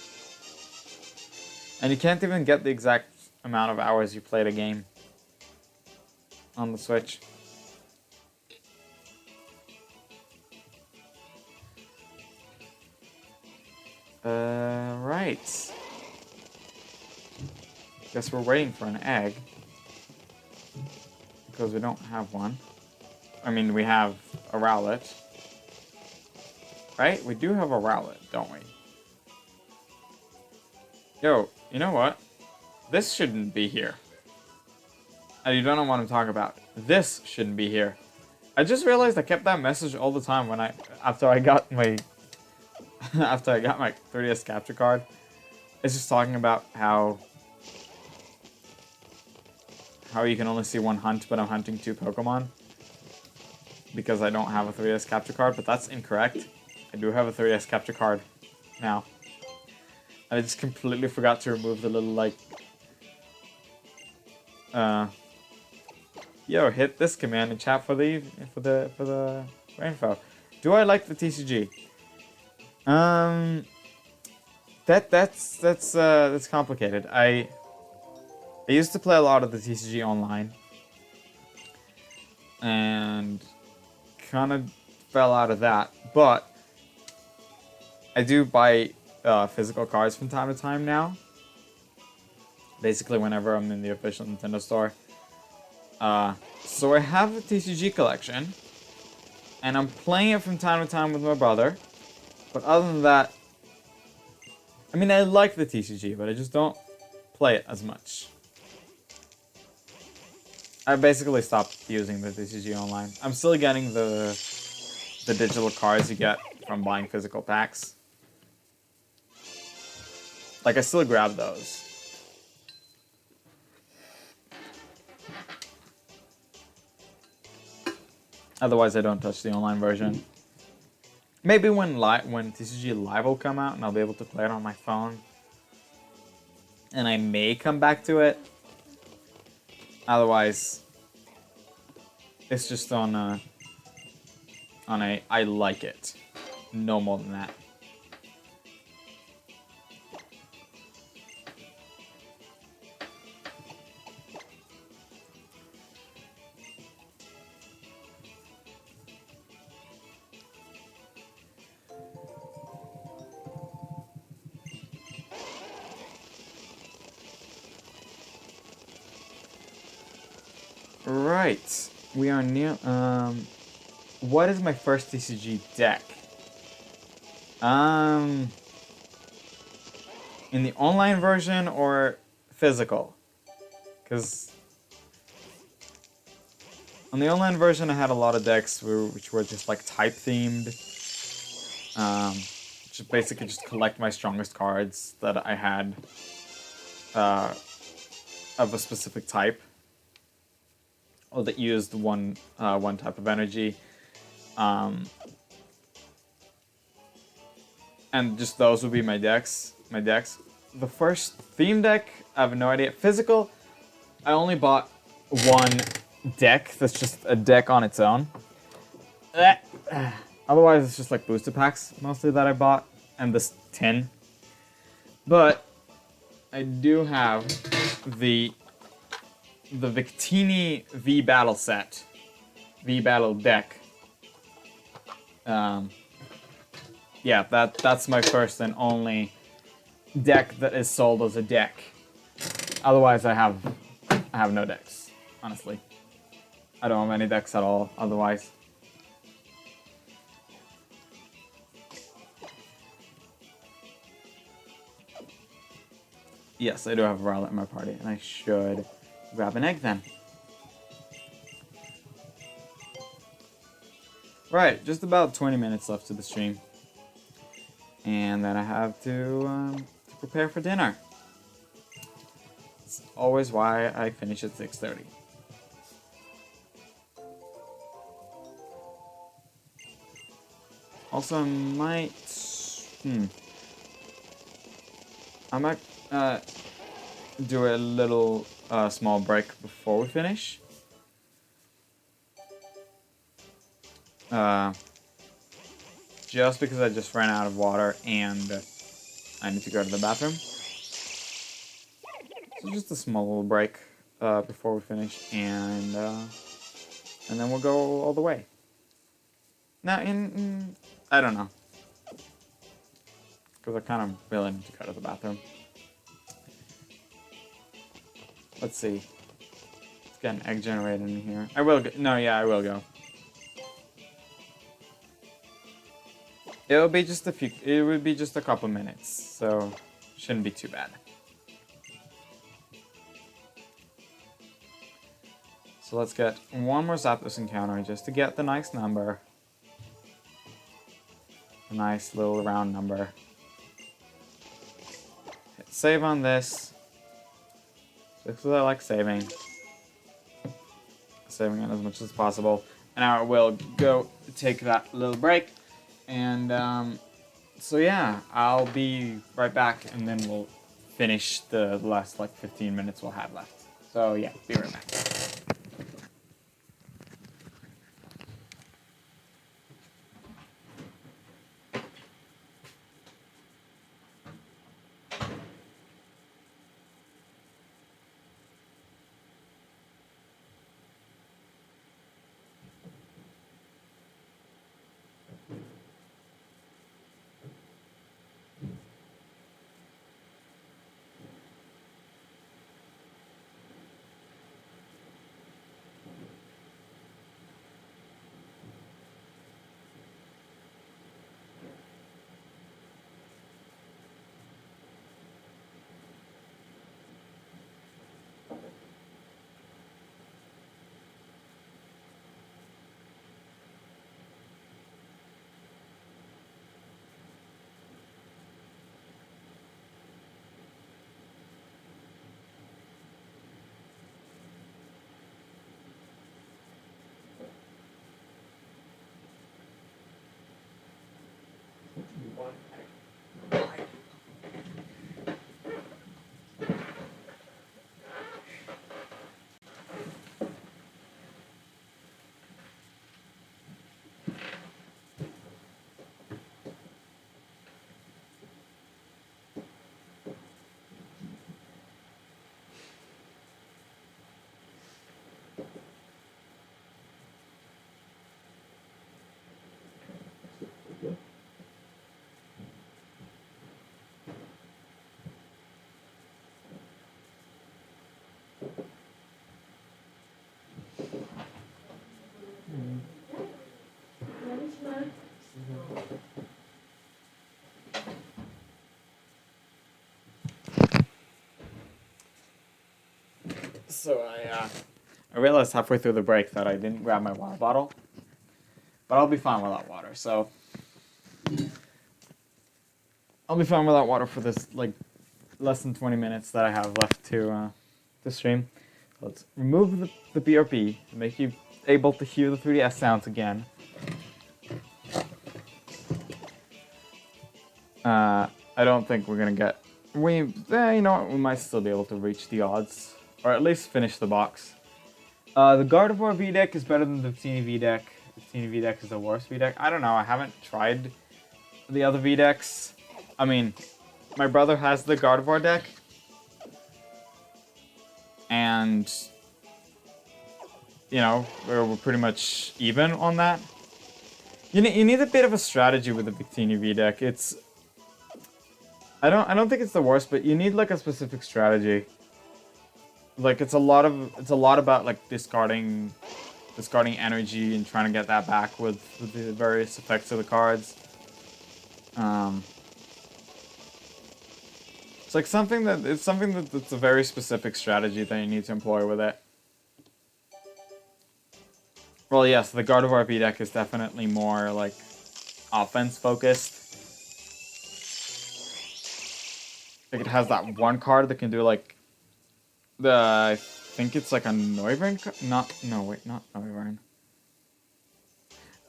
And you can't even get the exact amount of hours you played a game on the Switch. Right. Guess we're waiting for an egg. Because we don't have one. I mean, we have a Rowlet. Right? We do have a Rowlet, don't we? Yo, you know what? This shouldn't be here. You don't know what I'm talking about. This shouldn't be here. I just realized I kept that message all the time when after I got my 3DS capture card. It's just talking about how you can only see one hunt, but I'm hunting 2 Pokemon because I don't have a 3DS capture card, but that's incorrect. I do have a 3DS capture card now. I just completely forgot to remove the little like yo, hit this command and chat for the info. Do I like the TCG? That's complicated. I used to play a lot of the TCG online, and kind of fell out of that. But I do buy physical cards from time to time now. Basically, whenever I'm in the official Nintendo store. So I have a TCG collection, and I'm playing it from time to time with my brother. But other than that, I mean, I like the TCG, but I just don't play it as much. I basically stopped using the TCG online. I'm still getting the digital cards you get from buying physical packs. Like, I still grab those. Otherwise, I don't touch the online version. Maybe when TCG Live will come out and I'll be able to play it on my phone. And I may come back to it. Otherwise, it's just on a I like it. No more than that. Right, we are near. What is my first TCG deck? In the online version or physical? Because on the online version, I had a lot of decks which were just like type themed. Just basically just collect my strongest cards that I had of a specific type, or that used one type of energy. And just those would be my decks. The first theme deck, I have no idea. Physical, I only bought one deck that's just a deck on its own. Otherwise, it's just like booster packs mostly that I bought, and this tin. But I do have the Victini V Battle set, V Battle deck. Yeah, that's my first and only deck that is sold as a deck. Otherwise, I have no decks, honestly. I don't have any decks at all, otherwise. Yes, I do have a Rowlet in my party, and I should grab an egg then. Right, just about 20 minutes left to the stream. And then I have to prepare for dinner. It's always why I finish at 6:30. Also, I might do a little small break before we finish. Just because I just ran out of water and I need to go to the bathroom. So just a small little break before we finish, and then we'll go all the way. Now, I don't know, because I kind of really need to go to the bathroom. Let's see. Let's get an egg generator in here. I will go. No, yeah, I will go. It would be just a couple minutes, so shouldn't be too bad. So let's get one more Zapdos encounter just to get the nice number. A nice little round number. Hit save on this. Just because I like saving. Saving it as much as possible. And now I will go take that little break. And so yeah, I'll be right back, and then we'll finish the last like 15 minutes we'll have left. So yeah, be right back. So I realized halfway through the break that I didn't grab my water bottle. But I'll be fine without water, so... I'll be fine without water for this, like, less than 20 minutes that I have left to stream. Let's remove the BRB to make you able to hear the 3DS sounds again. I don't think we're gonna get... you know what, we might still be able to reach the odds. Or at least finish the box. The Gardevoir V-Deck is better than the Victini V-Deck. The Victini V-Deck is the worst V-Deck. I don't know, I haven't tried the other V-Decks. I mean, my brother has the Gardevoir deck. And, you know, we're pretty much even on that. You need a bit of a strategy with the Victini V-Deck. It's... I don't think it's the worst, but you need like a specific strategy. Like it's a lot about like discarding energy and trying to get that back with the various effects of the cards. It's something that's a very specific strategy that you need to employ with it. Well, yes, the Gardevoir V deck is definitely more like offense focused. Like it has that one card that can do like I think it's like a Noivern, not Noivern.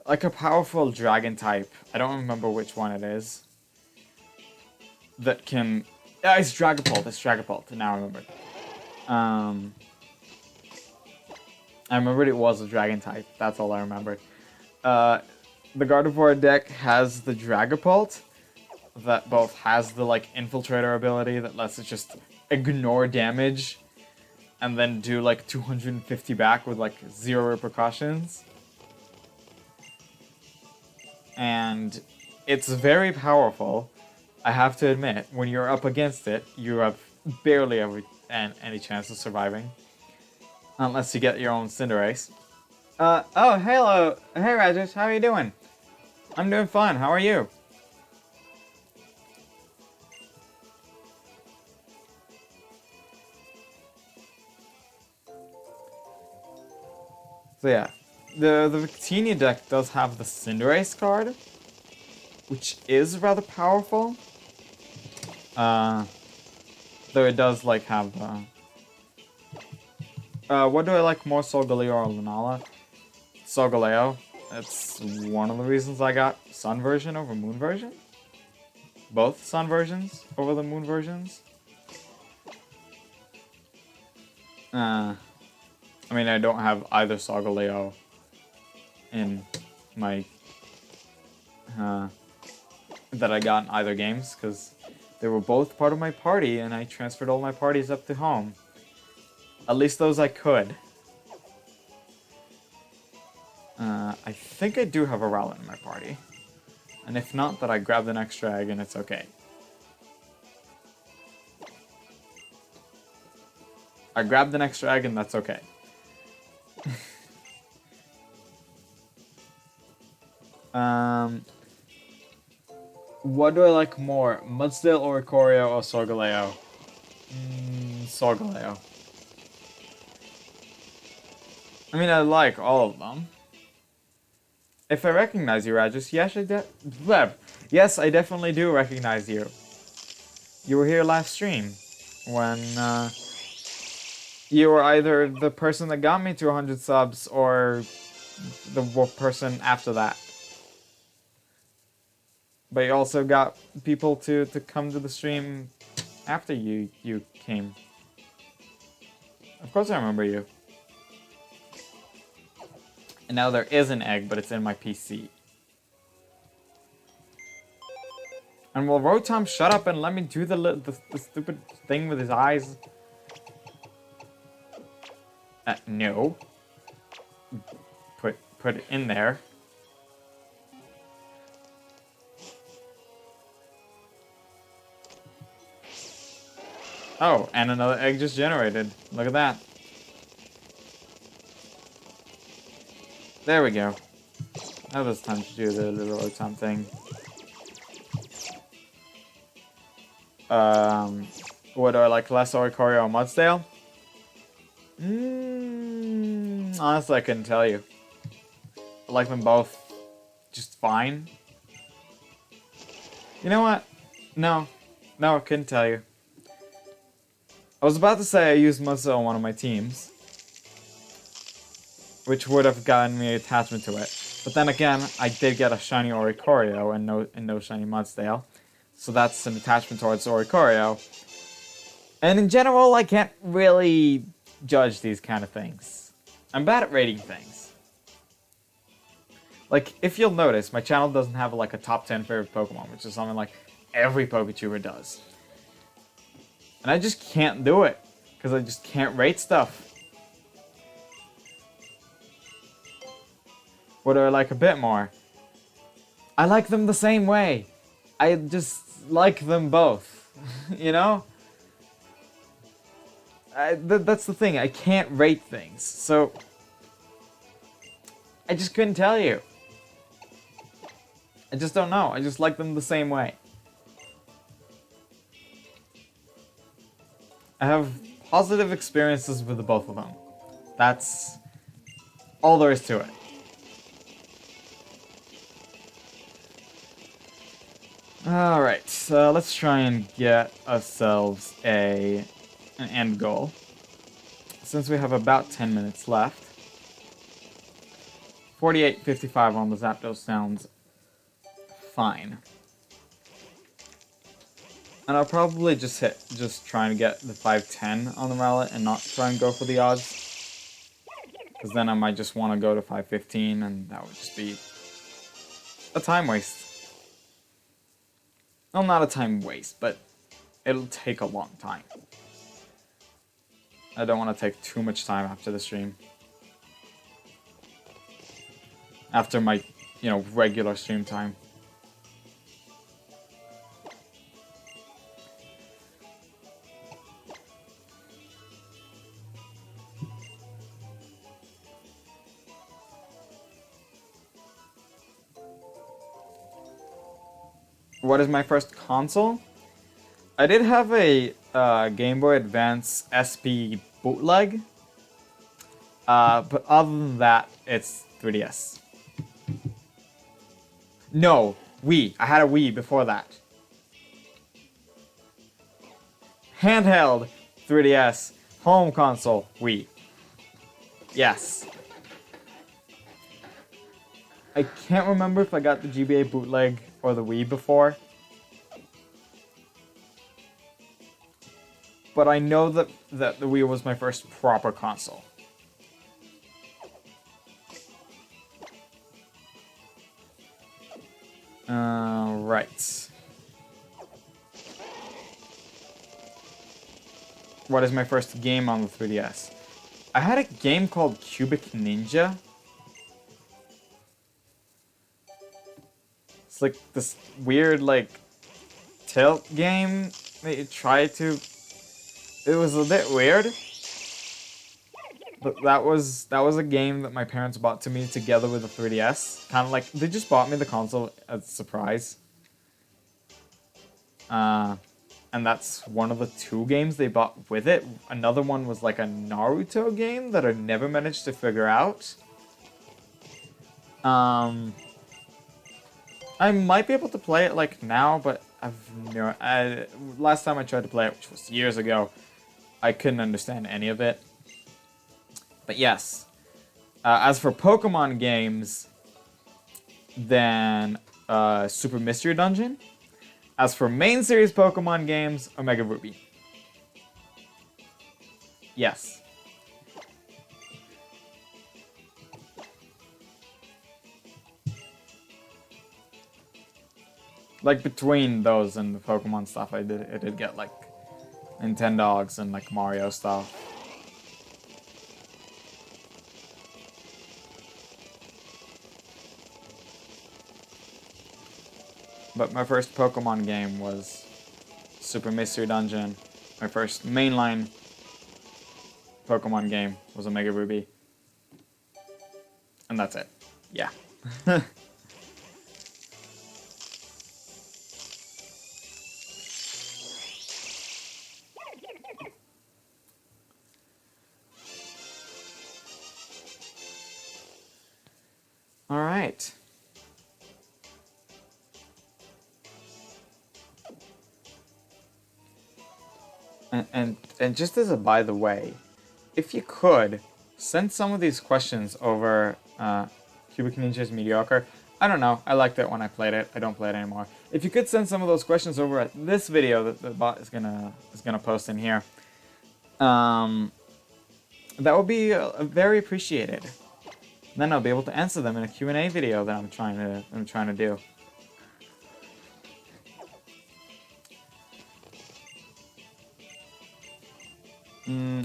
Like a powerful dragon type. I don't remember which one it is. That can... Yeah, it's Dragapult. It's Dragapult. Now I remember. I remembered it was a dragon type. That's all I remembered. The Gardevoir deck has the Dragapult that both has the like Infiltrator ability that lets it just ignore damage and then do like 250 back with like 0 repercussions. And it's very powerful. I have to admit, when you're up against it, you have barely any chance of surviving. Unless you get your own Cinderace. Oh, hello. Hey, Rajesh, how are you doing? I'm doing fine. How are you? So yeah, the Victini deck does have the Cinderace card, which is rather powerful. Though it does like have what do I like more, Solgaleo or Lunala? Solgaleo. That's one of the reasons I got Sun version over Moon version. Both Sun versions over the Moon versions. I mean, I don't have either Solgaleo in my that I got in either games because they were both part of my party and I transferred all my parties up to home. At least those I could. I think I do have a Rowlet in my party. And if not, then I grabbed an extra egg and it's okay. I grabbed an extra egg and that's okay. What do I like more? Mudsdale, Oricorio, or Solgaleo? Solgaleo. I mean, I like all of them. If I recognize you, Rajesh, yes, I definitely do recognize you. You were here last stream when you were either the person that got me to 100 subs or the person after that. But you also got people to come to the stream after you came. Of course I remember you. And now there is an egg, but it's in my PC. And will Rotom shut up and let me do the stupid thing with his eyes? No. Put it in there. Oh, and another egg just generated. Look at that. There we go. Now it's time to do the little Rotom thing. What do I like less, Oricorio or Mudsdale? Honestly, I couldn't tell you. I like them both just fine. You know what? No, I couldn't tell you. I was about to say I used Muzzle on one of my teams, which would have gotten me attachment to it. But then again, I did get a shiny Oricorio and no shiny Mudsdale. So that's an attachment towards Oricorio. And in general, I can't really judge these kind of things. I'm bad at rating things. Like, if you'll notice, my channel doesn't have like a top 10 favorite Pokemon, which is something like every PokeTuber does. And I just can't do it, because I just can't rate stuff. What do I like a bit more? I like them the same way. I just like them both, you know? That's the thing, I can't rate things, so I just couldn't tell you. I just don't know, I just like them the same way. I have positive experiences with the both of them. That's all there is to it. Alright, so let's try and get ourselves an end goal. Since we have about 10 minutes left. 48.55 on the Zapdos sounds fine. And I'll probably just try and get the 510 on the Rowlet and not try and go for the odds. Because then I might just want to go to 515 and that would just be a time waste. Well, not a time waste, but it'll take a long time. I don't want to take too much time after the stream. After my, regular stream time. What is my first console? I did have a Game Boy Advance SP bootleg. But other than that, it's 3DS. No, Wii. I had a Wii before that. Handheld, 3DS. Home console, Wii. Yes. I can't remember if I got the GBA bootleg or the Wii before. But I know that the Wii was my first proper console. Right. What is my first game on the 3DS? I had a game called Cubic Ninja. It's like this weird, tilt game that you try to... It was a bit weird. But that was a game that my parents bought to me together with the 3DS. Kind of like, they just bought me the console as a surprise. And that's one of the 2 games they bought with it. Another one was like a Naruto game that I never managed to figure out. I might be able to play it now, but last time I tried to play it, which was years ago, I couldn't understand any of it. But yes, as for Pokemon games, then Super Mystery Dungeon. As for main series Pokemon games, Omega Ruby. Yes. Between those and the Pokemon stuff, I did get Nintendogs and Mario stuff. But my first Pokemon game was Super Mystery Dungeon. My first mainline Pokemon game was Omega Ruby. And that's it. Yeah. Alright. And just as a by the way, if you could, send some of these questions over Cubic Ninja's Mediocre. I don't know, I liked it when I played it. I don't play it anymore. If you could send some of those questions over at this video that the bot is gonna post in here, that would be very appreciated. And then I'll be able to answer them in a Q&A video that I'm trying to do.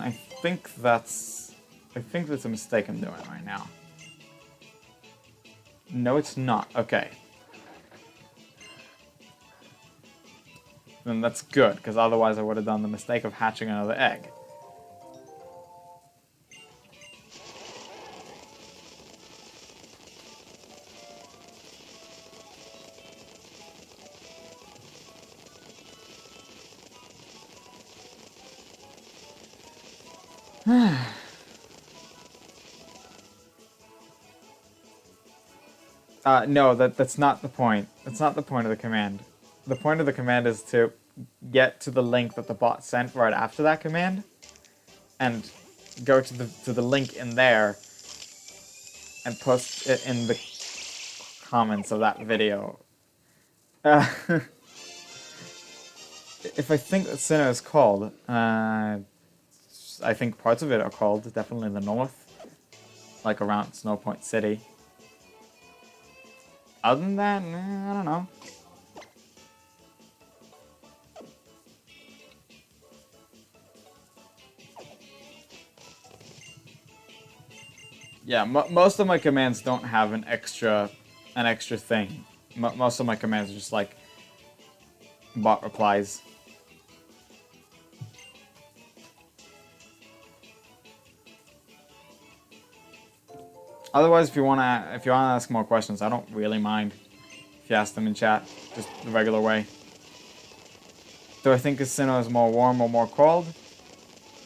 I think that's a mistake I'm doing right now. No, it's not. Okay. Then that's good, because otherwise I would have done the mistake of hatching another egg. No, that's not the point. That's not the point of the command. The point of the command is to get to the link that the bot sent right after that command, and go to the link in there, and post it in the comments of that video. If I think that Sinnoh is called, I think parts of it are called, definitely in the north, like around Snow Point City. Other than that, I don't know. Yeah, most of my commands don't have an extra thing. Most of my commands are just like bot replies. Otherwise, if you wanna ask more questions, I don't really mind if you ask them in chat, just the regular way. Do I think Sinnoh is more warm or more cold?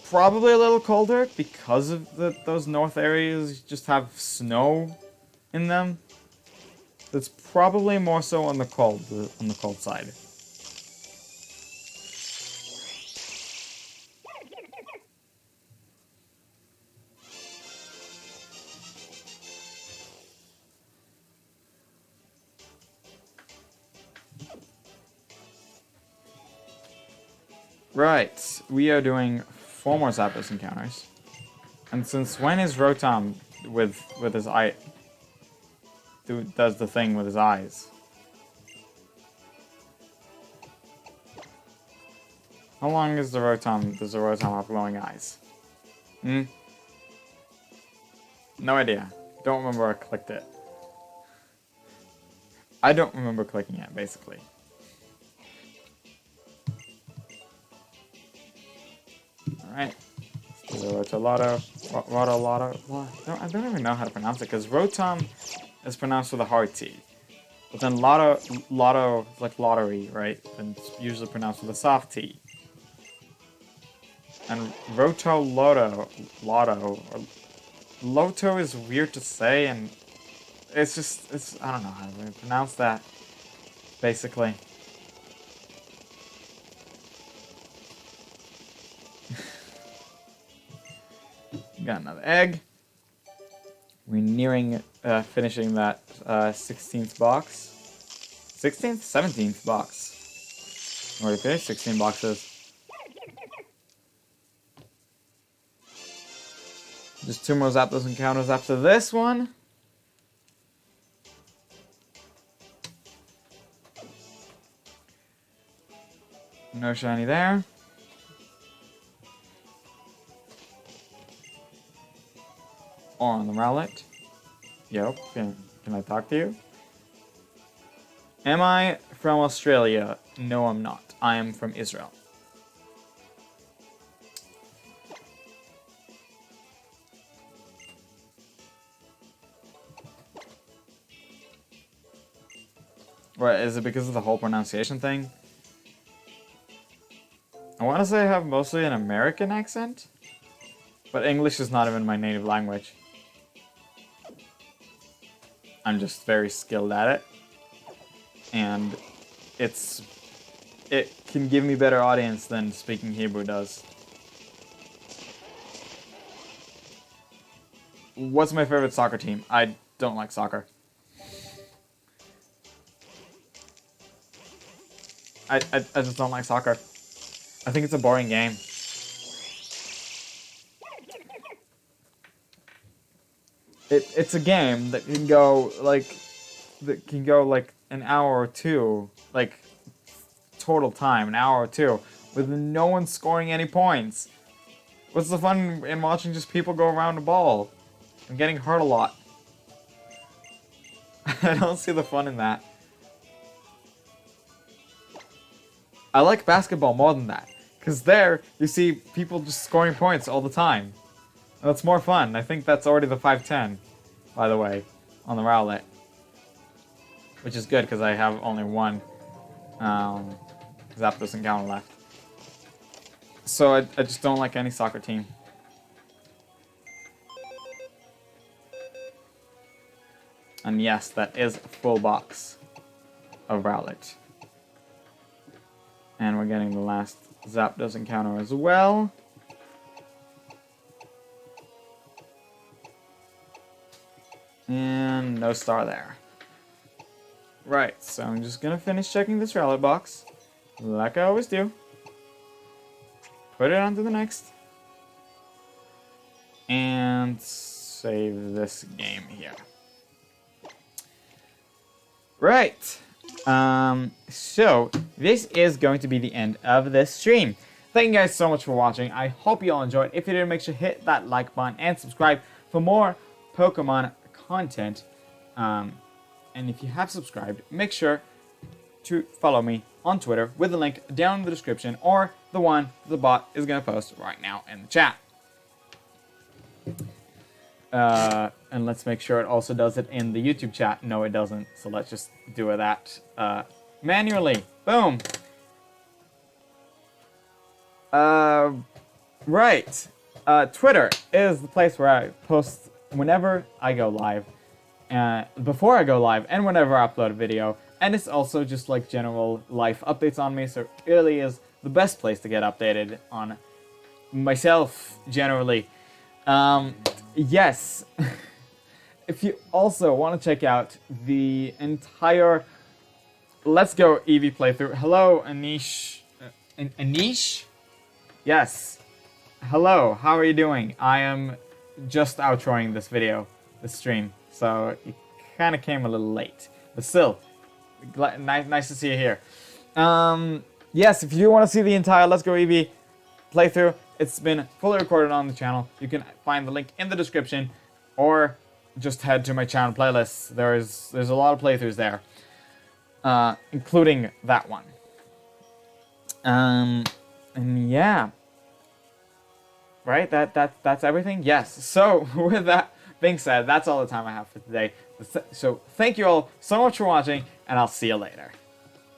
Probably a little colder because of those north areas just have snow in them. It's probably more so on the cold side. Right, we are doing 4 more Zapdos encounters. And since when is Rotom with his eye does the thing with his eyes? How long is does the Rotom have glowing eyes? No idea. Don't remember I clicked it. I don't remember clicking it, basically. Alright. Let's do the Rotolotto. I don't even know how to pronounce it, because Rotom is pronounced with a hard T. But then Lotto is like lottery, right? And it's usually pronounced with a soft T. And Rotolotto, Loto is weird to say, and I don't know how to pronounce that, basically. Got another egg. We're nearing finishing that 16th box. 16th? 17th box. Already finished 16 boxes. Just 2 more Zapdos encounters after this one. No shiny there. Or on the Rowlet. Yep, can I talk to you? Am I from Australia? No, I'm not. I am from Israel. What, is it because of the whole pronunciation thing? I want to say I have mostly an American accent, but English is not even my native language. I'm just very skilled at it. And it can give me better audience than speaking Hebrew does. What's my favorite soccer team? I don't like soccer. I just don't like soccer. I think it's a boring game. It's a game that can go like an hour or two, like total time, an hour or two, with no one scoring any points. What's the fun in watching just people go around a ball? I'm getting hurt a lot. I don't see the fun in that. I like basketball more than that. Because there, you see people just scoring points all the time. And that's more fun. I think that's already the 510, by the way, on the Rowlet. Which is good, because I have only one Zapdos encounter left. So I just don't like any soccer team. And yes, that is a full box of Rowlet. And we're getting the last Zapdos encounter as well. And no star there. Right, so I'm just gonna finish checking this Rowlet box, like I always do. Put it onto the next. And save this game here. Right. So this is going to be the end of this stream. Thank you guys so much for watching. I hope you all enjoyed. If you did, make sure to hit that like button and subscribe for more Pokemon content. And if you have subscribed, make sure to follow me on Twitter with the link down in the description, or the one the bot is going to post right now in the chat. And let's make sure it also does it in the YouTube chat. No, it doesn't. So let's just do that manually. Boom. Right. Twitter is the place where I post whenever I go live, before I go live, and whenever I upload a video. And it's also just like general life updates on me. So it really is the best place to get updated on myself generally. Yes. If you also want to check out the entire Let's Go Eevee playthrough. Hello, Anish. Anish? Yes. Hello, how are you doing? I am just outroing this stream. So it kind of came a little late. But still, nice to see you here. Yes, if you do want to see the entire Let's Go Eevee playthrough, it's been fully recorded on the channel. You can find the link in the description, or just head to my channel playlists. There's a lot of playthroughs there, including that one. And yeah, right. That's everything. Yes. So with that being said, that's all the time I have for today. So thank you all so much for watching, and I'll see you later.